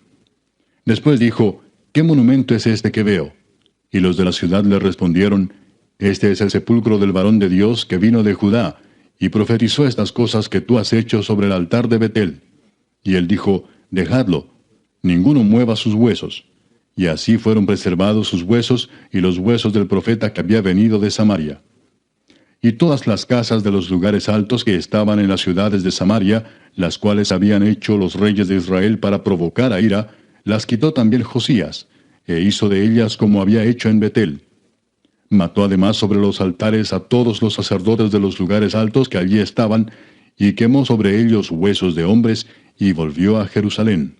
Después dijo, ¿qué monumento es este que veo? Y los de la ciudad le respondieron, este es el sepulcro del varón de Dios que vino de Judá, y profetizó estas cosas que tú has hecho sobre el altar de Betel. Y él dijo, dejadlo, ninguno mueva sus huesos. Y así fueron preservados sus huesos y los huesos del profeta que había venido de Samaria. Y todas las casas de los lugares altos que estaban en las ciudades de Samaria, las cuales habían hecho los reyes de Israel para provocar a ira, las quitó también Josías, e hizo de ellas como había hecho en Betel. Mató además sobre los altares a todos los sacerdotes de los lugares altos que allí estaban, y quemó sobre ellos huesos de hombres, y volvió a Jerusalén.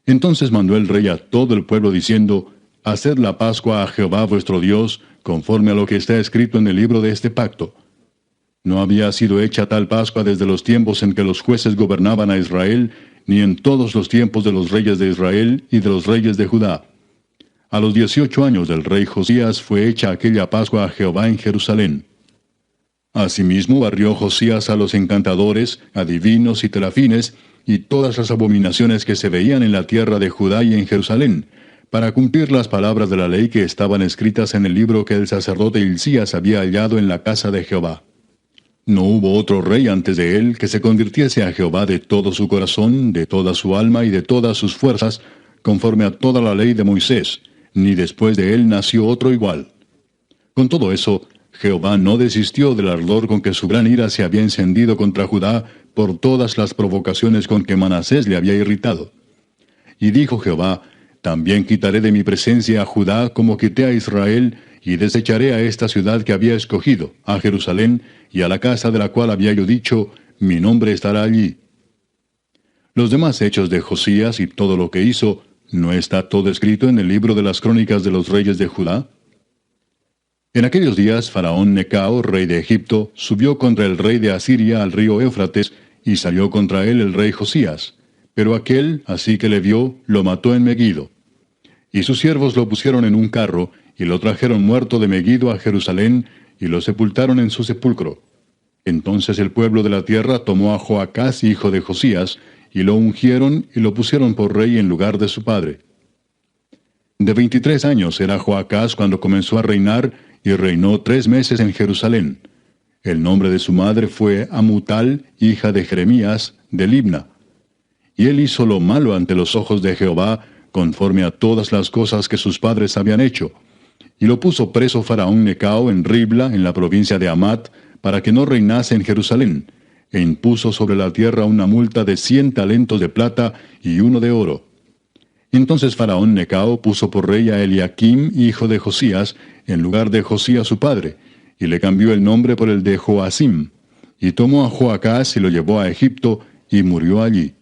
Entonces mandó el rey a todo el pueblo diciendo, haced la Pascua a Jehová vuestro Dios, conforme a lo que está escrito en el libro de este pacto. No había sido hecha tal Pascua desde los tiempos en que los jueces gobernaban a Israel, ni en todos los tiempos de los reyes de Israel y de los reyes de Judá. A los 18 años del rey Josías fue hecha aquella Pascua a Jehová en Jerusalén. Asimismo barrió Josías a los encantadores, adivinos y terafines, y todas las abominaciones que se veían en la tierra de Judá y en Jerusalén, para cumplir las palabras de la ley que estaban escritas en el libro que el sacerdote Hilcías había hallado en la casa de Jehová. No hubo otro rey antes de él que se convirtiese a Jehová de todo su corazón, de toda su alma y de todas sus fuerzas, conforme a toda la ley de Moisés, ni después de él nació otro igual. Con todo eso, Jehová no desistió del ardor con que su gran ira se había encendido contra Judá por todas las provocaciones con que Manasés le había irritado. Y dijo Jehová, también quitaré de mi presencia a Judá como quité a Israel, y desecharé a esta ciudad que había escogido, a Jerusalén, y a la casa de la cual había yo dicho, mi nombre estará allí. Los demás hechos de Josías y todo lo que hizo, ¿no está todo escrito en el libro de las crónicas de los reyes de Judá? En aquellos días, Faraón Necao, rey de Egipto, subió contra el rey de Asiria al río Éufrates, y salió contra él el rey Josías. Pero aquél, así que le vio, lo mató en Megido. Y sus siervos lo pusieron en un carro, y lo trajeron muerto de Megido a Jerusalén, y lo sepultaron en su sepulcro. Entonces el pueblo de la tierra tomó a Joacás, hijo de Josías, y lo ungieron y lo pusieron por rey en lugar de su padre. De 23 años era Joacás cuando comenzó a reinar, y reinó 3 meses en Jerusalén. El nombre de su madre fue Amutal, hija de Jeremías, de Libna. Y él hizo lo malo ante los ojos de Jehová, conforme a todas las cosas que sus padres habían hecho. Y lo puso preso Faraón Necao en Ribla, en la provincia de Amat, para que no reinase en Jerusalén, e impuso sobre la tierra una multa de 100 talentos de plata y 1 de oro. Entonces Faraón Necao puso por rey a Eliakim, hijo de Josías, en lugar de Josías su padre, y le cambió el nombre por el de Joacim, y tomó a Joacás y lo llevó a Egipto, y murió allí.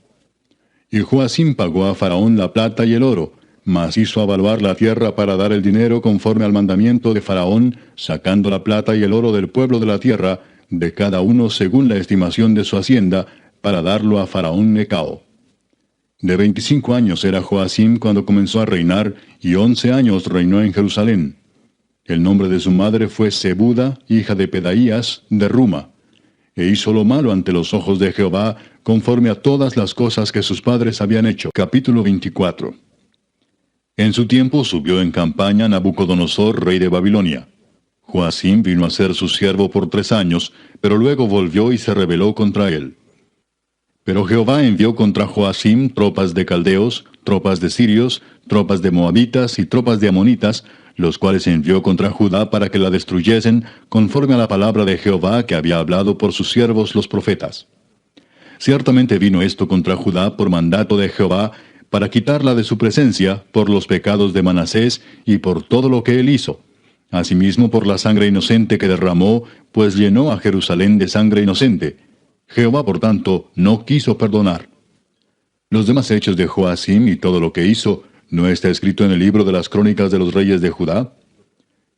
Y Joacim pagó a Faraón la plata y el oro, mas hizo avaluar la tierra para dar el dinero conforme al mandamiento de Faraón, sacando la plata y el oro del pueblo de la tierra, de cada uno según la estimación de su hacienda, para darlo a Faraón Necao. De 25 años era Joacim cuando comenzó a reinar, y 11 años reinó en Jerusalén. El nombre de su madre fue Zebuda, hija de Pedaías, de Ruma. E hizo lo malo ante los ojos de Jehová, conforme a todas las cosas que sus padres habían hecho. Capítulo 24. En su tiempo subió en campaña Nabucodonosor, rey de Babilonia. Joacim vino a ser su siervo por 3 años, pero luego volvió y se rebeló contra él. Pero Jehová envió contra Joacim tropas de caldeos, tropas de sirios, tropas de moabitas y tropas de amonitas, los cuales envió contra Judá para que la destruyesen, conforme a la palabra de Jehová que había hablado por sus siervos los profetas. Ciertamente vino esto contra Judá por mandato de Jehová, para quitarla de su presencia por los pecados de Manasés y por todo lo que él hizo. Asimismo por la sangre inocente que derramó, pues llenó a Jerusalén de sangre inocente. Jehová, por tanto, no quiso perdonar. Los demás hechos de Joacim y todo lo que hizo, ¿no está escrito en el libro de las crónicas de los reyes de Judá?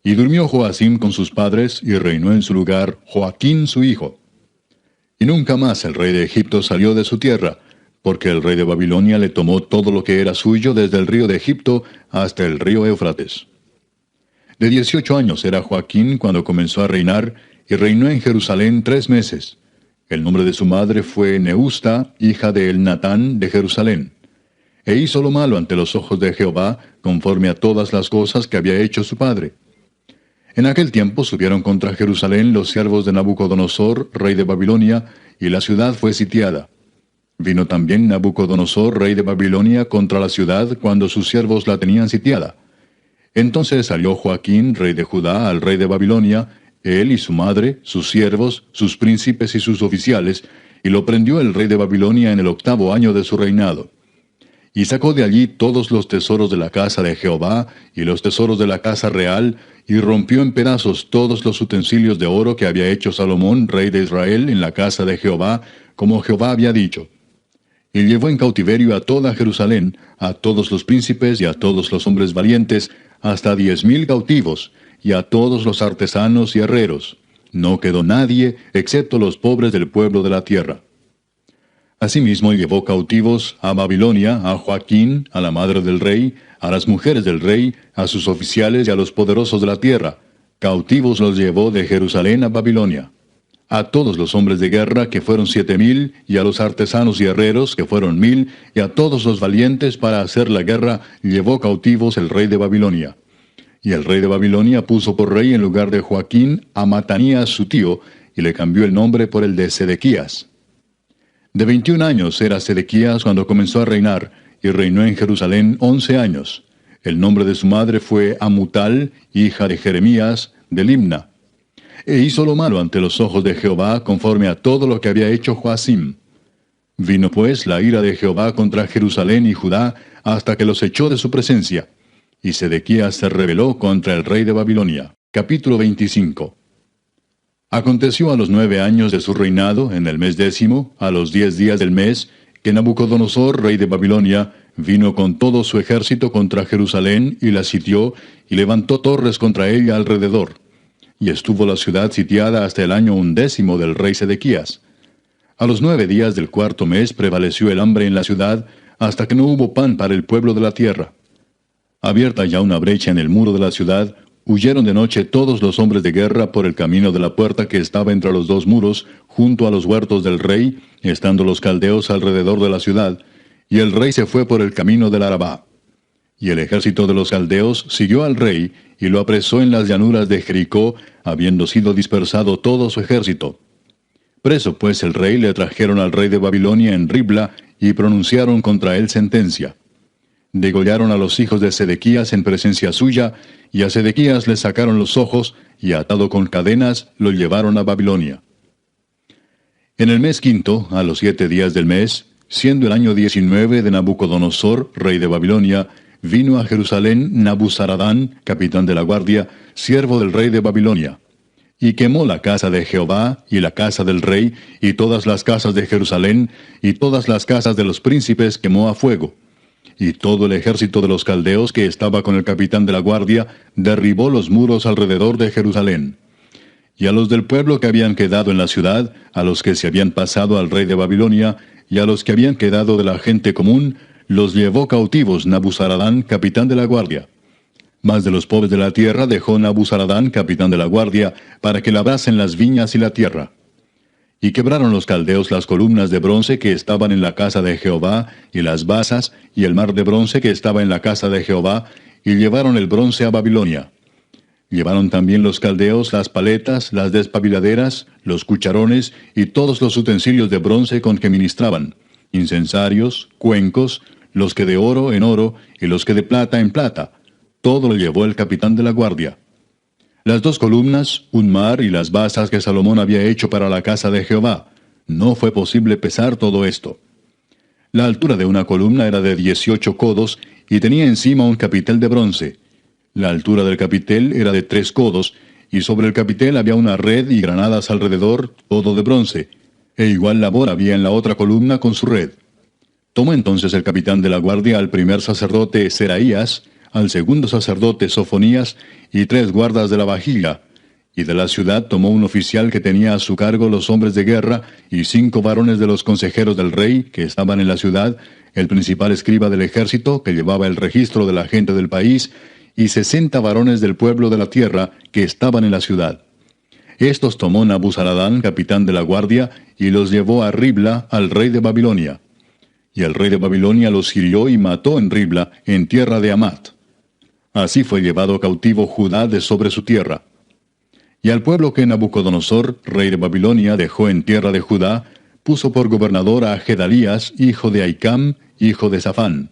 Y durmió Joacim con sus padres, y reinó en su lugar Joaquín su hijo. Y nunca más el rey de Egipto salió de su tierra, porque el rey de Babilonia le tomó todo lo que era suyo desde el río de Egipto hasta el río Éufrates. De 18 años era Joaquín cuando comenzó a reinar, y reinó en Jerusalén 3 meses. El nombre de su madre fue Neusta, hija de Elnatán de Jerusalén. E hizo lo malo ante los ojos de Jehová, conforme a todas las cosas que había hecho su padre. En aquel tiempo subieron contra Jerusalén los siervos de Nabucodonosor, rey de Babilonia, y la ciudad fue sitiada. Vino también Nabucodonosor, rey de Babilonia, contra la ciudad cuando sus siervos la tenían sitiada. Entonces salió Joaquín, rey de Judá, al rey de Babilonia, él y su madre, sus siervos, sus príncipes y sus oficiales, y lo prendió el rey de Babilonia en el 8º año de su reinado. Y sacó de allí todos los tesoros de la casa de Jehová, y los tesoros de la casa real, y rompió en pedazos todos los utensilios de oro que había hecho Salomón, rey de Israel, en la casa de Jehová, como Jehová había dicho. Y llevó en cautiverio a toda Jerusalén, a todos los príncipes y a todos los hombres valientes, hasta 10,000 cautivos, y a todos los artesanos y herreros. No quedó nadie, excepto los pobres del pueblo de la tierra. Asimismo llevó cautivos a Babilonia, a Joaquín, a la madre del rey, a las mujeres del rey, a sus oficiales y a los poderosos de la tierra. Cautivos los llevó de Jerusalén a Babilonia. A todos los hombres de guerra, que fueron 7,000, y a los artesanos y herreros, que fueron 1,000, y a todos los valientes para hacer la guerra, llevó cautivos el rey de Babilonia. Y el rey de Babilonia puso por rey en lugar de Joaquín a Matanías su tío, y le cambió el nombre por el de Sedequías. De 21 años era Sedequías cuando comenzó a reinar, y reinó en Jerusalén 11 años. El nombre de su madre fue Amutal, hija de Jeremías, de Libna. E hizo lo malo ante los ojos de Jehová, conforme a todo lo que había hecho Joacim. Vino pues la ira de Jehová contra Jerusalén y Judá, hasta que los echó de su presencia. Y Sedequías se rebeló contra el rey de Babilonia. Capítulo 25. Aconteció a los 9 años de su reinado, en el mes 10, a los 10 días del mes, que Nabucodonosor, rey de Babilonia, vino con todo su ejército contra Jerusalén, y la sitió, y levantó torres contra ella alrededor. Y estuvo la ciudad sitiada hasta el año 11 del rey Sedequías. A los 9 días del 4º mes prevaleció el hambre en la ciudad, hasta que no hubo pan para el pueblo de la tierra. Abierta ya una brecha en el muro de la ciudad, Huyeron de noche todos los hombres de guerra por el camino de la puerta que estaba entre los dos muros, junto a los huertos del rey, estando los caldeos alrededor de la ciudad, y el rey se fue por el camino del Arabá. Y el ejército de los caldeos siguió al rey, y lo apresó en las llanuras de Jericó, habiendo sido dispersado todo su ejército. Preso pues el rey le trajeron al rey de Babilonia en Ribla, y pronunciaron contra él sentencia. Degollaron a los hijos de Sedequías en presencia suya, y a Sedequías le sacaron los ojos, y atado con cadenas, lo llevaron a Babilonia. En el mes quinto, a los 7 días del mes, siendo el año 19 de Nabucodonosor, rey de Babilonia, vino a Jerusalén Nabuzaradán, capitán de la guardia, siervo del rey de Babilonia, y quemó la casa de Jehová, y la casa del rey, y todas las casas de Jerusalén, y todas las casas de los príncipes quemó a fuego. Y todo el ejército de los caldeos que estaba con el capitán de la guardia derribó los muros alrededor de Jerusalén. Y a los del pueblo que habían quedado en la ciudad, a los que se habían pasado al rey de Babilonia, y a los que habían quedado de la gente común, los llevó cautivos Nabuzaradán, capitán de la guardia. Mas de los pobres de la tierra dejó Nabuzaradán, capitán de la guardia, para que labrasen las viñas y la tierra. Y quebraron los caldeos las columnas de bronce que estaban en la casa de Jehová, y las basas, y el mar de bronce que estaba en la casa de Jehová, y llevaron el bronce a Babilonia. Llevaron también los caldeos las paletas, las despabiladeras, los cucharones, y todos los utensilios de bronce con que ministraban, incensarios, cuencos, los que de oro en oro, y los que de plata en plata. Todo lo llevó el capitán de la guardia. Las 2 columnas, un mar y las basas que Salomón había hecho para la casa de Jehová. No fue posible pesar todo esto. La altura de una columna era de 18 codos, y tenía encima un capitel de bronce. La altura del capitel era de 3 codos, y sobre el capitel había una red y granadas alrededor, todo de bronce, e igual labor había en la otra columna con su red. Tomó entonces el capitán de la guardia al primer sacerdote Seraías, al segundo sacerdote Sofonías, y 3 guardas de la vajilla, y de la ciudad tomó un oficial que tenía a su cargo los hombres de guerra, y 5 varones de los consejeros del rey, que estaban en la ciudad, el principal escriba del ejército, que llevaba el registro de la gente del país, y 60 varones del pueblo de la tierra, que estaban en la ciudad. Estos tomó Nabuzaradán, capitán de la guardia, y los llevó a Ribla, al rey de Babilonia. Y el rey de Babilonia los hirió y mató en Ribla, en tierra de Amat. Así fue llevado cautivo Judá de sobre su tierra. Y al pueblo que Nabucodonosor, rey de Babilonia, dejó en tierra de Judá, puso por gobernador a Gedalías, hijo de Ahicam, hijo de Safán.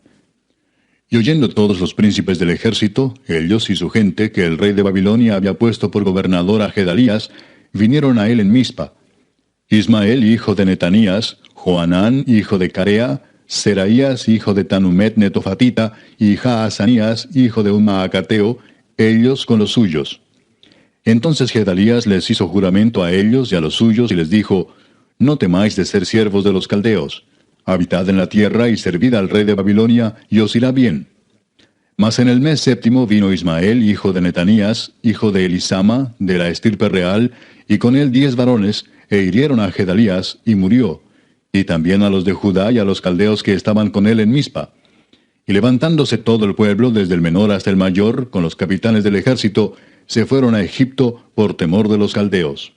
Y oyendo todos los príncipes del ejército, ellos y su gente, que el rey de Babilonia había puesto por gobernador a Gedalías, vinieron a él en Mizpa. Ismael, hijo de Netanías, Joanán, hijo de Carea, Seraías, hijo de Tanumet Netofatita, y Jaazanías, hijo de un Maacateo, ellos con los suyos. Entonces Gedalías les hizo juramento a ellos y a los suyos, y les dijo: No temáis de ser siervos de los caldeos. Habitad en la tierra y servid al rey de Babilonia, y os irá bien. Mas en el mes 7 vino Ismael, hijo de Netanías, hijo de Elisama, de la estirpe real, y con él 10 varones, e hirieron a Gedalías, y murió, y también a los de Judá y a los caldeos que estaban con él en Mizpa. Y levantándose todo el pueblo, desde el menor hasta el mayor, con los capitanes del ejército, se fueron a Egipto por temor de los caldeos.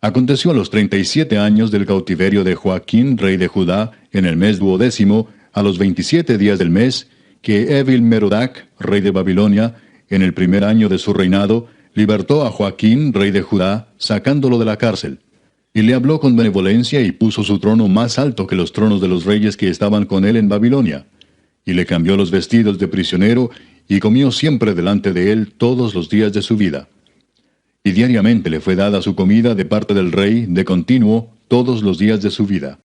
Aconteció a los 37 años del cautiverio de Joaquín, rey de Judá, en el mes 12, a los 27 días del mes, que Evil-Merodach, rey de Babilonia, en el primer año de su reinado, libertó a Joaquín, rey de Judá, sacándolo de la cárcel. Y le habló con benevolencia y puso su trono más alto que los tronos de los reyes que estaban con él en Babilonia. Y le cambió los vestidos de prisionero, y comió siempre delante de él todos los días de su vida. Y diariamente le fue dada su comida de parte del rey de continuo todos los días de su vida.